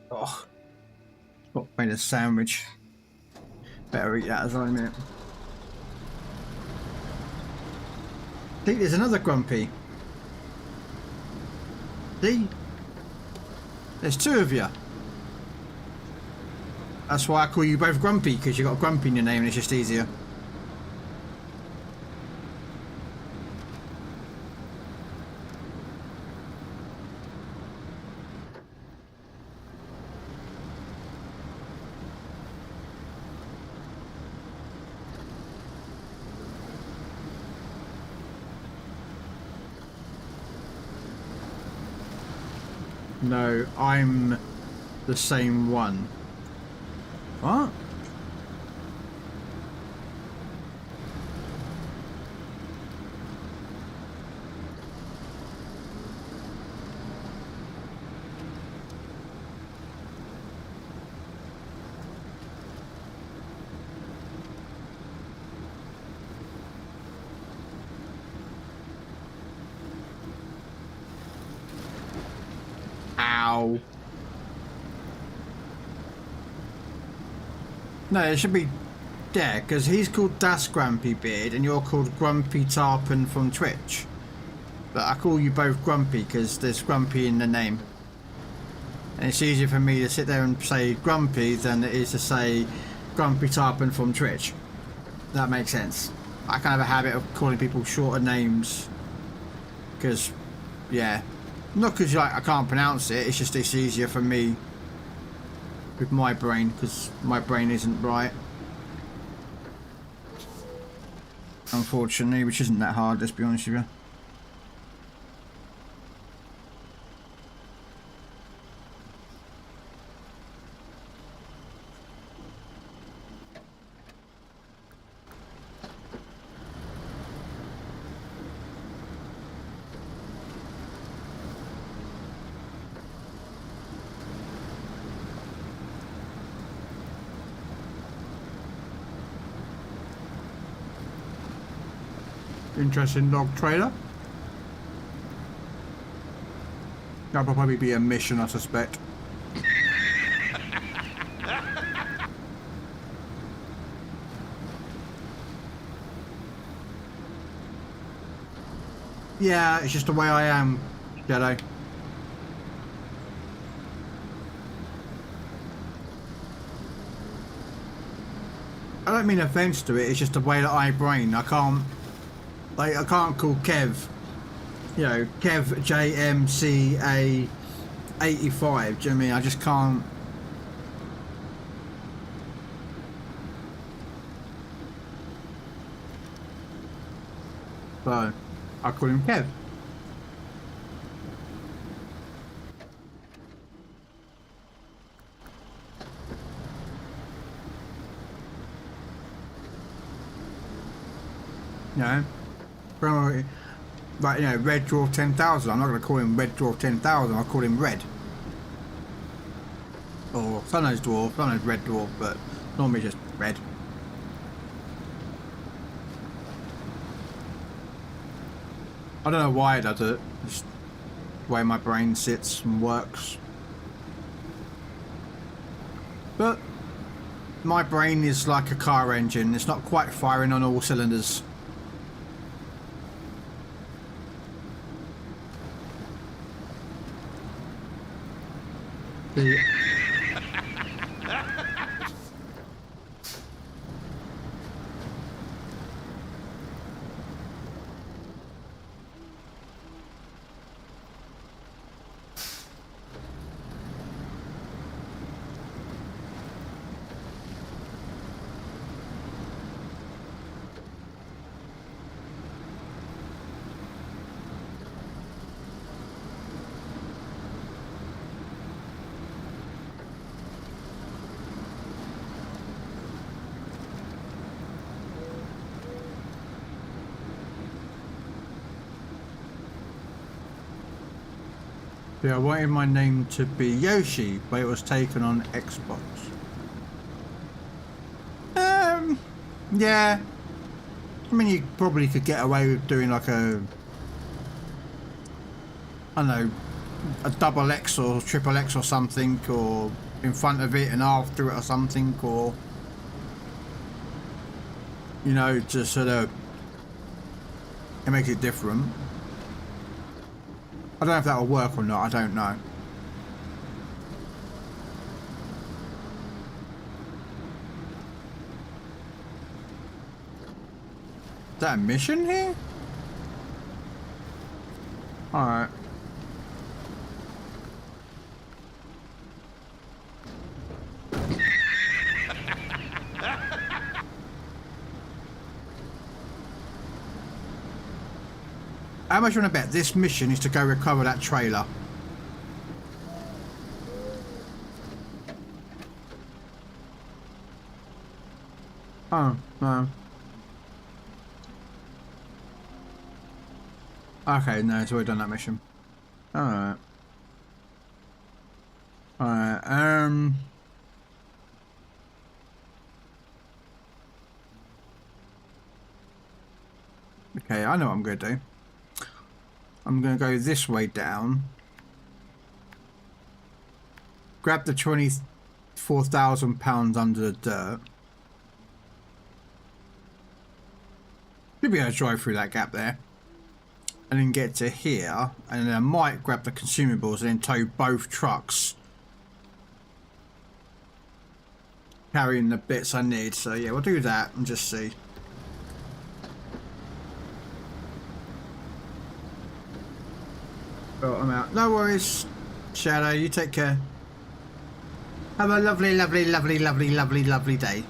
Oh, got made a sandwich. Better eat that as well in a minute. I think there's another Grumpy. See? There's 2 of you. That's why I call you both Grumpy, because you've got Grumpy in your name and it's just easier. No, I'm the same one. What? Ow. No, it should be there, because he's called Das Grumpy Beard and you're called Grumpy Tarpon from Twitch. But I call you both Grumpy because there's Grumpy in the name. And it's easier for me to sit there and say Grumpy than it is to say Grumpy Tarpon from Twitch. That makes sense. I kind of have a habit of calling people shorter names. Because, yeah. Not because like, I can't pronounce it, it's just it's easier for me with my brain, because my brain isn't right. unfortunately, which isn't that hard, let's be honest with you. Interesting log trailer. That'll probably be a mission, I suspect. Yeah, it's just the way I am, Shadow. I don't mean offense to it, it's just the way that I brain. I can't call Kev, you know, Kev JMCA 85, do you know what I mean? I just can't. So, I call him Kev. You know? Like, you know, Red Dwarf 10,000. I'm not going to call him Red Dwarf 10,000. I'll call him Red. Or sometimes Dwarf, sometimes Red Dwarf, but normally just Red. I don't know why it does it. Just the way my brain sits and works. But my brain is like a car engine. It's not quite firing on all cylinders. Yeah, I wanted my name to be Yoshi, but it was taken on Xbox. Yeah. I mean, you probably could get away with doing like a, I don't know, a double X or triple X or something, or in front of it and after it or something, or, you know, just sort of, it makes it different. I don't know if that'll work or not, I don't know. Is that a mission here? Alright. How much you want to bet this mission is to go recover that trailer? Oh, no. Okay, no, it's already done that mission. Alright. Alright, okay, I know what I'm going to do. I'm going to go this way down. Grab the £24,000 under the dirt. Should be able to drive through that gap there. And then get to here. And then I might grab the consumables and then tow both trucks. Carrying the bits I need. So yeah, we'll do that and just see. Oh, I'm out. No worries, Shadow. You take care. Have a lovely, lovely, lovely, lovely, lovely, lovely day.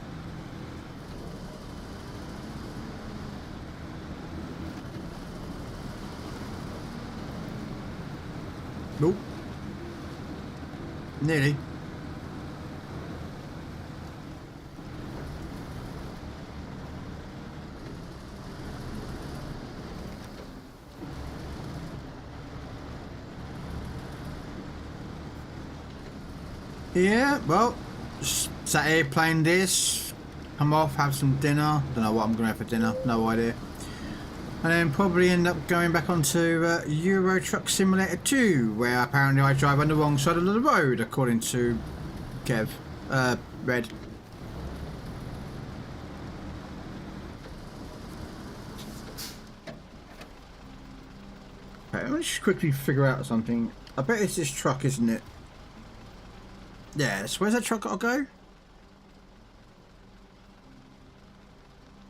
Nope. Nearly. Yeah, well, sat here playing this, come off, have some dinner, don't know what I'm going to have for dinner, no idea. And then probably end up going back onto Euro Truck Simulator 2, where apparently I drive on the wrong side of the road, according to Kev, Red. Okay, let me just quickly figure out something. I bet it's this truck, isn't it? Yes, where's that truck gotta go?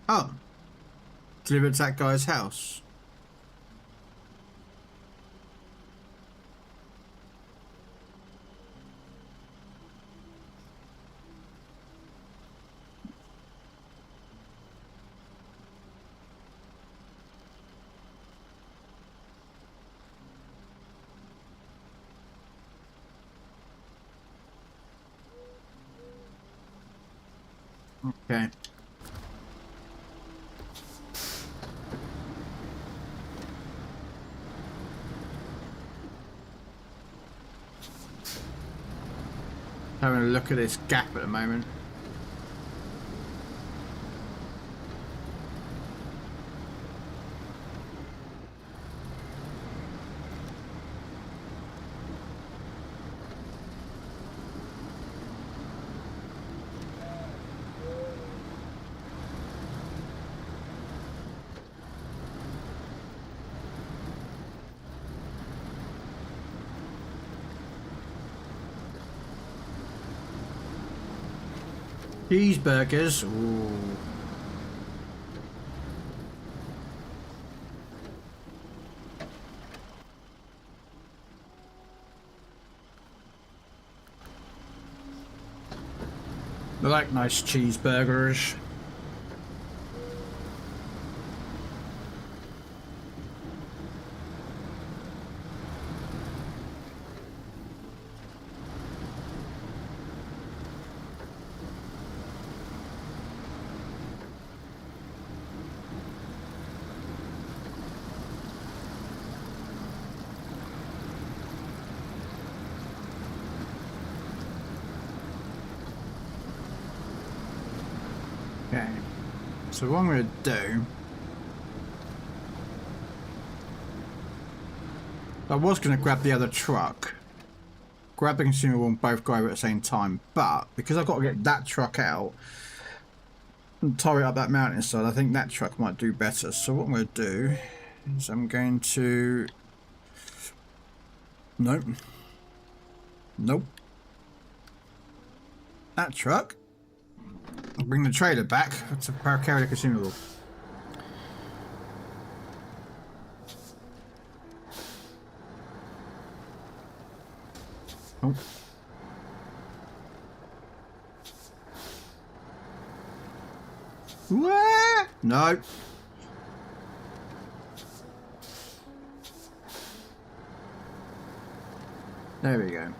Oh. Delivered to that guy's house. Okay. Having a look at this gap at the moment. Cheeseburgers. Ooh. I like nice cheeseburgers. Okay, so what I'm going to do, I was going to grab the other truck, grab the consumable and both go over at the same time, but because I've got to get that truck out and tow it up that mountainside, I think that truck might do better. So what I'm going to do is I'm going to, nope, that truck. I'll bring the trailer back to carry the consumable. Oh. What? No. There we go.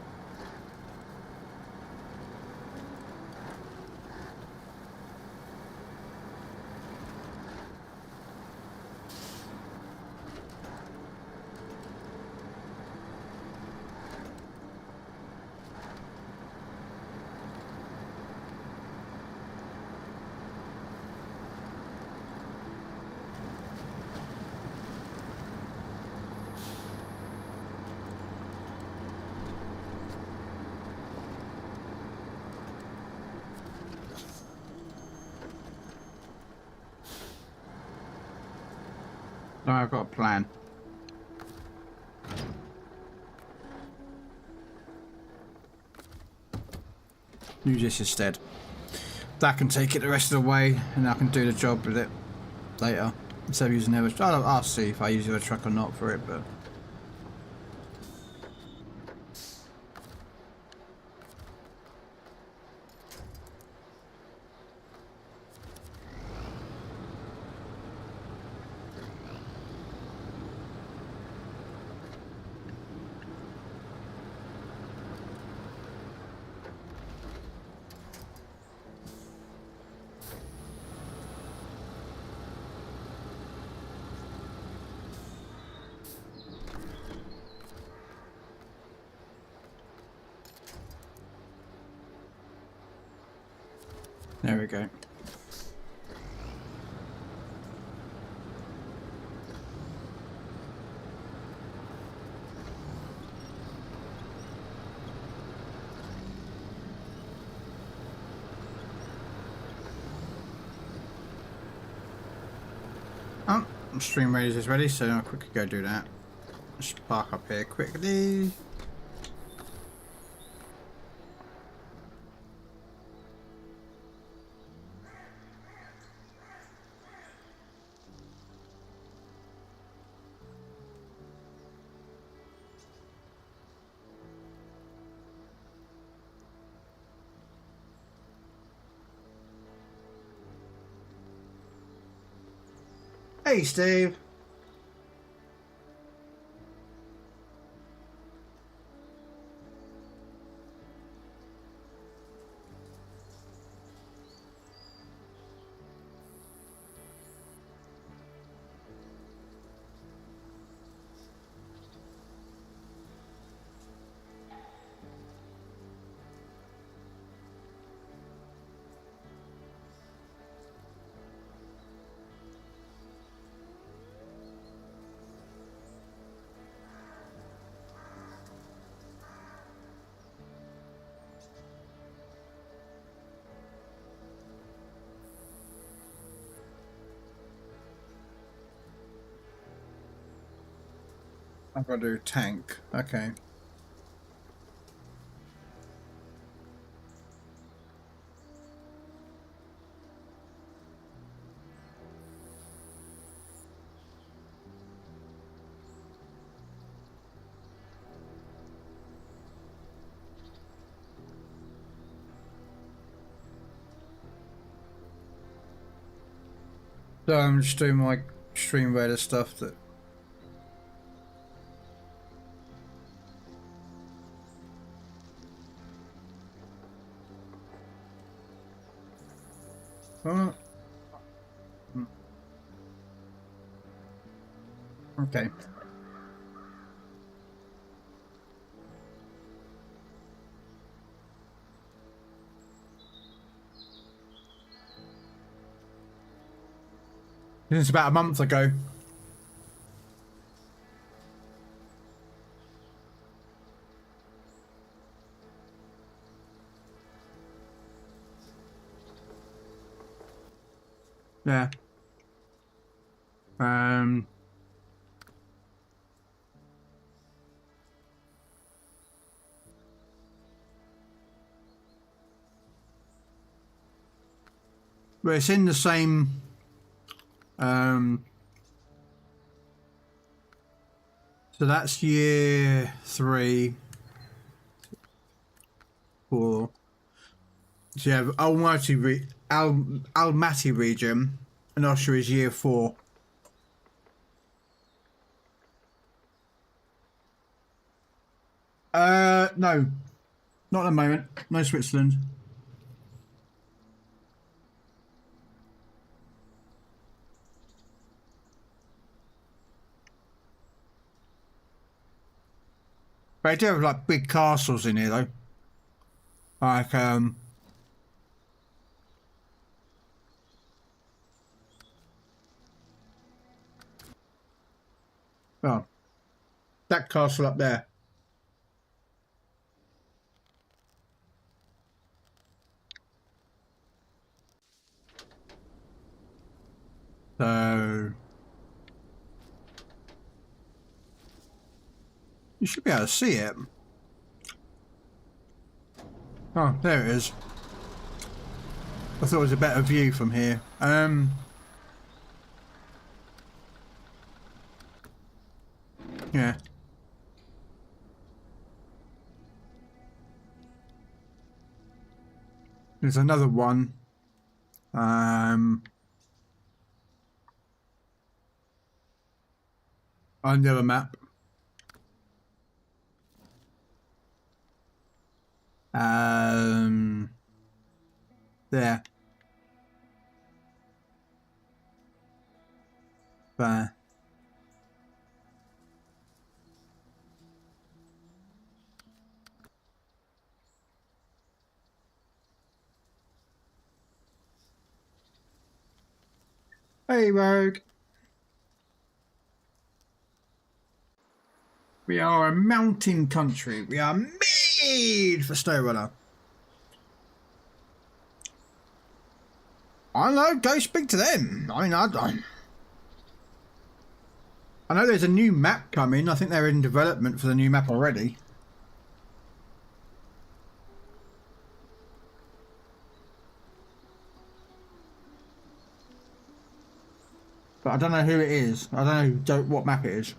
No, I've got a plan. Use this instead. That can take it the rest of the way, and I can do the job with it later. Instead of using the other, I'll see if I use the other truck or not for it, but. There we go. Oh, stream raise is ready, so I'll quickly go do that. Just park up here quickly. Hey, Steve. I've got to do tank. Okay. So I'm just doing my stream radar stuff that. Oh. Okay. It's about a month ago. Yeah. But it's in the same so that's year 3, 4. So you have Almaty region, and Austria is year 4. No, not at the moment. No Switzerland. But they do have like big castles in here though. Like oh, that castle up there. So you should be able to see it. Oh, there it is. I thought it was a better view from here. Yeah. There's another one. On the other map. There. There. Hey, Rogue. We are a mountain country. We are made for SnowRunner. I don't know. Go speak to them. I mean, I know there's a new map coming. I think they're in development for the new map already. But I don't know who it is. I don't know what map it is.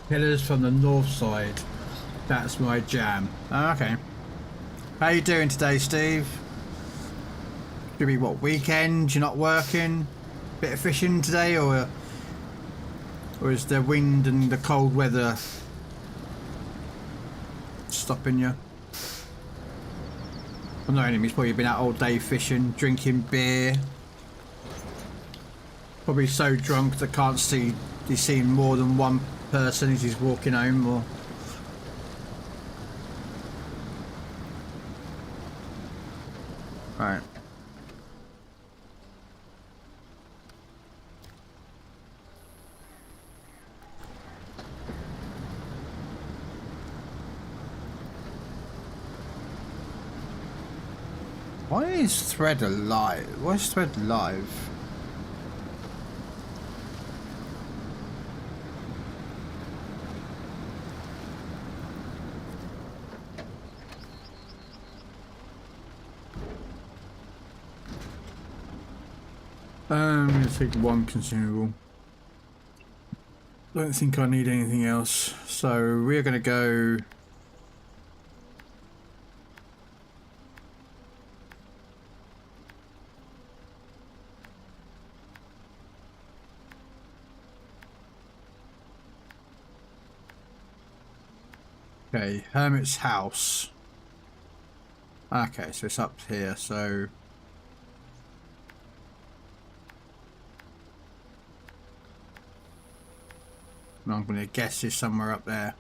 Pillars from the north side. That's my jam. Oh, okay. How you doing today, Steve? Should be what, weekend? You're not working? Bit of fishing today, or is the wind and the cold weather stopping you? I'm not enemies. Probably been out all day fishing, drinking beer. Probably so drunk that can't see. He's seen more than one person as he's walking home, or right. Why is Thread alive? Why is Thread live? I'm going to take one consumable. Don't think I need anything else. So we're going to go... Okay, Hermit's house. Okay, so it's up here, so... I'm going to guess it's somewhere up there.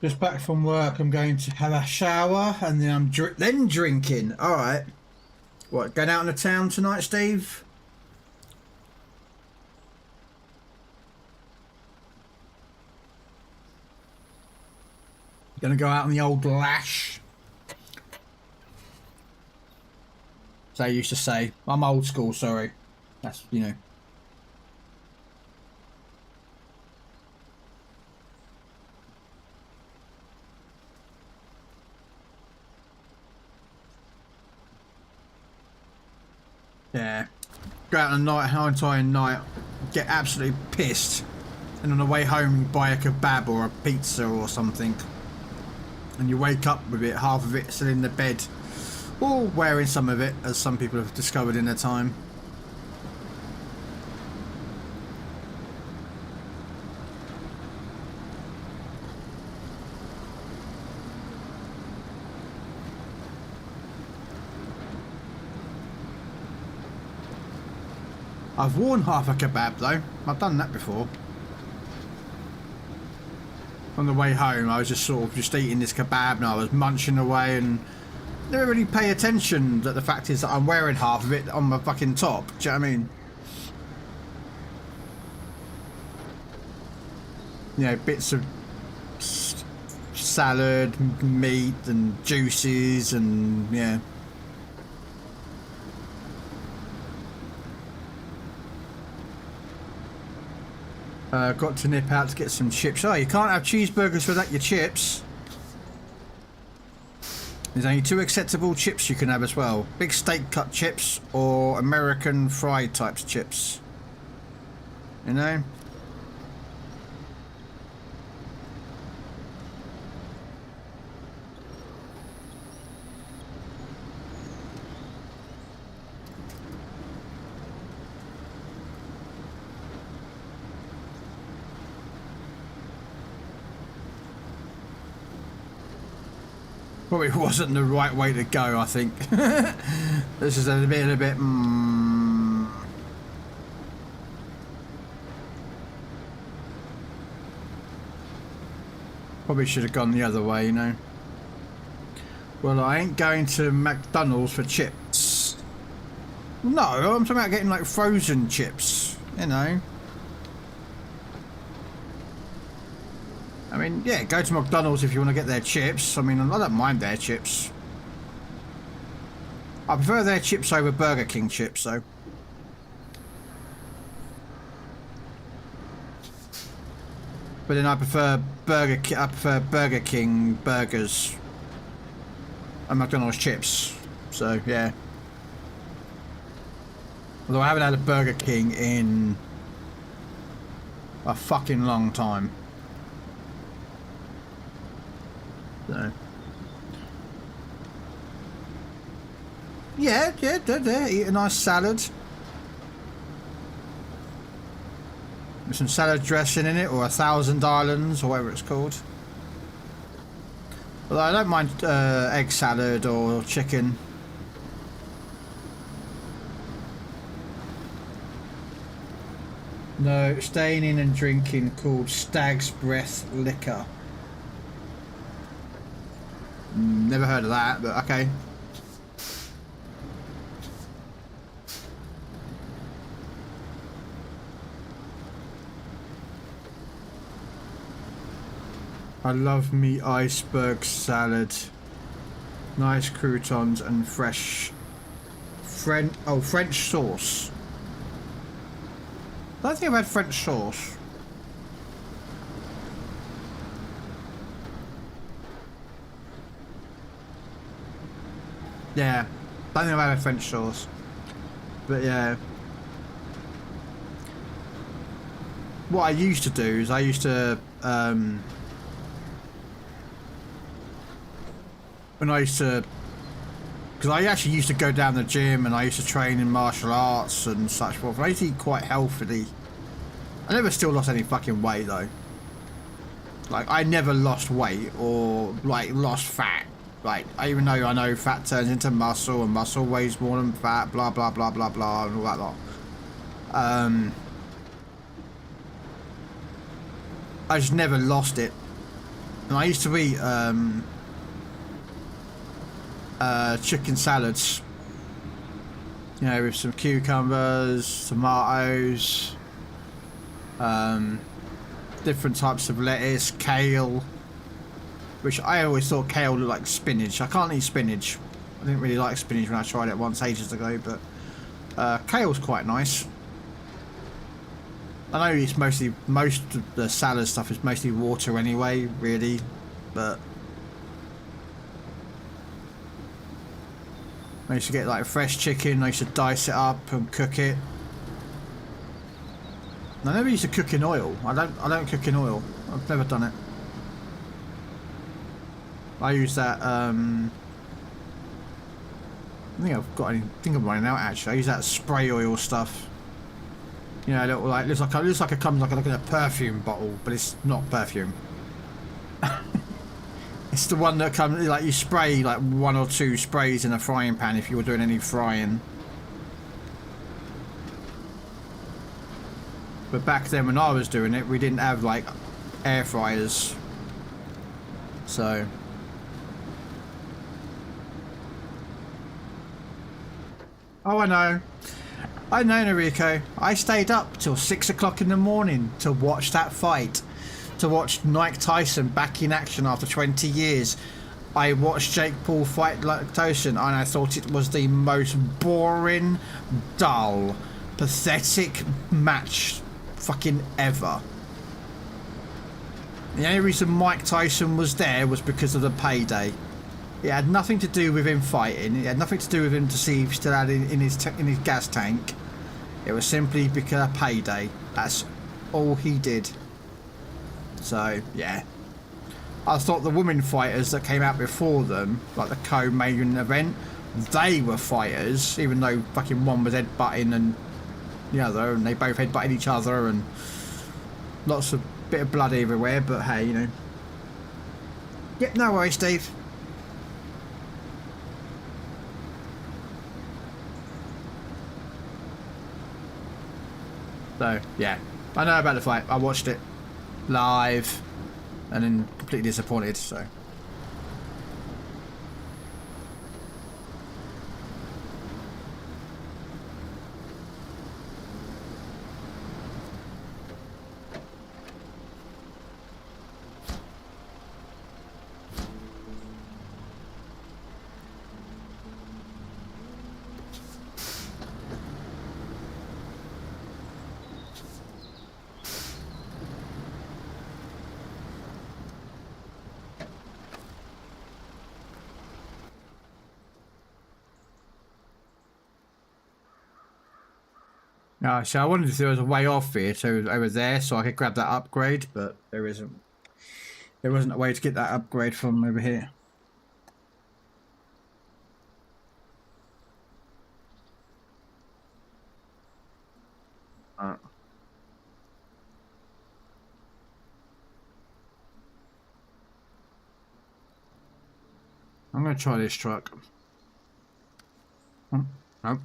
Just back from work, I'm going to have a shower and then I'm drinking. All right. What, going out in the town tonight, Steve? Gonna go out on the old lash. As I used to say. I'm old school, sorry. That's, you know. Yeah. Go out on a night, how entire night, get absolutely pissed, and on the way home buy a kebab or a pizza or something. And you wake up with it, half of it still in the bed, or wearing some of it, as some people have discovered in their time. I've worn half a kebab though. I've done that before. On the way home, I was just sort of just eating this kebab and I was munching away and never really pay attention that the fact is that I'm wearing half of it on my fucking top. Do you know what I mean? You know, bits of salad, meat and juices and yeah. Got to nip out to get some chips. Oh, you can't have cheeseburgers without your chips. There's only 2 acceptable chips you can have as well. Big steak cut chips or American fried types chips. You know? Probably wasn't the right way to go, I think. This is a bit. Probably should have gone the other way, you know. Well, I ain't going to McDonald's for chips. No, I'm talking about getting like frozen chips, you know. I mean, yeah, go to McDonald's if you want to get their chips. I mean, I don't mind their chips. I prefer their chips over Burger King chips, though. But then I prefer Burger King burgers and McDonald's chips. So yeah. Although I haven't had a Burger King in a fucking long time. So. Yeah, eat a nice salad. With some salad dressing in it, or 1,000 Islands, or whatever it's called. Although I don't mind egg salad or chicken. No, staying in and drinking called Stag's Breath Liquor. Never heard of that, but okay. I love me iceberg salad. Nice croutons and fresh French sauce. I don't think I've had French sauce. Yeah, I don't think I've had French sauce. But yeah. What I used to do is I used to when I used to, because I actually used to go down the gym and I used to train in martial arts and such forth. I used to eat quite healthily. I never still lost any fucking weight though. Like I never lost weight or like lost fat. Like even though I know fat turns into muscle and muscle weighs more than fat, blah blah blah blah blah and all that lot. I just never lost it. And I used to eat chicken salads, you know, with some cucumbers, tomatoes, different types of lettuce, kale, which I always thought kale looked like spinach. I can't eat spinach. I didn't really like spinach when I tried it once ages ago, but kale's quite nice. I know it's most of the salad stuff is mostly water anyway, really, but I used to get like fresh chicken. I used to dice it up and cook it. I never used to cook in oil. I don't cook in oil. I've never done it. I use that. I think I've got. I think I'm running out actually. I use that spray oil stuff. You know, little like looks like it comes like a perfume bottle, but it's not perfume. It's the one that comes like you spray like 1 or 2 sprays in a frying pan if you were doing any frying. But back then when I was doing it, we didn't have like air fryers. So. Oh, I know. I know, Noriko. I stayed up till 6 o'clock in the morning to watch that fight. To watch Mike Tyson back in action after 20 years. I watched Jake Paul fight Tyson and I thought it was the most boring, dull, pathetic match fucking ever. The only reason Mike Tyson was there was because of the payday. It had nothing to do with him fighting. It had nothing to do with him to see if he still had it in his gas tank. It was simply because of payday. That's all he did. So yeah, I thought the women fighters that came out before them, like the co-main event, they were fighters, even though fucking one was headbutting and the other, and they both headbutted each other and lots of bit of blood everywhere. But hey, you know. Yep, no worries, Steve. So yeah, I know about the fight. I watched it live and then completely disappointed. So. No, so I wondered if there was a way off here, so over there, so I could grab that upgrade, but there isn't. There wasn't a way to get that upgrade from over here. Alright. I'm gonna try this truck. Nope.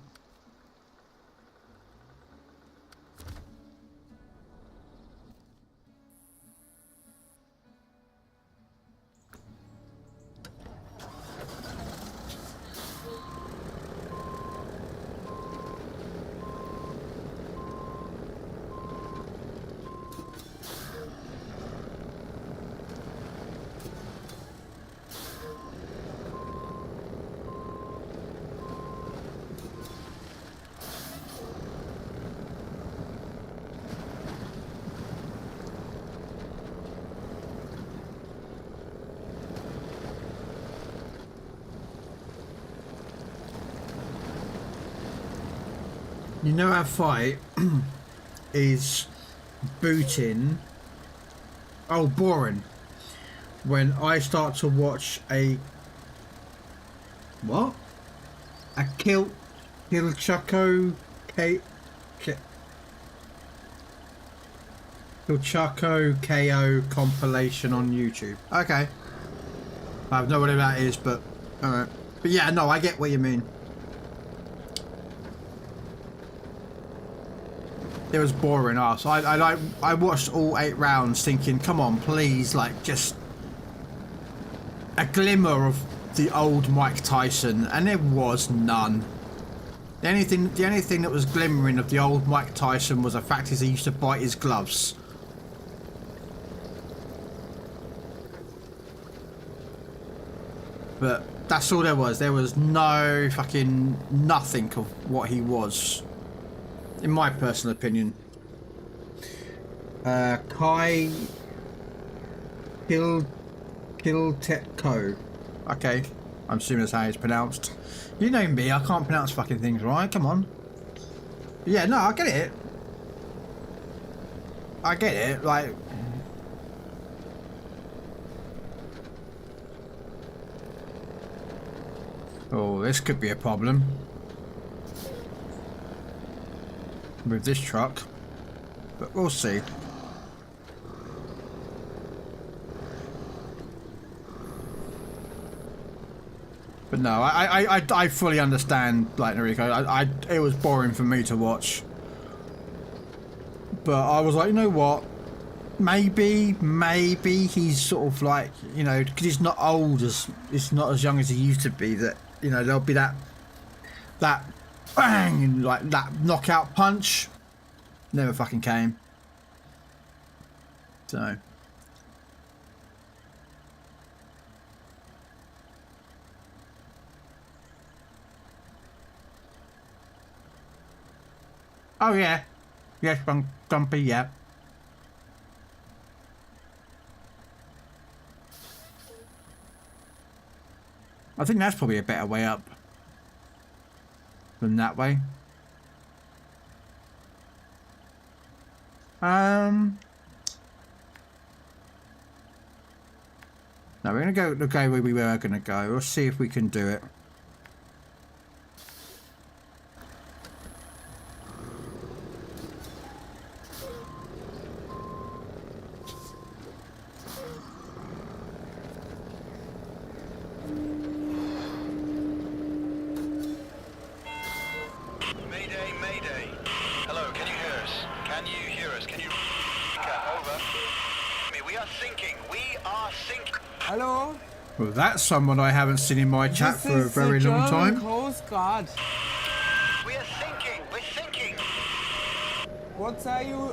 You know our fight is booting. Oh, boring. When I start to watch a what? A Kilchaco KO compilation on YouTube. Okay. I have no idea what that is, but alright. But yeah, no, I get what you mean. It was boring ass. I watched all 8 rounds thinking, come on, please, like just a glimmer of the old Mike Tyson, and there was none. The only thing that was glimmering of the old Mike Tyson was the fact is he used to bite his gloves. But that's all there was. There was no fucking nothing of what he was. In my personal opinion. Kai Kiltetko. Okay. I'm assuming that's how it's pronounced. You know me, I can't pronounce fucking things right. Come on. Yeah, no, I get it. I get it, like... Oh, this could be a problem. With this truck, but we'll see. But no, I fully understand, like Noriko. It was boring for me to watch. But I was like, you know what? Maybe he's sort of like, you know, because he's not old as, he's not as young as he used to be. That, you know, there'll be that bang and like that knockout punch. Never fucking came. So. Oh yeah, yes, Grumpy, yeah. I think that's probably a better way up than that way. No, we're gonna go the way we were gonna go. We'll see if we can do it. Well, that's someone I haven't seen in my chat for a very long time. Coast Guard. We are sinking. We're sinking. What are you?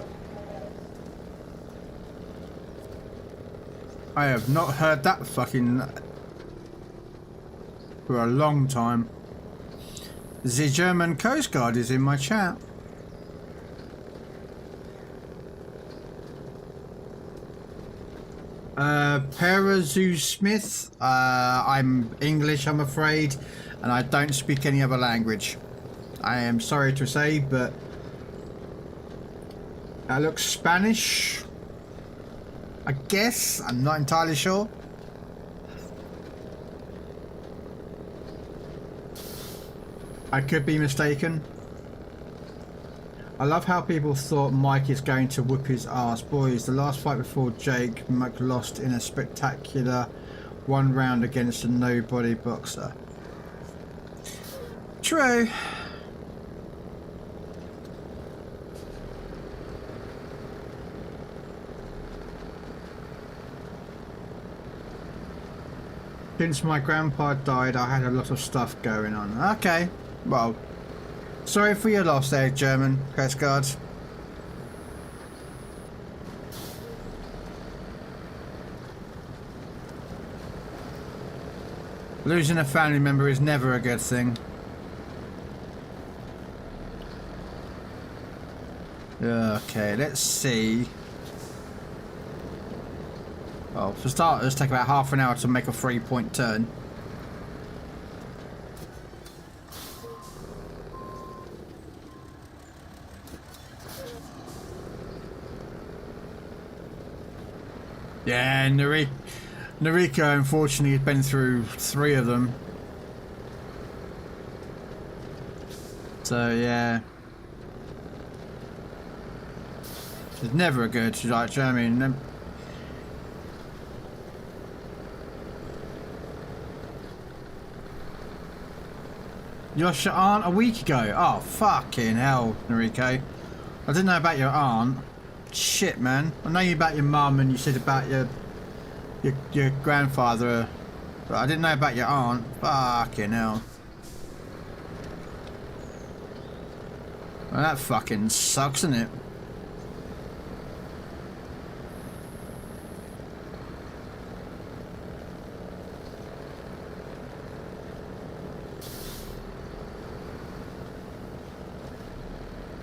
I have not heard that fucking for a long time. The German Coast Guard is in my chat. Perazu Smith. I'm English, I'm afraid, and I don't speak any other language. I am sorry to say, but that looks Spanish. I guess. I'm not entirely sure. I could be mistaken. I love how people thought Mike is going to whoop his ass. Boys, the last fight before Jake, Mike lost in a spectacular 1 round against a nobody boxer. True. Since my grandpa died, I had a lot of stuff going on. Okay, well, sorry for your loss there, German Coast Guard. Losing a family member is never a good thing. Okay, let's see. Well, for starters, take about half an hour to make a 3-point turn. Yeah, Nariko unfortunately has been through 3 of them. So yeah. It's never a good, like, do you know what I mean? You lost your aunt a week ago. Oh, fucking hell, Nariko. I didn't know about your aunt. Shit, man. I know you about your mum and you said about your grandfather, but I didn't know about your aunt. Fucking hell. Well, that fucking sucks, doesn't it?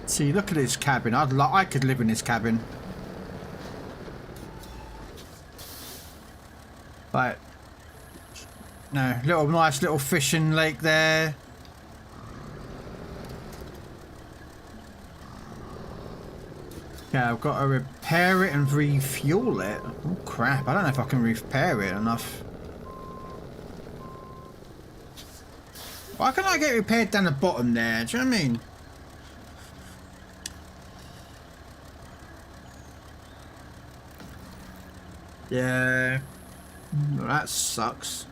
See, look at this cabin. I could live in this cabin. Like, no, nice little fishing lake there. Yeah, I've got to repair it and refuel it. Oh crap! I don't know if I can repair it enough. Why can't I get repaired down the bottom there? Do you know what I mean? Yeah, that sucks.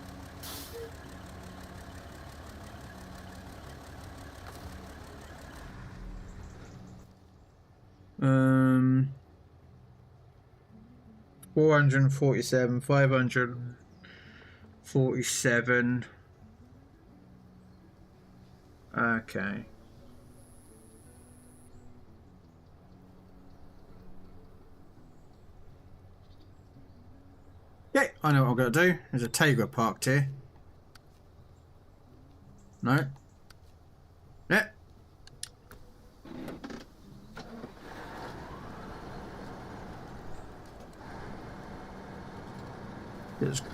447, 547. Okay. Yeah, I know what I'm going to do. There's a Tegra parked here. No. Yeah.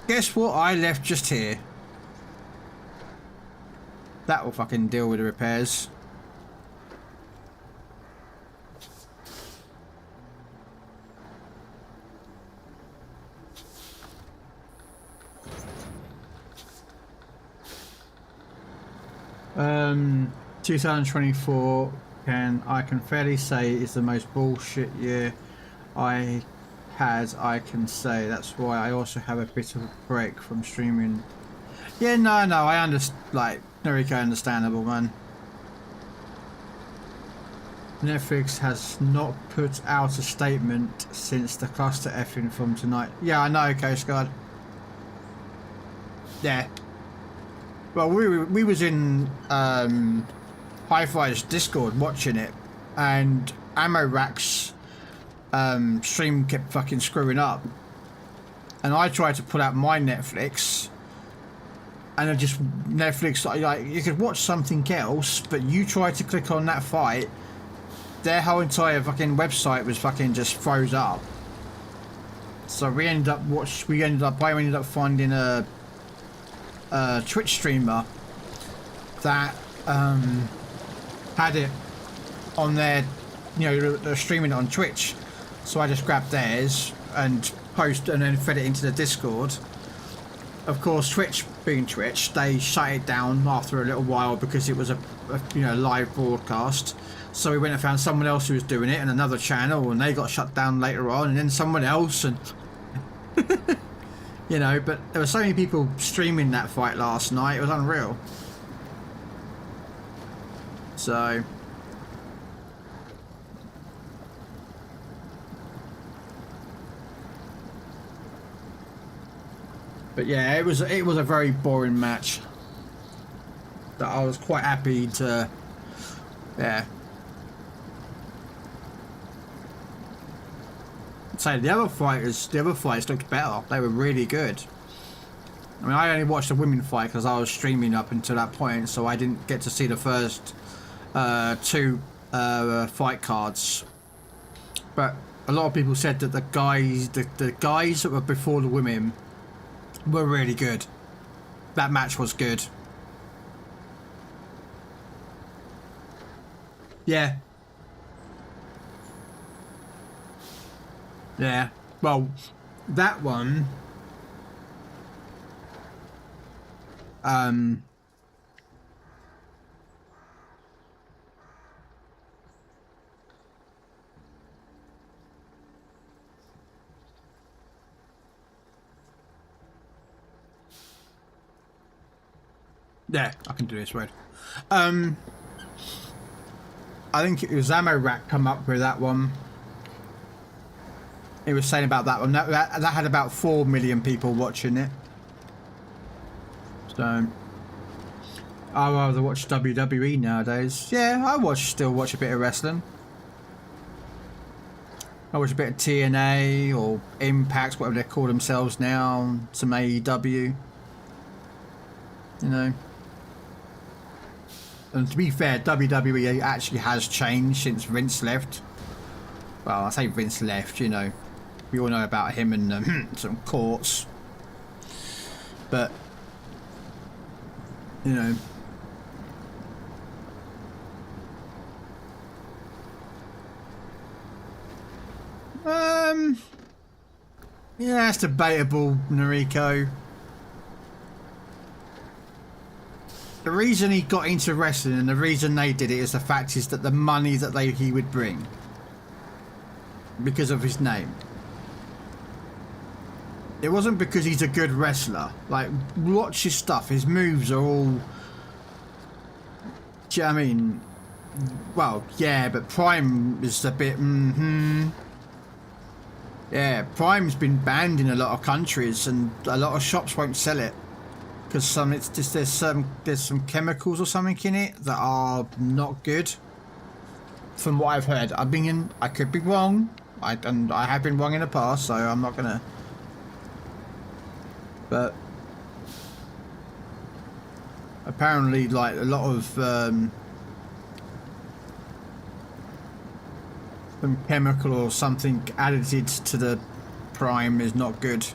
Guess what I left just here? That will fucking deal with the repairs. Um, 2024 I can fairly say is the most bullshit year I can say. That's why I also have a bit of a break from streaming. Yeah, no, I understand. Like, Noriko, understandable, man. Netflix has not put out a statement since the cluster effing from tonight. Yeah, I know, Coast Guard. Yeah. Well, we was in Hi-Fi's Discord watching it, and Ammo Rack's stream kept fucking screwing up, and I tried to pull out my Netflix, and it just Netflix, like, you could watch something else, but you tried to click on that fight, their whole entire fucking website was fucking just froze up. So I ended up finding a Twitch streamer that had it on their, you know, they're streaming it on Twitch. So I just grabbed theirs and then fed it into the Discord. Of course, Twitch being Twitch, they shut it down after a little while because it was a live broadcast. So we went and found someone else who was doing it and another channel, and they got shut down later on, and then someone else, and you know. But there were so many people streaming that fight last night; it was unreal. So. But yeah, it was a very boring match that I was quite happy to, yeah. So the other fights looked better. They were really good. I mean, I only watched the women fight because I was streaming up until that point, so I didn't get to see the first two fight cards. But a lot of people said that the guys that were before the women were really good. That match was good. Yeah. Yeah. Well, that one. Yeah, I can do this right. I think it was Ammo Rack come up with that one. He was saying about that one. That had about 4 million people watching it. So I rather watch WWE nowadays. Yeah, still watch a bit of wrestling. I watch a bit of TNA or Impact, whatever they call themselves now. Some AEW. You know. And to be fair, WWE actually has changed since Vince left. Well, I say Vince left, you know. We all know about him and some courts. But, you know. Yeah, it's debatable, Noriko. The reason he got into wrestling and the reason they did it is the fact is that the money that he would bring. Because of his name. It wasn't because he's a good wrestler. Like, watch his stuff. His moves are all... Do you know what I mean? Well, yeah, but Prime is a bit... Yeah, Prime's been banned in a lot of countries, and a lot of shops won't sell it because there's some chemicals or something in it that are not good. From what I've heard, I could be wrong. I have been wrong in the past, so I'm not gonna. But apparently, like a lot of some chemical or something added to the Prime is not good.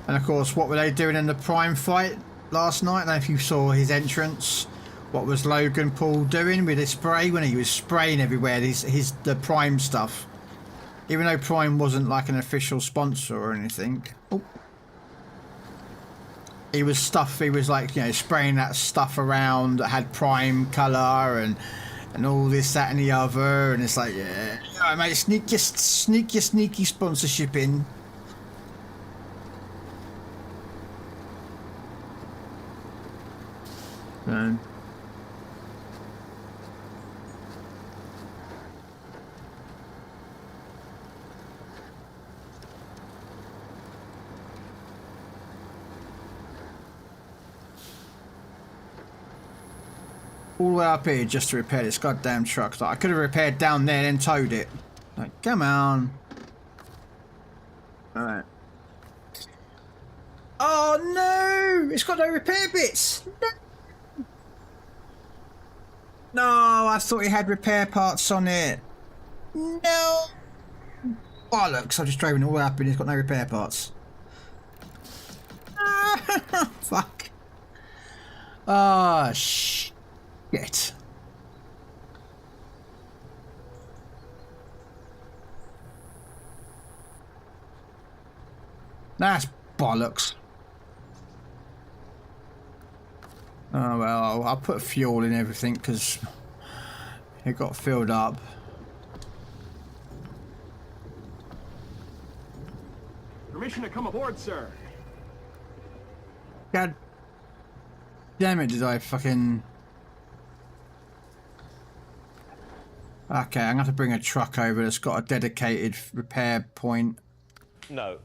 And of course, what were they doing in the Prime fight last night? I don't know if you saw his entrance. What was Logan Paul doing with his spray when he was spraying everywhere? The Prime stuff. Even though Prime wasn't like an official sponsor or anything. Oh. He was like, you know, spraying that stuff around that had Prime colour and all this, that and the other, and it's like, yeah, alright mate, sneak your sneaky sponsorship in. All the way up here just to repair this goddamn truck. Like, I could have repaired down there and then towed it. Like, come on. Alright. Oh no! It's got no repair bits! No! No, I thought it had repair parts on it. No! Bollocks, I just drove it all up and it's got no repair parts. Fuck. Ah, shit. That's bollocks. Oh well, I'll put fuel in everything because it got filled up. Permission to come aboard, sir. God damn it, did I fucking... Okay, I'm going to have to bring a truck over that's got a dedicated repair point. No.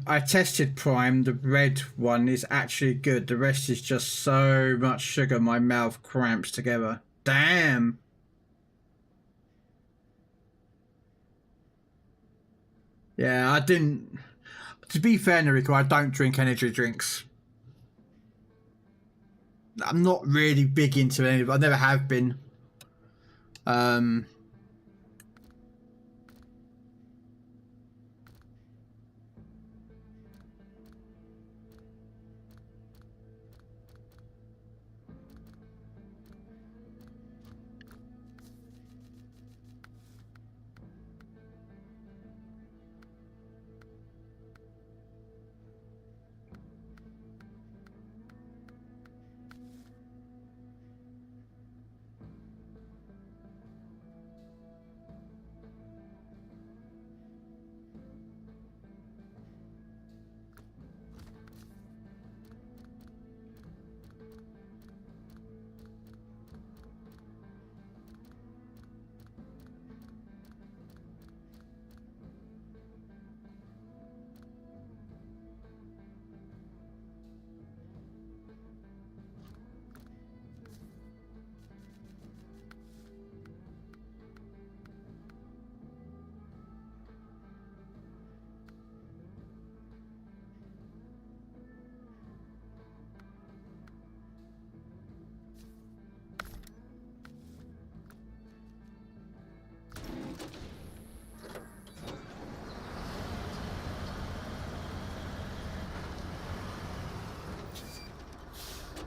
I tested Prime. The red one is actually good. The rest is just so much sugar my mouth cramps together. Damn. Yeah, I didn't... To be fair, Noriko, I don't drink energy drinks. I'm not really big into any... I never have been.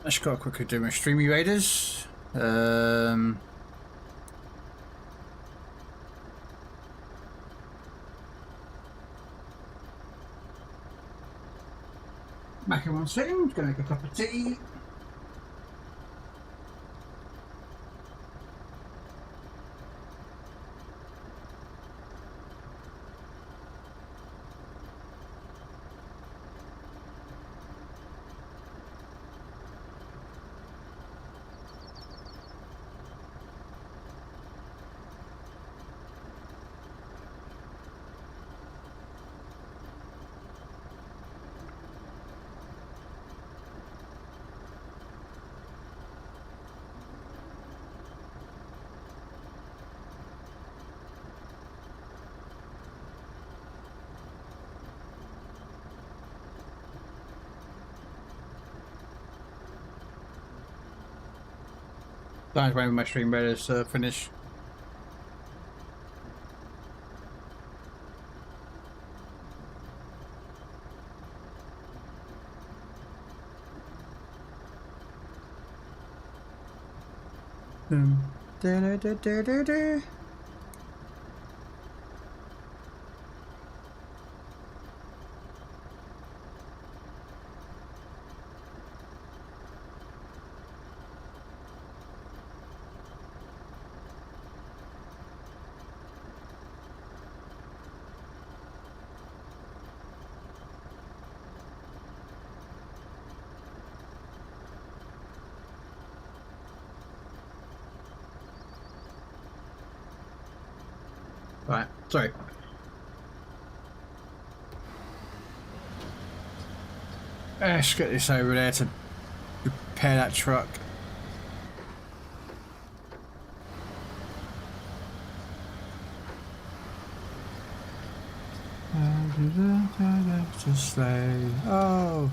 Let's go quickly do my streamy raiders. Back in 1 second, gonna make a cup of tea. Don't wait for my stream ready to finish. Da, da, da, da, da. Right, sorry. Let's get this over there to repair that truck. Just say, oh.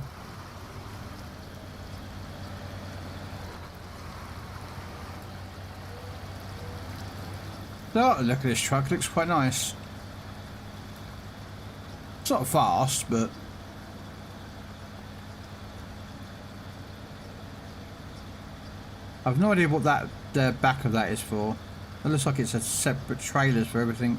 Oh, look at this truck, it looks quite nice. It's not fast, but I've no idea what that the back of that is for. It looks like it's a separate trailers for everything.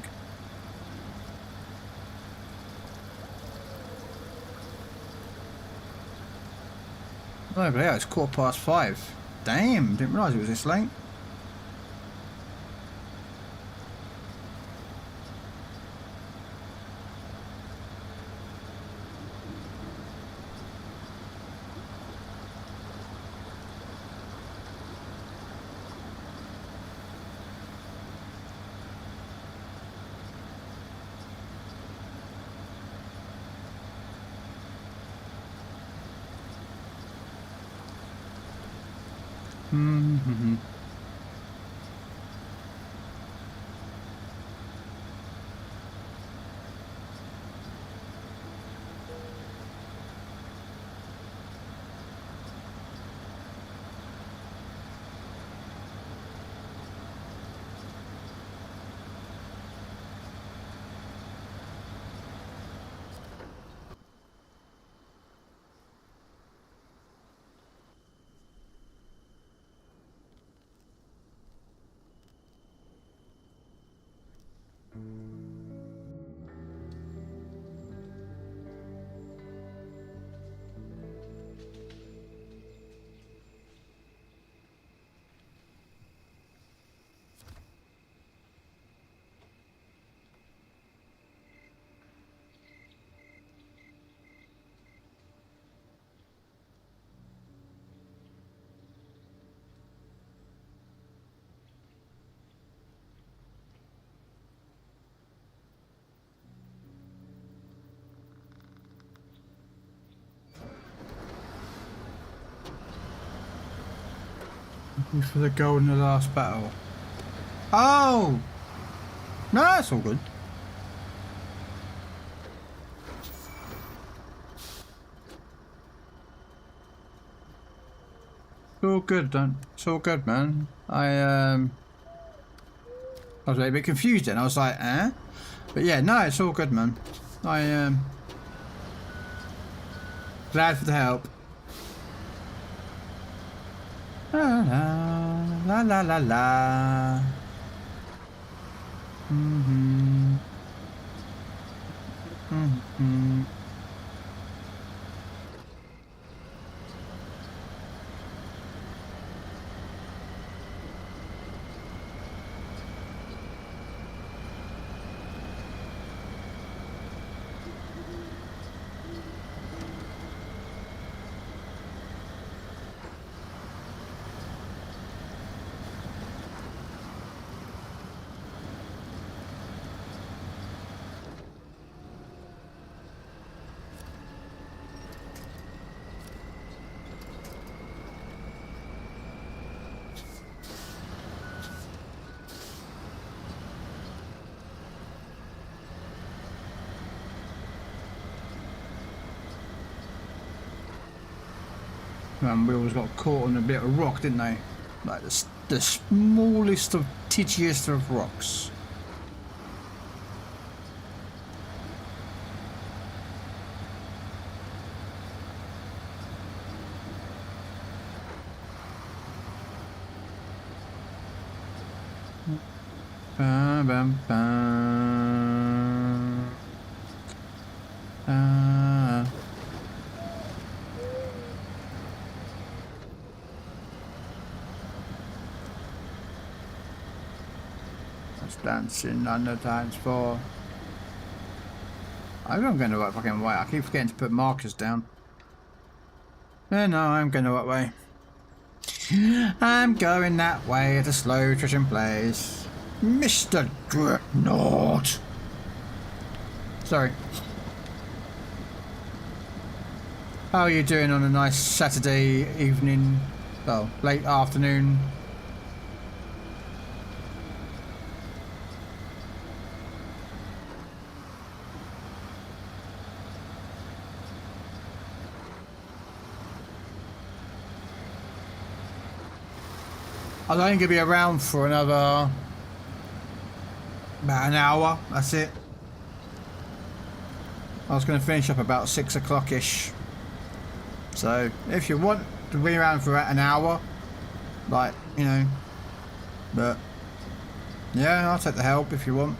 Oh, but yeah, it's 5:15. Damn, didn't realise it was this late. Mm-hmm. For the gold in the last battle. Oh! No, that's all good. It's all good, don't. It's all good, man. I was a bit confused then. I was like, eh? But yeah, no, it's all good, man. Glad for the help. La la la la la. Mm-hmm. Mm-hmm. Wheels got caught on a bit of rock, didn't they? Like this the smallest of tittiest of rocks. Bam, bam, bam. That's dancing on the dance floor. I'm going the right fucking way. I keep forgetting to put markers down. No, I'm going the right way. I'm going that way at a slow attrition place. Mr. Dreadnought. Sorry. How are you doing on a nice Saturday evening? Well, late afternoon. I'm only going to be around for another about an hour, that's it. I was going to finish up about 6 o'clock-ish. So, if you want to be around for an hour, like, you know, but, yeah, I'll take the help if you want.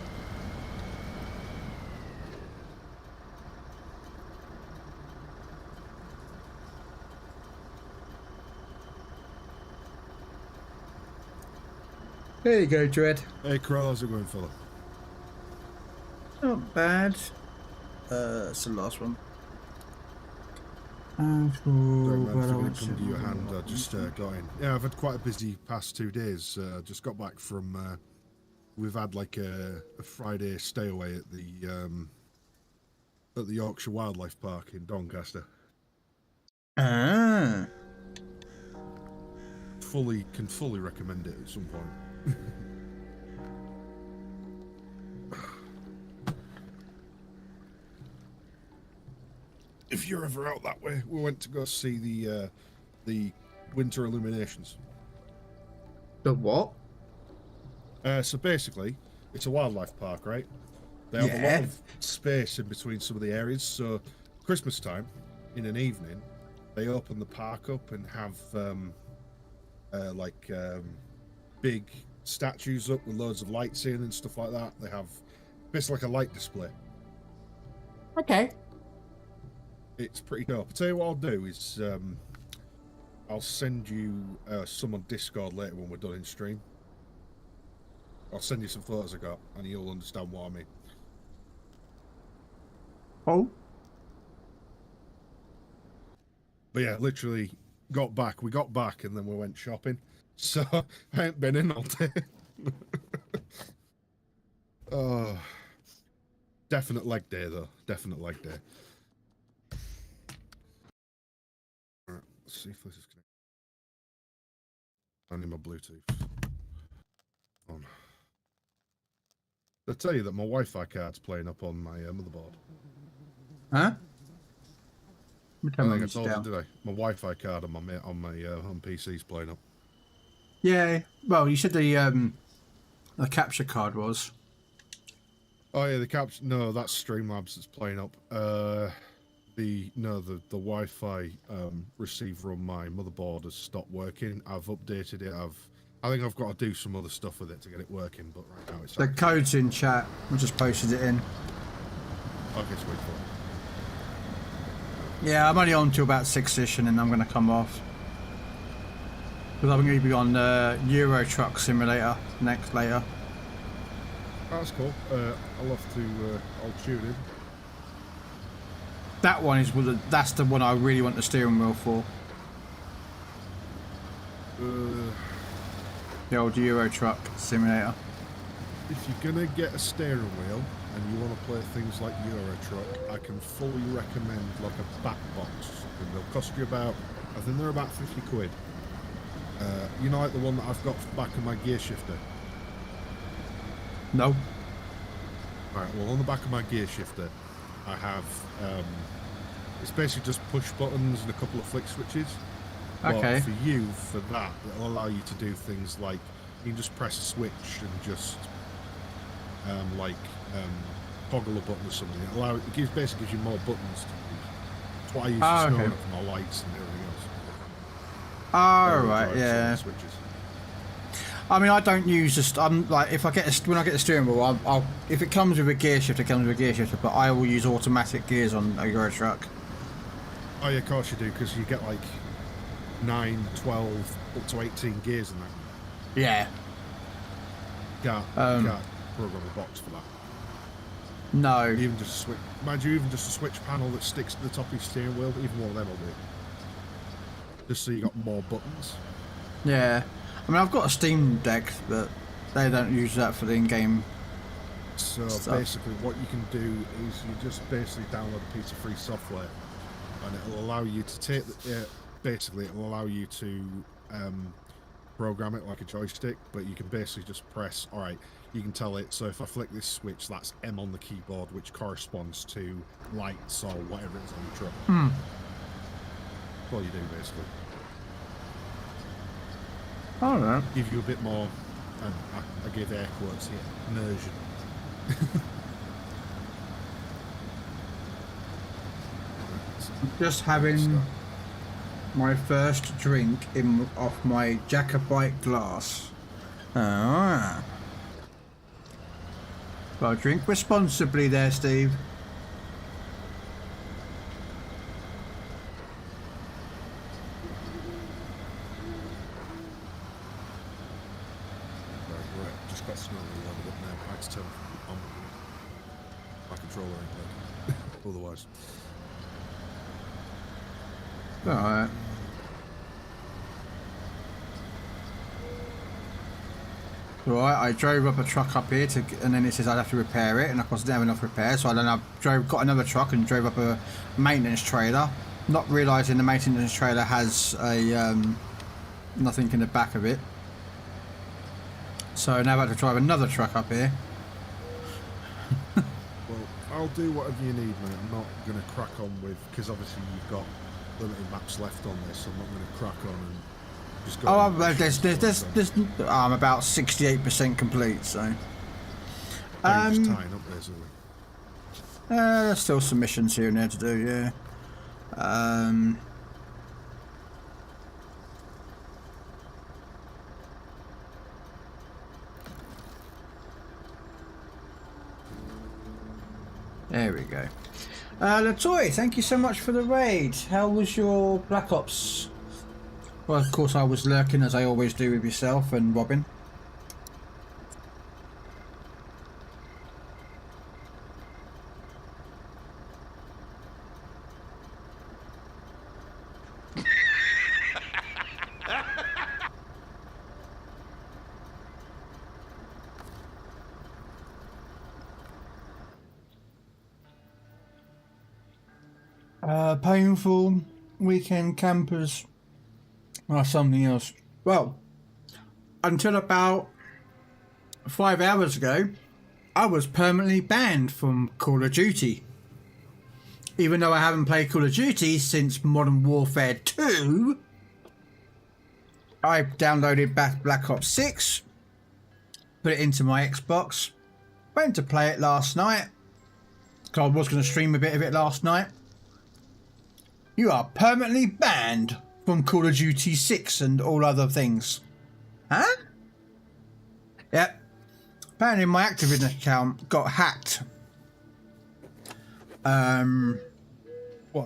There you go, Dread. Hey, Krell, how's it going, fella? Not bad. It's the last one. Sorry, man, forgetting to come to your hand. I just got in. Yeah, I've had quite a busy past 2 days. Just got back from. We've had like a Friday stay away at the Yorkshire Wildlife Park in Doncaster. Ah. Can fully recommend it at some point. If you're ever out that way, we went to go see the winter illuminations. The what? So basically, it's a wildlife park, right? They have a lot of space in between some of the areas. So Christmas time, in an evening, they open the park up and have big statues up with loads of lights in and stuff like that. They have basically like a light display. Okay. It's pretty dope. I'll tell you what I'll do is I'll send you some on Discord later when we're done in stream. I'll send you some photos I got and you'll understand what I mean. Oh. But yeah, literally we got back and then we went shopping. So I ain't been in all day. Oh, definite leg day though. Definite leg day. All right, let's see if this is connected. I need my Bluetooth on. Did I tell you that my Wi-Fi card's playing up on my motherboard? Huh? I think I told you, did I? My Wi-Fi card on my on PC's playing up. Yeah. Well, you said the capture card was. Oh yeah, the capture. No, that's Streamlabs that's playing up. The Wi-Fi receiver on my motherboard has stopped working. I've updated it. I think I've got to do some other stuff with it to get it working. But right now it's. The code's in chat. I just posted it in. Okay, sweet. Yeah, I'm only on till about 6ish, and then I'm going to come off. Because I'm going to be on Euro Truck Simulator later. Oh, that's cool. I'll have to. I'll tune in. That one is that's the one I really want the steering wheel for. The old Euro Truck Simulator. If you're gonna get a steering wheel and you want to play things like Euro Truck, I can fully recommend like a back box, and they'll cost you about. I think they're about 50 quid. You know, like the one that I've got for the back of my gear shifter. No. Right. Well, on the back of my gear shifter, I have. It's basically just push buttons and a couple of flick switches. Okay. But for you, for that, it'll allow you to do things like you can just press a switch and just toggle a button or something. It basically gives you more buttons to use. That's why I use the snow for my lights and everything else. Oh, right, yeah. Switches. I mean, I don't use just. I'm like, if I get when I get the steering wheel, I'll if it comes with a gear shift, it comes with a gear shifter. But I will use automatic gears on a Euro truck. Oh yeah, of course you do, because you get like 9, 12, up to 18 gears in that. Yeah. You can't program a box for that. No. Even just a switch. Mind you, even just a switch panel that sticks to the top of your steering wheel, even one of them will do. Just so you got more buttons. Yeah. I mean, I've got a Steam Deck, but they don't use that for the in-game. So stuff. basically, what you can do is you just basically download a piece of free software, and it'll allow you to take. Basically, it'll allow you to program it like a joystick, but you can basically just press. All right, you can tell it. So if I flick this switch, that's M on the keyboard, which corresponds to lights or whatever it is on the truck. That's all you do basically. All right. Give you a bit more, and I give air quotes here, immersion. Just having my first drink off my Jacobite glass. Ah. Well, drink responsibly there, Steve. Right, just got snow leveled up now. I had to turn on my controller ain't working. Otherwise. Alright. Right, I drove up a truck up here and then it says I'd have to repair it, and of course I didn't have enough repair, so I then got another truck and drove up a maintenance trailer, not realising the maintenance trailer has a nothing in the back of it. So now I've had to drive another truck up here. Well, I'll do whatever you need, mate. I'm not going to crack on with, because obviously you've got limited maps left on this, so I'm not going to crack on and just go. Oh, there's I'm about 68% complete, so. Just tying up basically. There's still some missions here and there to do, yeah. There we go. Latoy, thank you so much for the raid. How was your Black Ops? Well, of course I was lurking, as I always do with yourself and Robin. Painful weekend campers or something else. Well, until about 5 hours ago, I was permanently banned from Call of Duty. Even though I haven't played Call of Duty since Modern Warfare 2, I downloaded Black Ops 6, put it into my Xbox, went to play it last night, because I was going to stream a bit of it last night. You are permanently banned from Call of Duty 6 and all other things. Huh? Yep. Apparently my Activision account got hacked. While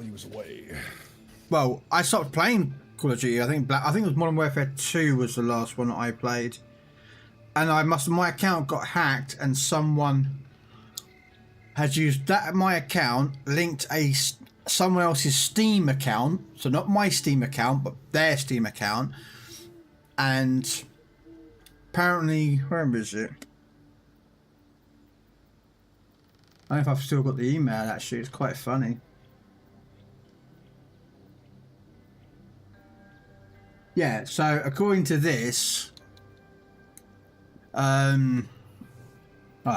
you was away. Well, I stopped playing Call of Duty. I think it was Modern Warfare 2 was the last one that I played. And my account got hacked, and someone had used my account, linked someone else's Steam account, so not my Steam account, but their Steam account, and apparently, where is it? I don't know if I've still got the email, actually. It's quite funny. Yeah, so according to this, I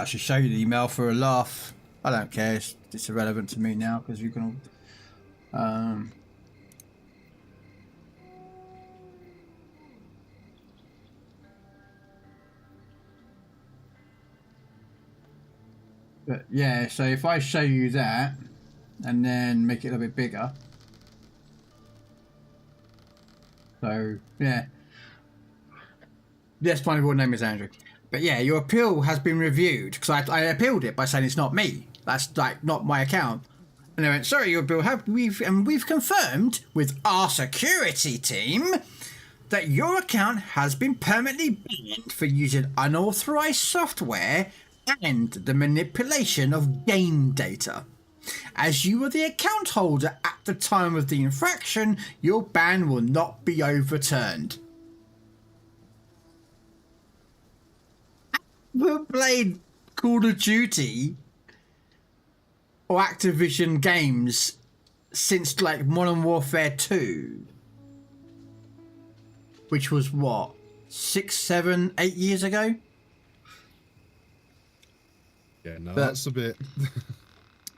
should show you the email for a laugh. I don't care, it's irrelevant to me now, because you can all... But yeah, so if I show you that and then make it a little bit bigger. So yeah. Yes, my real name is Andrew. But yeah, your appeal has been reviewed because I appealed it by saying it's not me. That's like not my account. And they went, sorry, your appeal we've confirmed with our security team that your account has been permanently banned for using unauthorized software and the manipulation of game data. As you were the account holder at the time of the infraction, your ban will not be overturned. Who played Call of Duty or Activision games since like Modern Warfare 2? Which was what? 6, 7, 8 years ago? Yeah, no, that's a bit...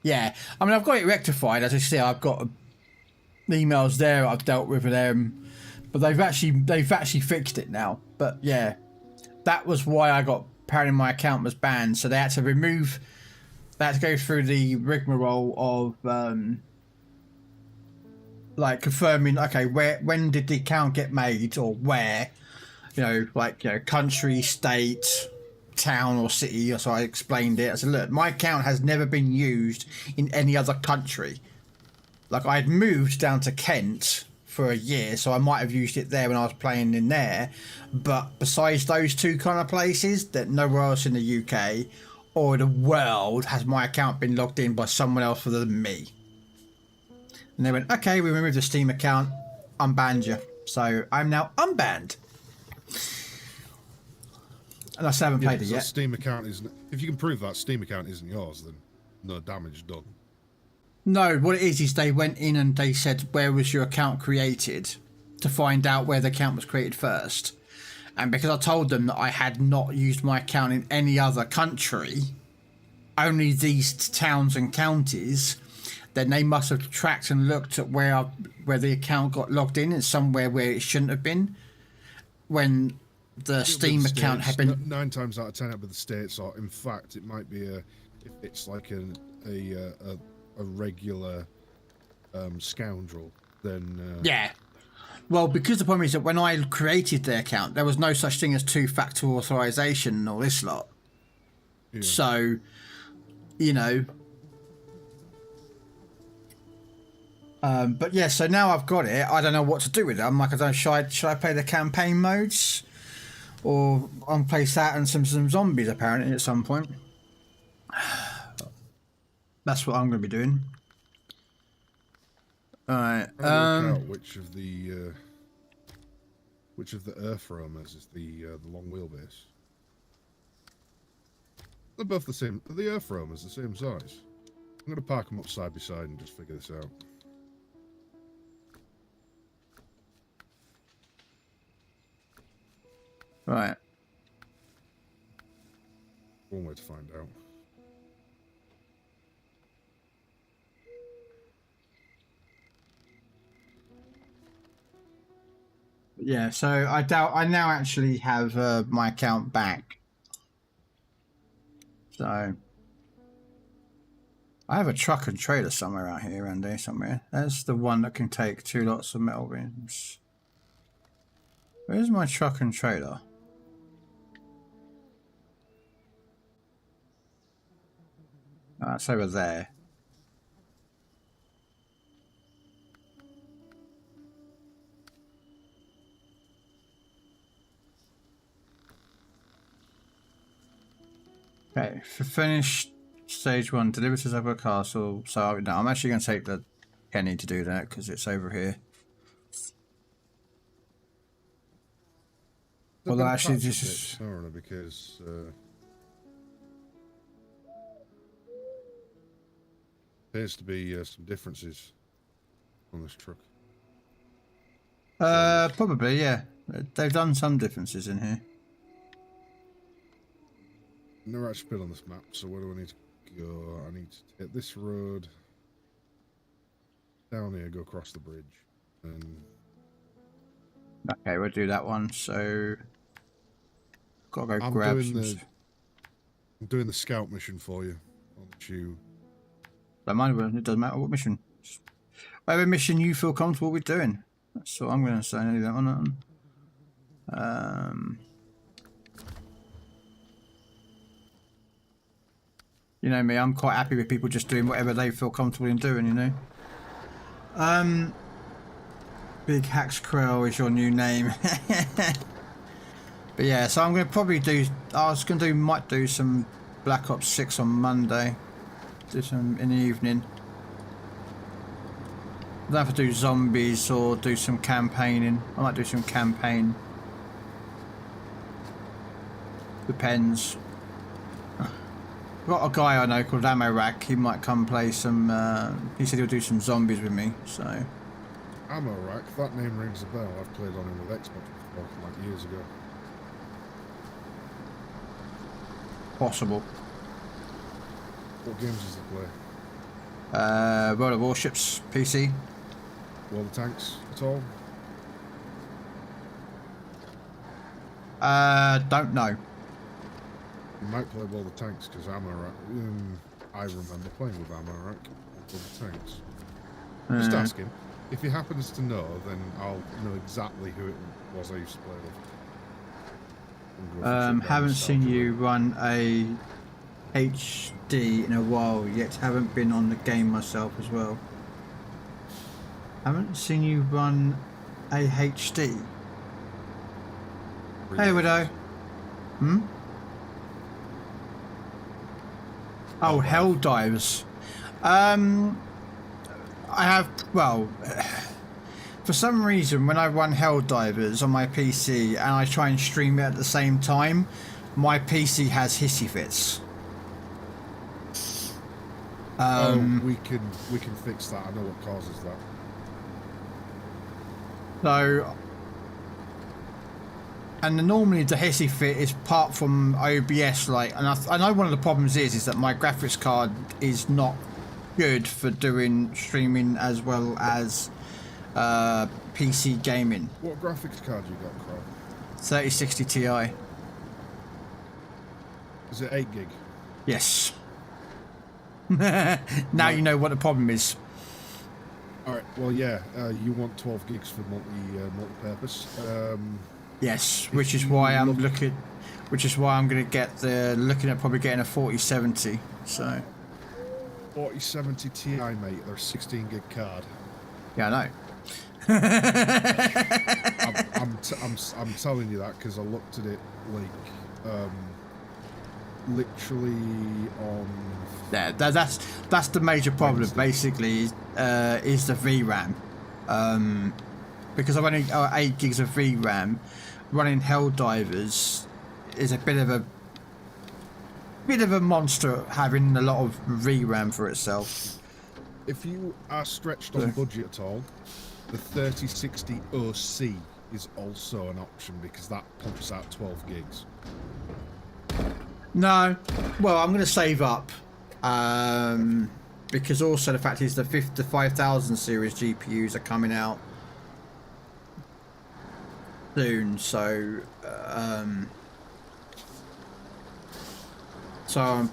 Yeah, I mean, I've got it rectified. As I say, I've got emails there I've dealt with them, but they've actually fixed it now. But yeah, that was why I got... Apparently my account was banned, so they had to remove... They had to go through the rigmarole of... like confirming, okay, when did the account get made, or where, country, state, town, or city. So I explained it. I said, look, my account has never been used in any other country. Like, I had moved down to Kent for a year, so I might have used it there when I was playing in there. But besides those two kind of places, that nowhere else in the UK or the world has my account been logged in by someone else other than me. And they went, okay, we removed the Steam account, unbanned you. So I'm now unbanned. And I still haven't played it yet. Steam account isn't... If you can prove that Steam account isn't yours, then no damage done. No, what it is they went in and they said, where was your account created? To find out where the account was created first. And because I told them that I had not used my account in any other country, only these towns and counties... then they must have tracked and looked at where the account got logged in and somewhere where it shouldn't have been. When the Steam account had been 9 times out of 10 it'll be the States, or in fact it might be if it's like a regular scoundrel, then yeah. Well, because the problem is that when I created the account, there was no such thing as two-factor authorization and all this lot. Yeah. So, but yeah, so now I've got it. I don't know what to do with it. I'm like, I don't know, should I play the campaign modes, or I'll play that and some zombies apparently at some point. That's what I'm going to be doing. All right. Work out which of the earth roamers is the long wheelbase. They're both the same. The earth roamers the same size. I'm going to park them up side by side and just figure this out. Right. One way to find out. Yeah, so I now actually have my account back. So I have a truck and trailer somewhere out here, around there somewhere. That's the one that can take 2 lots of metal beams. Where's my truck and trailer? Oh, it's over there. Okay, for finished stage 1, deliver to Zebra Castle. So no, I'm actually going to take the Kenny to do that because it's over here. Well, actually, just because appears to be some differences on this truck. Probably, yeah. They've done some differences in here. Never actually been on this map, so where do I need to go? I need to hit this road down here, go across the bridge, and okay, we'll do that one. So gotta go grab some. I'm doing the scout mission for you. aren't you? Don't mind, it doesn't matter what mission. Whatever mission you feel comfortable with doing. That's what I'm going to say. Leave that one on. You know me, I'm quite happy with people just doing whatever they feel comfortable in doing, you know. Big Hacks Krell is your new name. But yeah, so I'm going to probably do, might do some Black Ops 6 on Monday. Do some in the evening. I don't have to do zombies or do some campaigning. I might do some campaign. Depends. I've got a guy I know called Ammo Rack. He might come play some. He said he'll do some zombies with me. So. Ammo Rack. That name rings a bell. I've played on him with Xbox before, like years ago. Possible. What games does he play? World of Warships, PC. World of Tanks at all? Don't know. You might play World of Tanks because Ammo Rack. I remember playing with Ammo Rack. World of Tanks. Just ask him. If he happens to know, then I'll know exactly who it was I used to play with. Haven't seen you run a HD in a while yet. Haven't been on the game myself as well. Haven't seen you run a HD. Hey, Widow. Oh, Helldivers. I have, well, for some reason when I run Helldivers on my PC and I try and stream it at the same time, my PC has hissy fits. We can fix that. I know what causes that. So, and normally the hissy fit is part from OBS, like, and I know one of the problems is that my graphics card is not good for doing streaming as well as PC gaming. What graphics card you got, Krell? 3060 Ti. Is it 8 gig? Yes. Now you know what the problem is. Alright, well yeah, you want 12 gigs for multi-purpose. Yes, which is why I'm looking, which is why I'm going to get looking at probably getting a 4070. So 4070 Ti, mate, they're a 16 gig card. yeah, I know. I'm telling you that because I looked at it like literally on. Yeah, that's the major problem. Wednesday. Basically, is the VRAM, because I've only 8 gigs of VRAM. Running Helldivers is a bit of a monster, having a lot of VRAM for itself. If you are stretched on budget at all, the 3060 OC is also an option because that pumps out 12 gigs. No, well, I'm going to save up, because also the fact is the 5000 series GPUs are coming out soon, so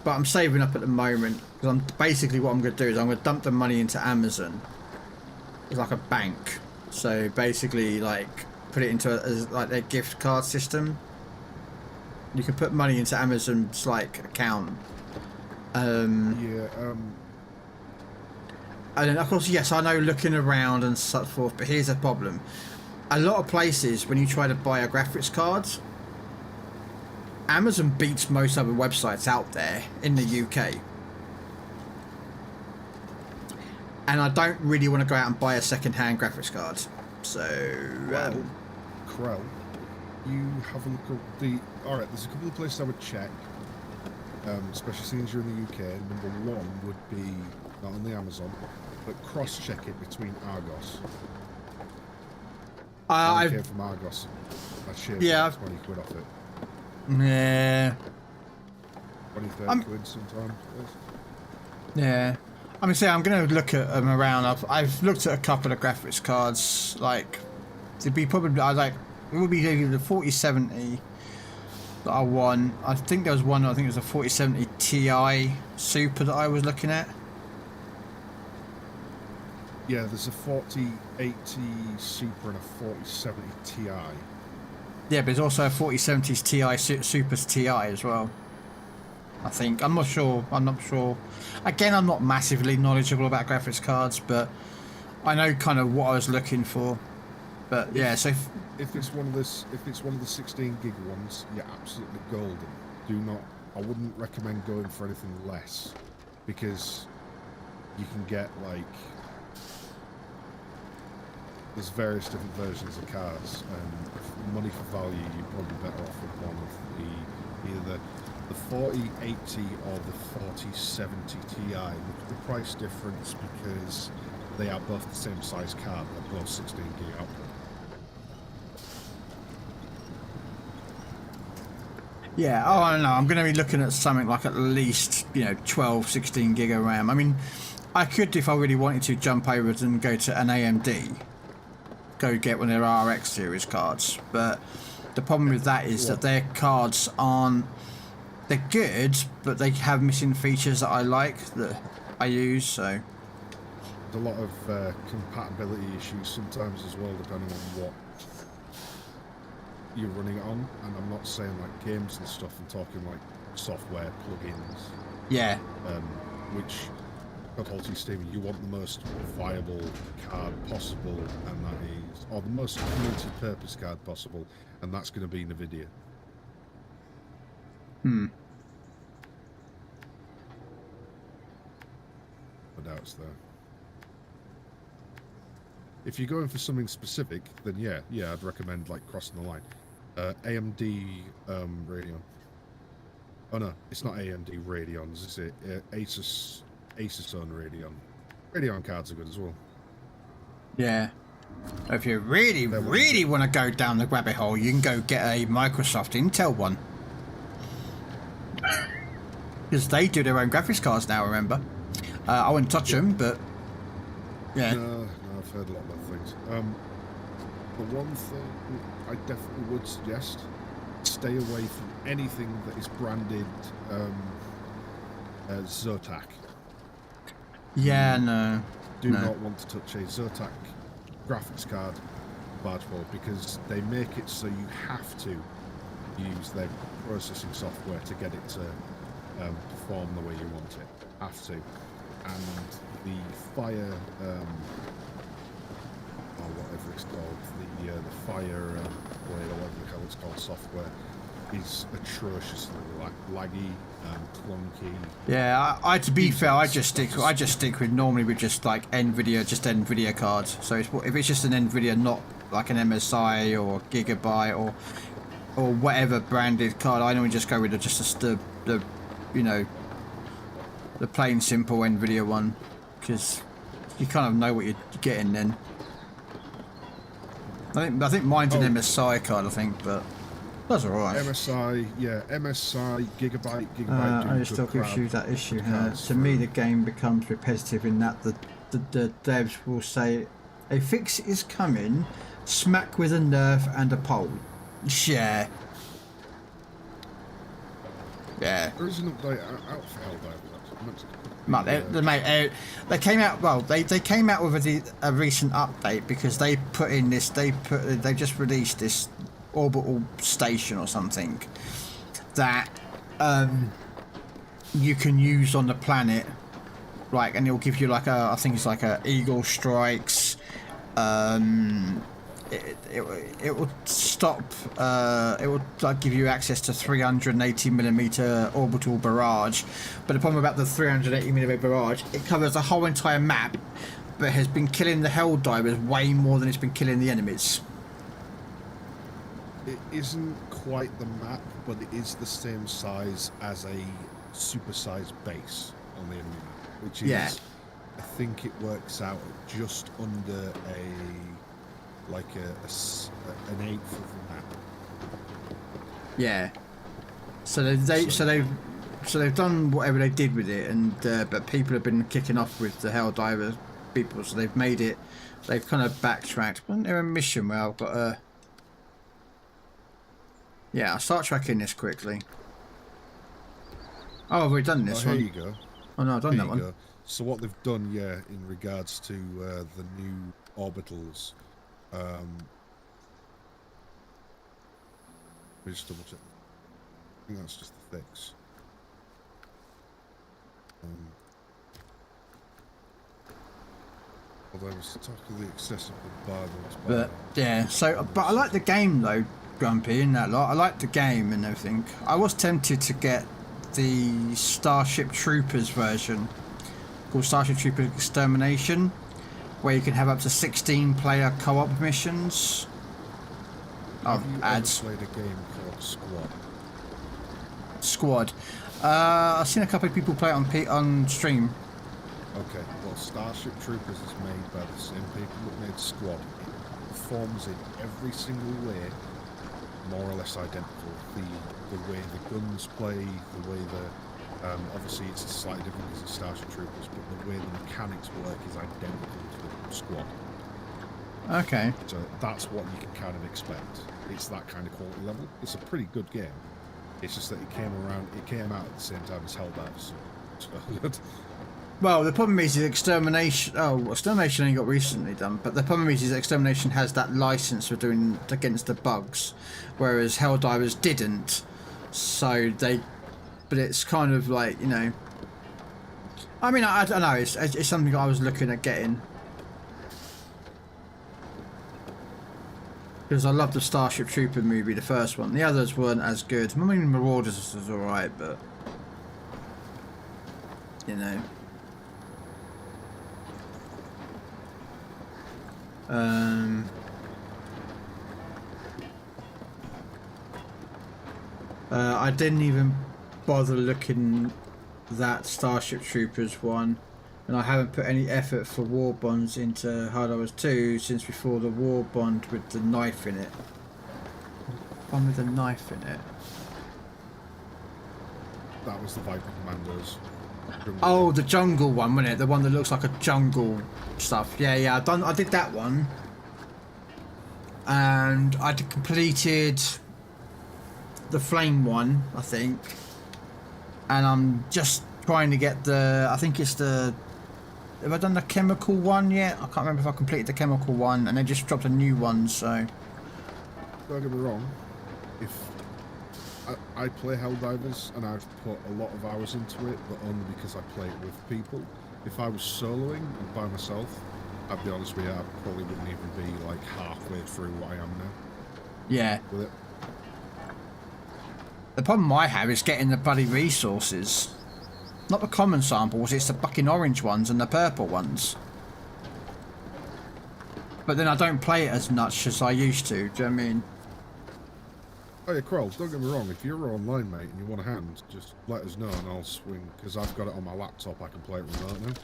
but I'm saving up at the moment because I'm basically what I'm going to do is I'm going to dump the money into Amazon. It's like a bank, so basically like put it into like their gift card system. You can put money into Amazon's like account. And then of course, yes, I know looking around and so forth, but here's a problem. A lot of places, when you try to buy a graphics card, Amazon beats most other websites out there in the UK. And I don't really want to go out and buy a second-hand graphics card. So, Krell, you have a look at the. Alright, there's a couple of places I would check, especially since you're in the UK. Number one would be not on the Amazon, but cross-check it between Argos. I came from Argos. I shaved 20 quid off it. Yeah. 20, 30 quid sometimes. Yeah. I'm gonna say I'm gonna look at them around. I've looked at a couple of graphics cards. Like, it'd be probably it would be the 4070 that I want. I think there was one. I think it was a 4070 Ti Super that I was looking at. Yeah, there's a 4080 Super and a 4070 Ti. Yeah, but there's also a 4070s Ti Super's Ti as well. I think. I'm not sure. I'm not sure. Again, I'm not massively knowledgeable about graphics cards, but I know kind of what I was looking for. But yeah, so if it's one of the 16 gig ones, you're absolutely golden. Do not. I wouldn't recommend going for anything less, because you can get like there's various different versions of cards, and for money for value, you're probably better off with one of either the 4080 or the 4070 Ti. The price difference, because they are both the same size card, they're both 16 gig output. yeah, oh, I don't know. I'm going to be looking at something like at least, 12, 16 gig of RAM. I mean, I could, if I really wanted to, jump over and go to an AMD, go get one of their RX series cards. But the problem with that is that their cards aren't, they're good, but they have missing features that I like, that I use, so. There's a lot of compatibility issues sometimes as well, depending on what you're running it on. And I'm not saying like games and stuff, I'm talking like software plugins. Yeah. Which, God holds you, Stephen, you want the most viable card possible, and that is, or the most multi-purpose card possible, and that's going to be NVIDIA. No doubts there. If you're going for something specific, then yeah, I'd recommend like crossing the line. AMD Radeon. Oh no, it's not AMD Radeons, is it? Asus own Radeon. Radeon cards are good as well. Yeah. If you really want to go down the rabbit hole, you can go get a Microsoft Intel one. Because they do their own graphics cards now, remember? I wouldn't touch them, but yeah. No, I've heard a lot of things. The one thing I definitely would suggest, stay away from anything that is branded Zotac. Yeah, no. Do not want to touch a Zotac graphics card large board, because they make it so you have to use their processing software to get it to perform the way you want it. Have to. And the Fire, or whatever it's called, the Fire, whatever the hell it's called, software, is atrociously laggy and clunky. Yeah, I to be fair, I just stick with normally with just like NVIDIA cards. So if it's just an NVIDIA, not like an MSI or Gigabyte or whatever branded card, I normally just go with the plain simple NVIDIA one, because you kind of know what you're getting then. I think mine's an MSI card, I think, but that's alright. MSI, Gigabyte. I just still gives you that issue. To me, the game becomes repetitive in that the devs will say, a fix is coming, smack with a nerf and a pole. Yeah. Yeah. There is an update out for Helldive. They came out. Well, they came out with a recent update, because they put in this. They just released this orbital station or something that you can use on the planet, like, and it'll give you like I think it's like a Eagle Strikes. It will stop. It will like give you access to 380mm orbital barrage, but the problem about the 380mm barrage, it covers the whole entire map, but has been killing the Helldivers way more than it's been killing the enemies. It isn't quite the map, but it is the same size as a supersized base on the enemy map, which is, I think it works out at just under an eighth of the map. Yeah. So they've done whatever they did with it, and but people have been kicking off with the Helldiver people, so they've made it. They've kind of backtracked. Wasn't there a mission where I've got a? Yeah, I'll start tracking this quickly. Oh, have we done this one? Here you go. Oh no, I've done There that you one. go. So what they've done, yeah, in regards to the new orbitals, let me just double check. I think that's just the fix. Although it's talk of the accessible Bibles. But yeah, so but I like the game though, Grumpy, and that lot. I like the game and everything. I was tempted to get the Starship Troopers version, called Starship Troopers Extermination, where you can have up to 16 player co-op missions. Have you ads. ever played a game called Squad. Squad? I've seen a couple of people play it on stream. Okay, well, Starship Troopers is made by the same people that made Squad. It performs in every single way, more or less identical. The way the guns play, the way the obviously it's slightly different because it's Starship Troopers, but the way the mechanics work is identical to Squad. Okay. So that's what you can kind of expect. It's that kind of quality level. It's a pretty good game. It's just that it came out at the same time as Helldivers. So good. Well, the problem is Extermination. Oh, Extermination only got recently done, but the problem is Extermination has that license for doing against the bugs, whereas Helldivers didn't. So they, but it's kind of like, you know. I mean, I don't know. It's something I was looking at getting because I love the Starship Trooper movie, the first one. The others weren't as good. I mean, Marauders was alright, but you know. I didn't even bother looking that Starship Troopers one, and I haven't put any effort for War Bonds into Helldivers 2 since before the War Bond with the knife in it. One with the knife in it. That was the Viper Commandos. Oh, the jungle one, wasn't it? The one that looks like a jungle stuff. Yeah, I did that one. And I completed the flame one, I think. And I'm just trying to get the, I think it's the, have I done the chemical one yet? I can't remember if I completed the chemical one, and they just dropped a new one, so. Don't get me wrong, if I play Helldivers and I've put a lot of hours into it, but only because I play it with people. If I was soloing and by myself, I'd be honest with you, I probably wouldn't even be like halfway through what I am now. Yeah. With it. The problem I have is getting the bloody resources. Not the common samples, it's the fucking orange ones and the purple ones. But then I don't play it as much as I used to, do you know what I mean? Oh yeah, Krell, don't get me wrong, if you're online, mate, and you want a hand, just let us know and I'll swing, because I've got it on my laptop, I can play it remote now.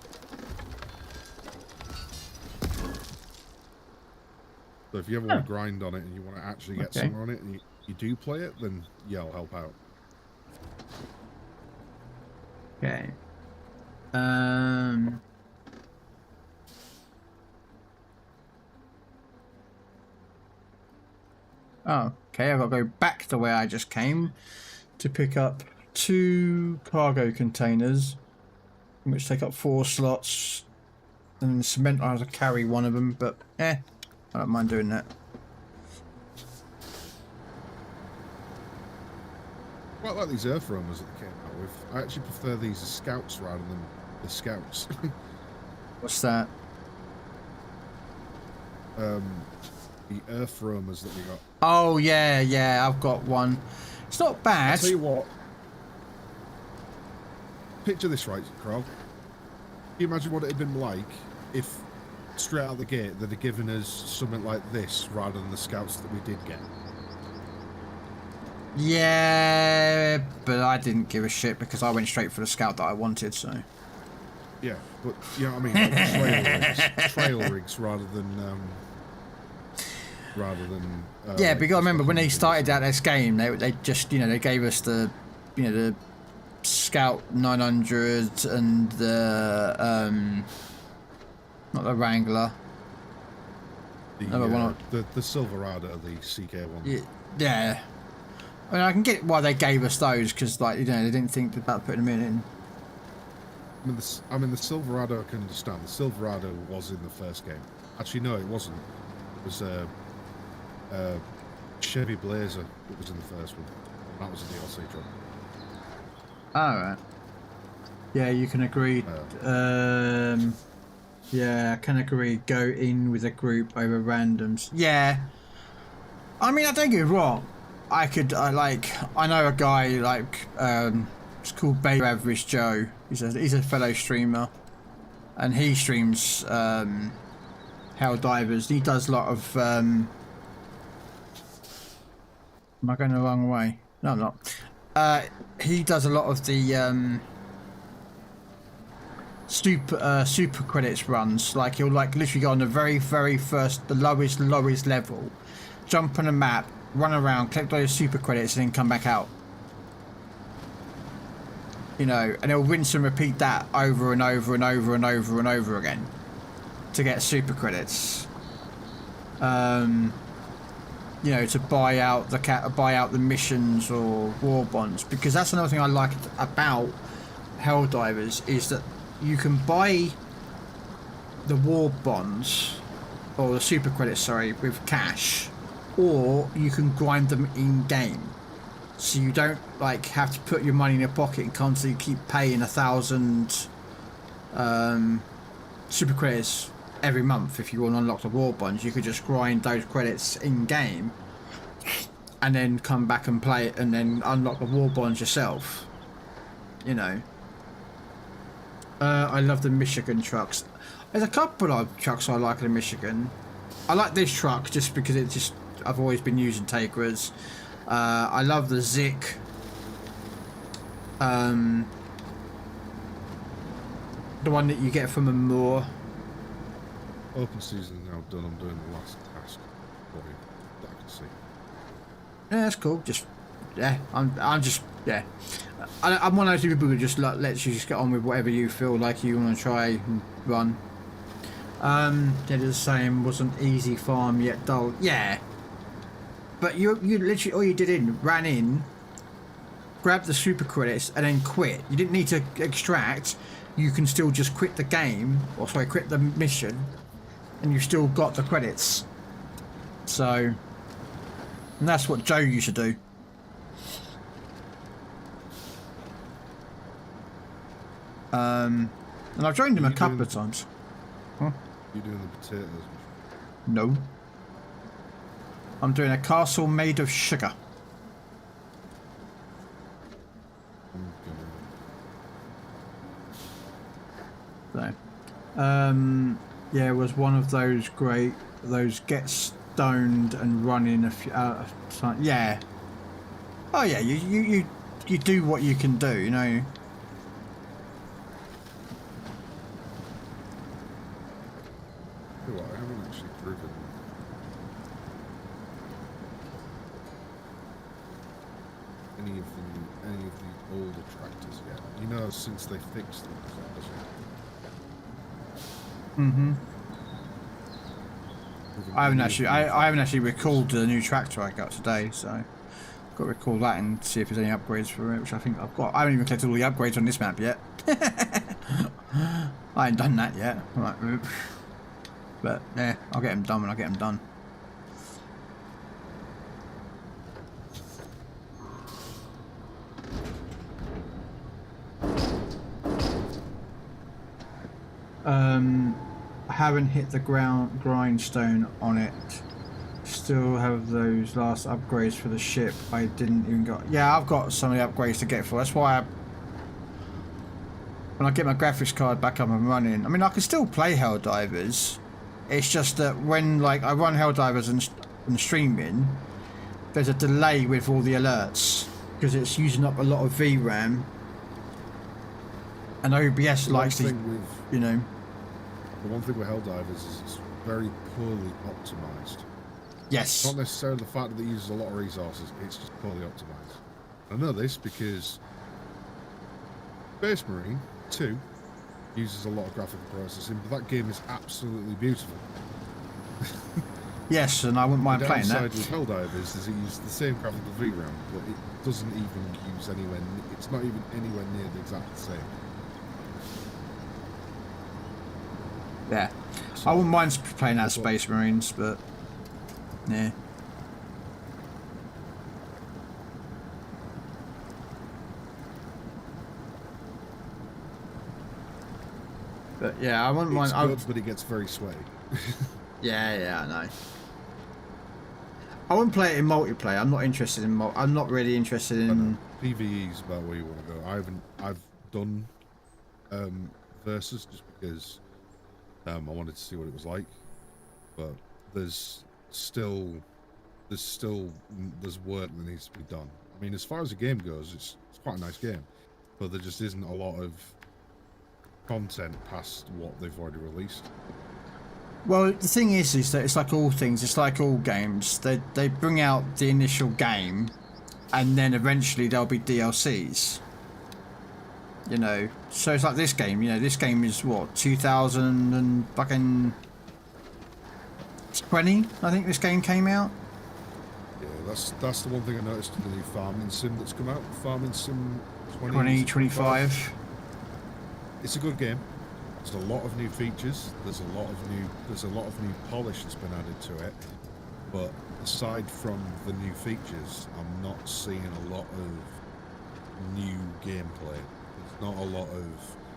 So if you ever want to grind on it and you want to actually get somewhere on it and you do play it, then yeah, I'll help out. Okay. Oh, okay, I've got to go back the way I just came to pick up 2 cargo containers, which take up 4 slots, and cement I have to carry one of them, but I don't mind doing that. Quite like these earth roamers that they came out with. I actually prefer these as scouts rather than the scouts. What's that? The earth roamers that we got. Oh yeah, I've got one. It's not bad. I'll tell you what. Picture this, right, Krell? Can you imagine what it had been like if straight out the gate they'd have given us something like this rather than the scouts that we did get? Yeah, but I didn't give a shit because I went straight for the scout that I wanted, so. Yeah, but you know what I mean? Like trail rigs rather than yeah, like but you gotta remember when they rigs. started out this game, they just, you know, they gave us the, you know, the Scout 900 and the not the Wrangler. The Silverado, the CK1. Yeah. I mean, I can get why they gave us those, because, like, you know, they didn't think about putting them in I mean, the Silverado I can understand. The Silverado was in the first game. Actually, no, it wasn't. It was a Chevy Blazer that was in the first one. That was a DLC drop. Alright. Yeah, you can agree. Yeah, I can agree. Go in with a group over randoms. Yeah. I mean, I don't get it wrong. I know a guy like, it's called Baby Average Joe. He's a fellow streamer, and he streams Helldivers. He does a lot of. Am I going the wrong way? No, I'm not. He does a lot of the super credits runs. Like he'll literally go on the very first, the lowest level, jump on a map, run around, collect those super credits, and then come back out. You know, and he'll rinse and repeat that over and over and over and over and over again to get super credits. You know, to buy out the missions or war bonds, because that's another thing I like about Helldivers is that you can buy the war bonds or the super credits, sorry, with cash, or you can grind them in game. So you don't have to put your money in your pocket and constantly keep paying 1,000 super credits every month. If you want to unlock the war bonds, you could just grind those credits in game and then come back and play it and then unlock the war bonds yourself. You know. I love the Michigan trucks. There's a couple of trucks I like in Michigan. I like this truck just because I've always been using Tegras. I love the Zik. The one that you get from a moor. Open season now done. I'm doing the last task for you that I can see. Yeah, that's cool. I'm one of those people who just lets you just get on with whatever you feel like you want to try and run. They're the same. Wasn't easy farm yet dull. Yeah. But you literally all you did ran in, grabbed the super credits, and then quit. You didn't need to extract. You can still just quit the game, or sorry, quit the mission, and you still got the credits. So, and that's what Joe used to do. And I've joined him a couple of times. Huh? You doing the potatoes? No. I'm doing a castle made of sugar. So, yeah, it was one of those those get stoned and run in a few, yeah. Oh yeah, you do what you can do, you know. I haven't actually driven any of the older tractors yet. You know, since they fixed them. I haven't actually recalled the new tractor I got today, so I've got to recall that and see if there's any upgrades for it, which I think I've got. I haven't even collected all the upgrades on this map yet. I ain't done that yet. Right. But yeah, I'll get them done when I get them done. I haven't hit the grindstone on it. Still have those last upgrades for the ship I didn't even got. Yeah, I've got some of the upgrades to get for. That's why when I get my graphics card back up and running, I mean, I can still play Helldivers. It's just that when I run Helldivers and streaming, there's a delay with all the alerts because it's using up a lot of VRAM, and OBS likes to, you know. The one thing with Helldivers is it's very poorly optimized. Yes. Not necessarily the fact that it uses a lot of resources, it's just poorly optimized. I know this because Space Marine 2 uses a lot of graphical processing, but that game is absolutely beautiful. Yes, and I wouldn't mind playing that. The downside with Helldivers is it uses the same graphical VRAM, but it doesn't even use it's not even anywhere near the exact same. Yeah. So, I wouldn't mind playing as that's what- Space Marines, but yeah. But yeah, I wouldn't It's mind. good, but it gets very sweaty. Yeah, I know. I wouldn't play it in multiplayer. I'm not interested in. I'm not really interested in. PvE is about where you want to go. I've done versus just because I wanted to see what it was like, but there's work that needs to be done. I mean, as far as the game goes, it's quite a nice game, but there just isn't a lot of content past what they've already released. Well, the thing is that it's like all things. It's like all games. They bring out the initial game, and then eventually there'll be DLCs. You know, so it's like this game. You know, this game is what 2000 and fucking 20. I think this game came out. Yeah, that's the one thing I noticed in the new farming sim that's come out. Farming sim 2025. It's a good game. There's a lot of new features. There's a lot of new polish that's been added to it. But aside from the new features, I'm not seeing a lot of new gameplay. There's not a lot of.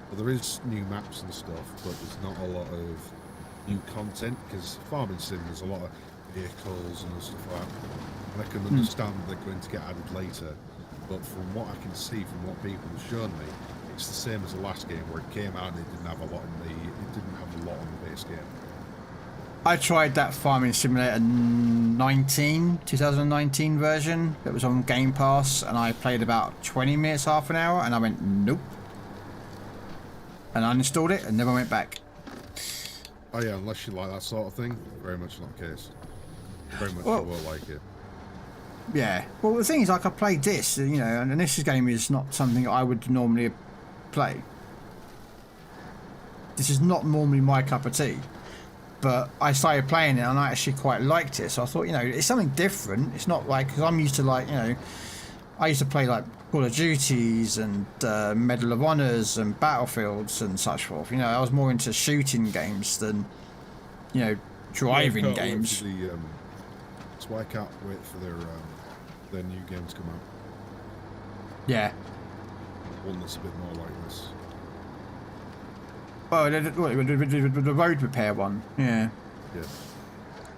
Well, there is new maps and stuff, but there's not a lot of new content because farming sim there's a lot of vehicles and stuff like that. And I can understand they're going to get added later. But from what I can see, from what people have shown me, it's the same as the last game where it came out and it didn't have a lot on the base game. I tried that Farming Simulator 2019 version that was on Game Pass, and I played about 20 minutes, half an hour, and I went nope, and I uninstalled it and never went back. Oh yeah, unless you like that sort of thing, very much not the case. Very much you won't like it. Yeah. Well, the thing is, like, I played this, you know, and this game is not something I would normally play. This is not normally my cup of tea. But I started playing it and I actually quite liked it. So I thought, you know, it's something different. It's not like, because I'm used to, like, you know, I used to play like Call of Duties and Medal of Honors and Battlefields and such forth. You know, I was more into shooting games than, you know, driving games. That's why I can't wait for their new game to come out. Yeah. One that's a bit more like this. Oh, the road repair one. Yeah. Yeah.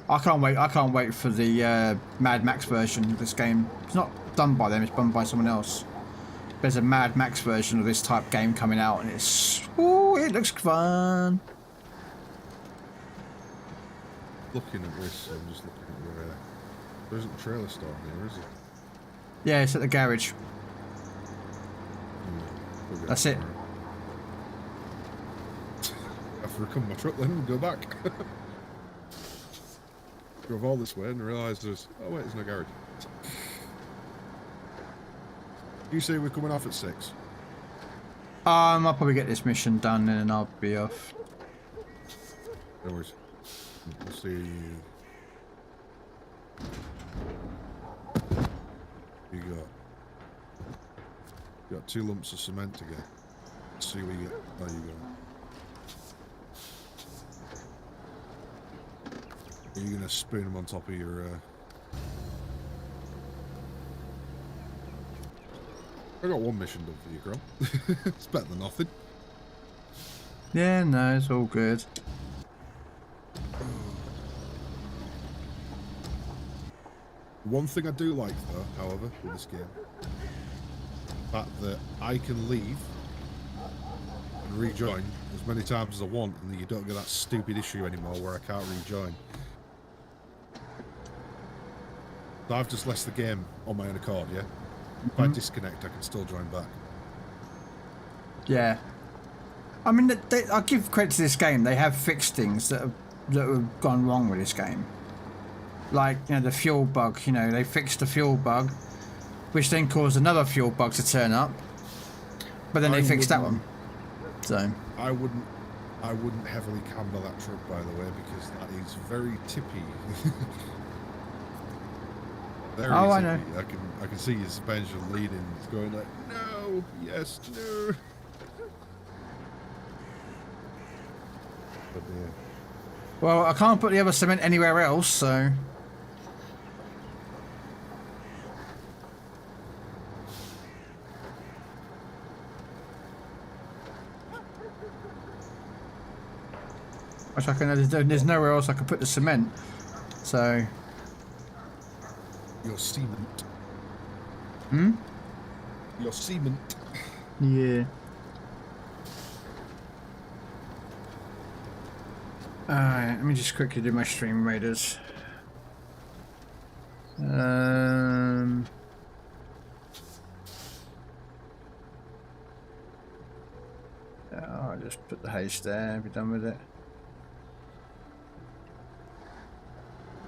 I can't wait. I can't wait for the Mad Max version of this game. It's not done by them. It's done by someone else. There's a Mad Max version of this type game coming out, and it looks fun. Looking at this, I'm just looking at where there isn't a trailer store here, is it? Yeah, it's at the garage. That's it. After I come my truck then and go back. Drove all this way and realised there's... Oh wait, there's no garage. You say we're coming off at 6? I'll probably get this mission done and then I'll be off. No worries. We'll see you. You got 2 lumps of cement to get. Let's see what you get. There you go. Are you gonna spoon them on top of your? I got 1 mission done for you, girl. It's better than nothing. Yeah, no, it's all good. One thing I do like, though, however, with this game, the fact that I can leave and rejoin as many times as I want, and you don't get that stupid issue anymore where I can't rejoin. So I've just left the game on my own accord, yeah? If I disconnect, I can still join back. Yeah. I mean, I give credit to this game. They have fixed things that have gone wrong with this game. Like, you know, the fuel bug. You know, they fixed the fuel bug, which then caused another fuel bug to turn up. But then they fixed that one. So I wouldn't heavily camber that truck, by the way, because that is very tippy. Very tippy. I know. I can see your suspension leading. It's going like, no, yes, no. But yeah. Well, I can't put the other cement anywhere else, so... Which I can, there's nowhere else I can put the cement, so... Your cement. Hmm? Your cement. Yeah. Alright, let me just quickly do my stream raiders. I'll just put the haste there, be done with it.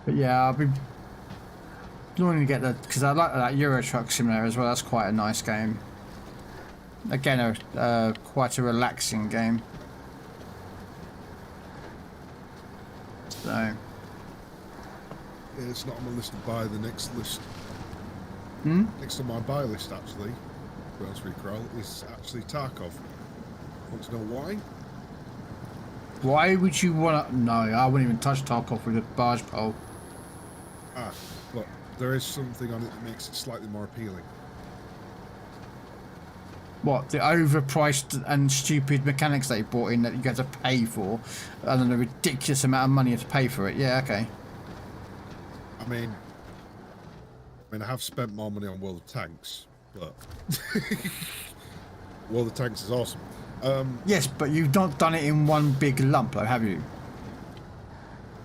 But yeah, I'll be wanting to get that because I like that Euro Truck Simulator as well. That's quite a nice game. Again, quite a relaxing game. So. Yeah, it's not on my list to buy. The next list. Hmm? Next on my buy list, actually, to be honest with you, Krell, is actually Tarkov. Want to know why? Why would you want to? No, I wouldn't even touch Tarkov with a barge pole. Ah, look, there is something on it that makes it slightly more appealing. What, the overpriced and stupid mechanics they brought in that you had to pay for, and then a ridiculous amount of money you have to pay for it? Yeah, okay. I mean, I have spent more money on World of Tanks, but World of Tanks is awesome. Yes, but you've not done it in one big lump, though, have you?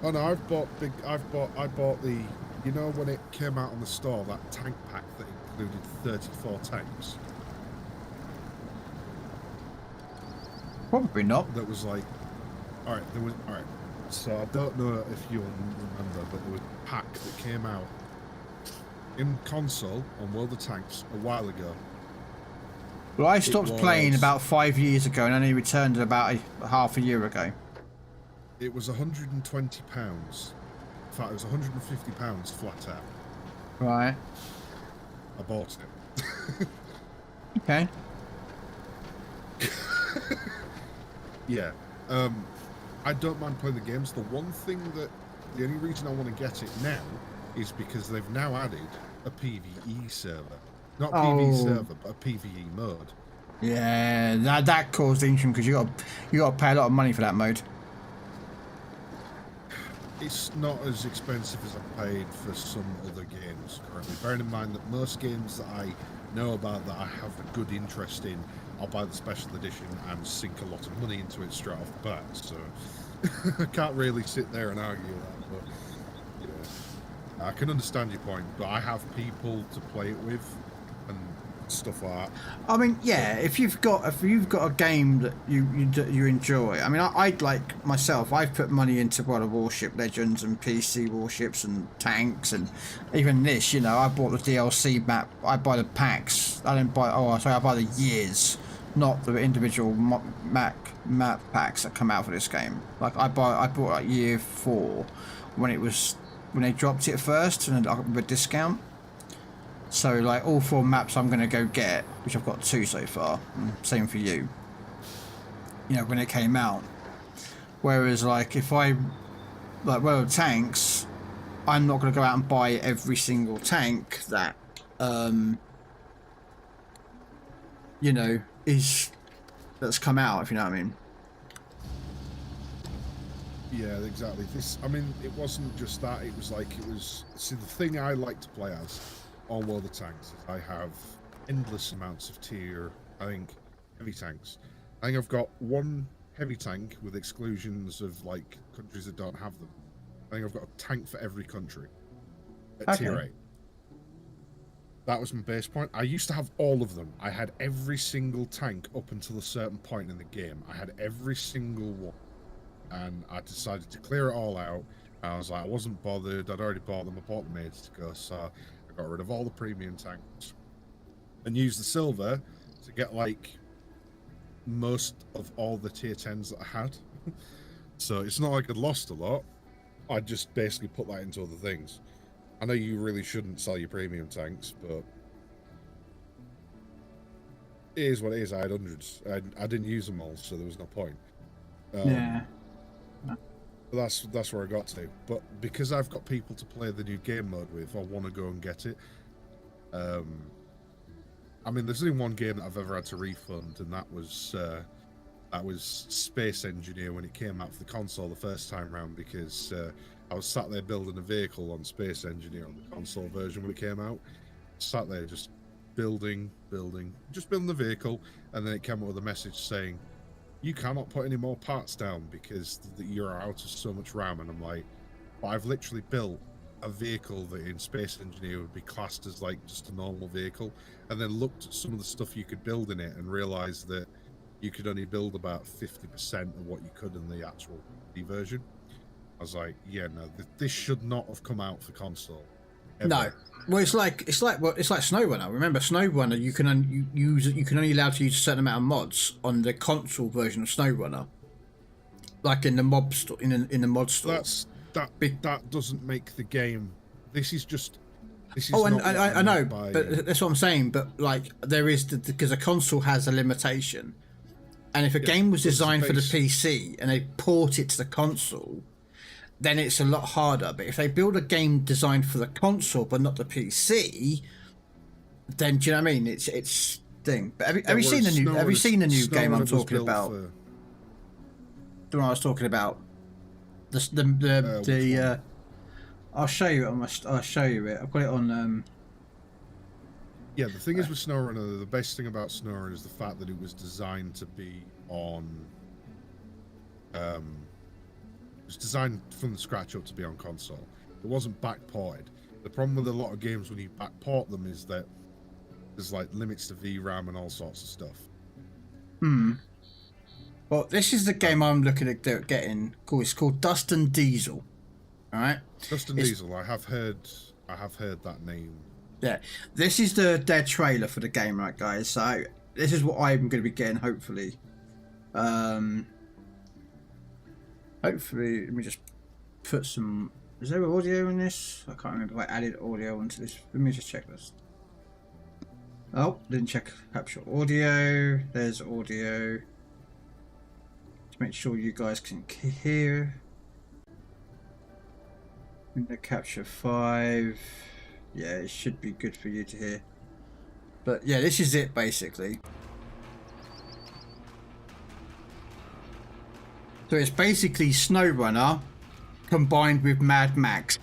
Oh no, I bought the, you know when it came out on the store, that tank pack that included 34 tanks? Probably not. That was like, alright, so I don't know if you'll remember, but there was a pack that came out in console on World of Tanks a while ago. Well, I stopped playing about 5 years ago and only returned about half a year ago. It was £120. In fact, it was £150 flat out. Right. I bought it. Okay. Yeah. I don't mind playing the games. The only reason I want to get it now is because they've now added a PvE server. Not PvE server, but a PvE mode. Yeah, that caused interesting because you got to pay a lot of money for that mode. It's not as expensive as I paid for some other games currently. Bearing in mind that most games that I know about that I have a good interest in, I'll buy the special edition and sink a lot of money into it straight off the bat. So I can't really sit there and argue that. But yeah, I can understand your point. But I have people to play it with and stuff like that. I mean, yeah, if you've got a game that you enjoy. I mean, I'd like myself. I've put money into World of Warship Legends and PC warships and tanks and even this. You know, I bought the DLC map. I buy the packs. I don't buy. Oh, sorry, I buy the years, not the individual map packs that come out for this game. Like I bought like year 4 when they dropped it first and with a discount. So like all 4 maps I'm going to go get, which I've got 2 so far, same for you, you know, when it came out. Whereas like if I, like World of Tanks, I'm not going to go out and buy every single tank that, you know, that's come out, if you know what I mean. Yeah, exactly. I mean, it wasn't just that, see, the thing I like to play as on World of Tanks is I have endless amounts of tier, I think, heavy tanks. I think I've got 1 heavy tank with exclusions of, like, countries that don't have them. I think I've got a tank for every country at tier 8. That was my base point. I used to have all of them. I had every single tank up until a certain point in the game. I had every single one. And I decided to clear it all out. I was like, I wasn't bothered. I'd already bought them. I bought them ages to go. So I got rid of all the premium tanks and used the silver to get like most of all the tier 10s that I had. So it's not like I'd lost a lot. I just basically put that into other things. I know you really shouldn't sell your premium tanks, but it is what it is. I had hundreds. I didn't use them all, so there was no point. Yeah. That's where I got to. But because I've got people to play the new game mode with, I want to go and get it. I mean, there's only one game that I've ever had to refund, and that was Space Engineer when it came out for the console the first time round, because I was sat there building a vehicle on Space Engineer on the console version when it came out. Sat there just building the vehicle, and then it came up with a message saying, you cannot put any more parts down because you're out of so much RAM. And I'm like, but I've literally built a vehicle that in Space Engineer would be classed as like just a normal vehicle, and then looked at some of the stuff you could build in it and realized that you could only build about 50% of what you could in the actual version. I was like, yeah, no, this should not have come out for console. Ever. No, well, it's like SnowRunner. Remember, SnowRunner, you can only allow to use a certain amount of mods on the console version of SnowRunner, like in the mob store, in the mod store. That doesn't make the game. This is just. This is oh, and not I know, but that's what I'm saying. But like, there is because a console has a limitation, and if a game was designed for the PC and they port it to the console, then it's a lot harder. But if they build a game designed for the console but not the PC, then do you know what I mean? It's thing. But have you seen the new game I'm talking about? The one I was talking about. I'll show you it. I'll show you it. I've got it on. Yeah, the thing is with SnowRunner, the best thing about SnowRunner is the fact that it was designed to be on. It was designed from the scratch up to be on console. It wasn't backported. The problem with a lot of games when you backport them is that there's like limits to VRAM and all sorts of stuff. Well, this is the game I'm looking at getting. Cool. It's called Dust and Diesel. All right. Dust and Diesel. I have heard that name. Yeah. This is the dead trailer for the game, right, guys? So this is what I'm going to be getting. Hopefully. Hopefully, let me just put some. Is there audio in this? I can't remember if I added audio onto this. Let me just check this. Oh, didn't check capture audio. There's audio. Make sure you guys can hear. In the capture 5, yeah, it should be good for you to hear. But yeah, this is it basically. So it's basically SnowRunner combined with Mad Max.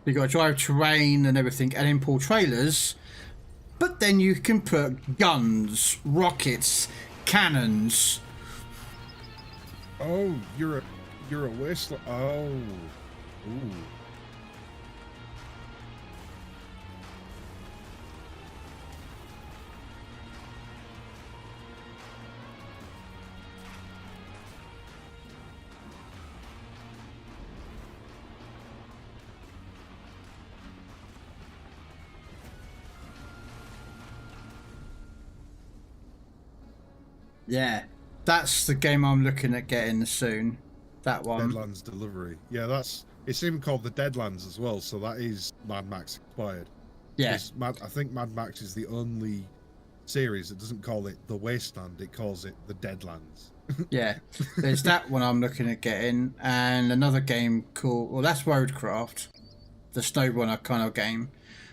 You got to drive terrain and everything, and then pull trailers. But then you can put guns, rockets, cannons. Oh, you're a whistler. Oh, ooh. Yeah, that's the game I'm looking at getting soon. That one. Deadlands Delivery. Yeah, it's even called the Deadlands as well, so that is Mad Max inspired. Yeah. I think Mad Max is the only series that doesn't call it the Wasteland, it calls it the Deadlands. Yeah, there's that one I'm looking at getting, and another game called, well, that's Roadcraft, the SnowRunner kind of game.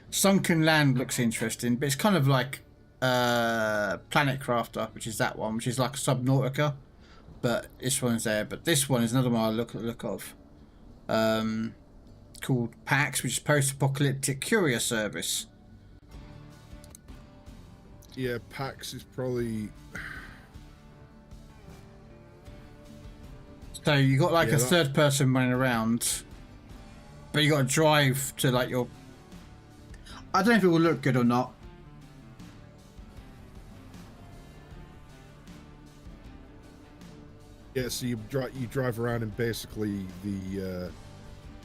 Sunken Land looks interesting, but it's kind of like Planet Crafter, which is that one, which is like a Subnautica, but this one's there. But this one is another one I look of, called PAX, which is Post-Apocalyptic Courier Service. Yeah, PAX is probably. So you got like a third person running around, but you got to drive to like your. I don't know if it will look good or not. Yeah, so you drive around in basically the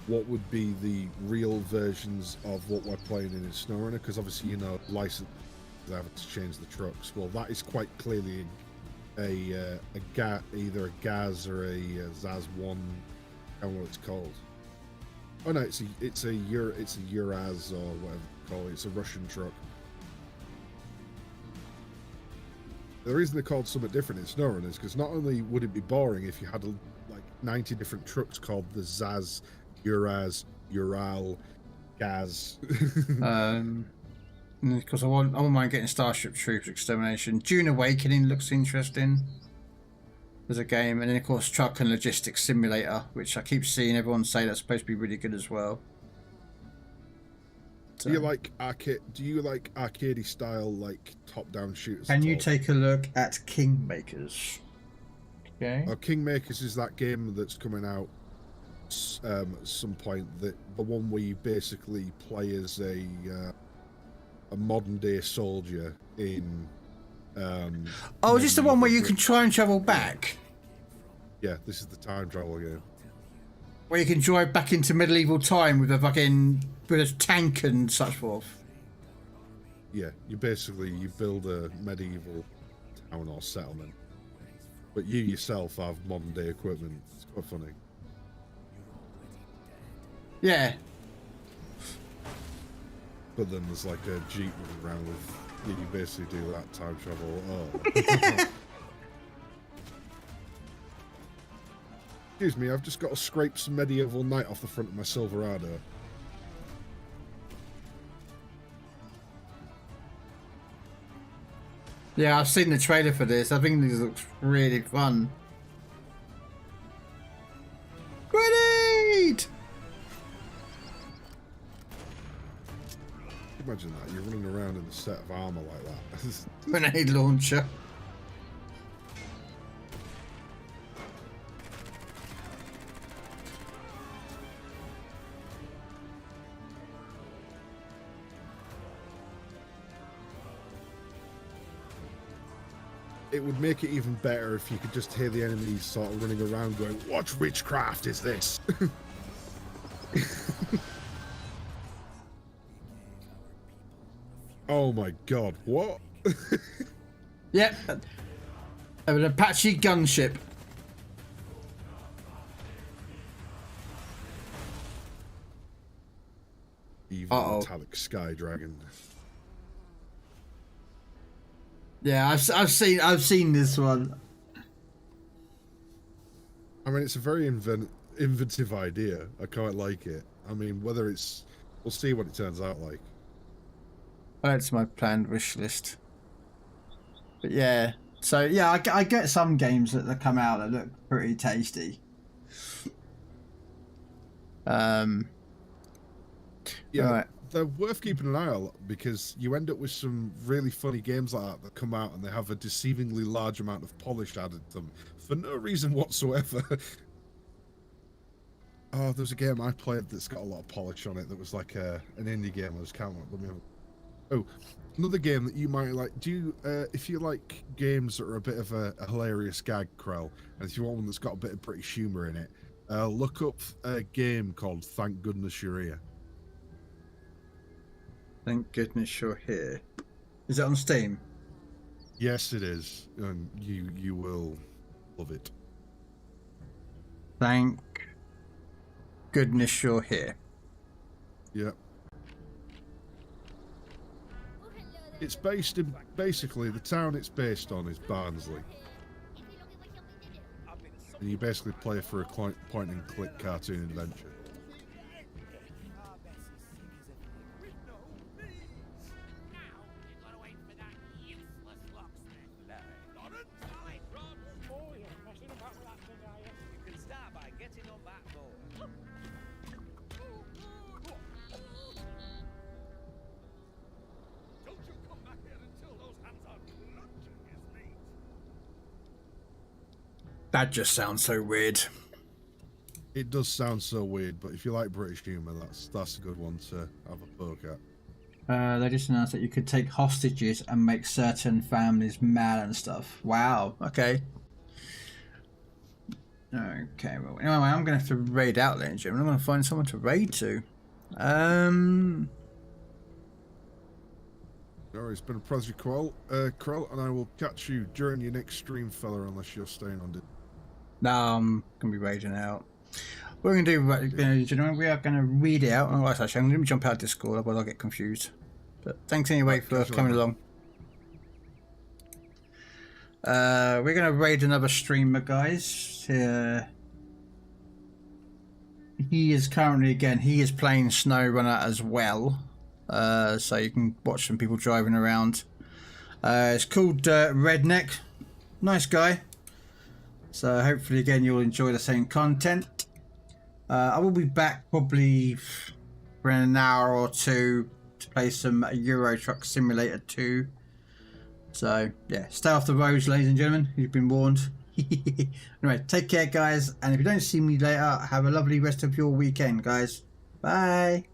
what would be the real versions of what we're playing in SnowRunner, because obviously license they have to change the trucks. Well, that is quite clearly either a Gaz or a Zaz 1. I don't know what it's called. Oh no, it's a Uraz or whatever you call it. It's a Russian truck. The reason they're called something different in SnowRunners because not only would it be boring if you had like 90 different trucks called the Zaz, Uraz, Ural, Gaz. Because I won't mind getting Starship Troopers Extermination. Dune Awakening looks interesting as a game, and then of course Truck and Logistics Simulator, which I keep seeing everyone say that's supposed to be really good as well. So, Do you like arcadey style like top-down shooters? can you take a look at Kingmakers? Okay. Oh, Kingmakers is that game that's coming out at some point. The one where you basically play as a modern-day soldier in. Oh, is this the one where you can try and travel back? Yeah, this is the time travel game. Where you can drive back into medieval time with a tank and such forth. Yeah, you build a medieval town or settlement, but you yourself have modern day equipment. It's quite funny. Yeah. But then there's like a jeep running around with you basically do that time travel. Oh. Excuse me, I've just got to scrape some medieval knight off the front of my Silverado. Yeah, I've seen the trailer for this. I think this looks really fun. Grenade! Imagine that, you're running around in a set of armour like that. Grenade launcher. It would make it even better if you could just hear the enemies sort of running around going, "What witchcraft is this?" Oh my god, what? Yep. An Apache gunship. Evil metallic sky dragon. Yeah, I've seen this one. I mean, it's a very inventive idea. I quite like it. I mean, we'll see what it turns out like. That's my planned wish list. But yeah, so yeah, I get some games that come out that look pretty tasty. Yeah, right. They're worth keeping an eye on because you end up with some really funny games like that come out and they have a deceivingly large amount of polish added to them for no reason whatsoever. Oh, there's a game I played that's got a lot of polish on it that was like an indie game. I was counting. Oh, another game that you might like. Do you, if you like games that are a bit of a hilarious gag, Krell, and if you want one that's got a bit of British humour in it, look up a game called Thank Goodness You're Here. Thank goodness you're here. Is it on Steam? Yes, it is, and you will love it. Thank goodness you're here. Yep. It's based in basically the town it's based on is Barnsley, and you basically play for a point and click cartoon adventure. That just sounds so weird. It does sound so weird, but if you like British humour, that's a good one to have a poke at. They just announced that you could take hostages and make certain families mad and stuff. Wow. Okay. Okay. Well, anyway, I'm going to have to raid out then, Jim. I'm going to find someone to raid to. Alright, it's been a pleasure, Krell, and I will catch you during your next stream, fella, unless you're staying on it. No, I'm going to be raiding out. We're going to do, we are going to read it out. Oh, actually, I'm going to jump out of Discord, otherwise I'll get confused. But thanks anyway for coming along. We're gonna raid another streamer, guys. He is currently, again, he is playing SnowRunner as well. So you can watch some people driving around. It's called Redneck. Nice guy. So hopefully, again, you'll enjoy the same content. I will be back probably for an hour or two to play some Euro Truck Simulator 2. So yeah, stay off the roads, ladies and gentlemen. You've been warned. Anyway, take care, guys. And if you don't see me later, have a lovely rest of your weekend, guys. Bye.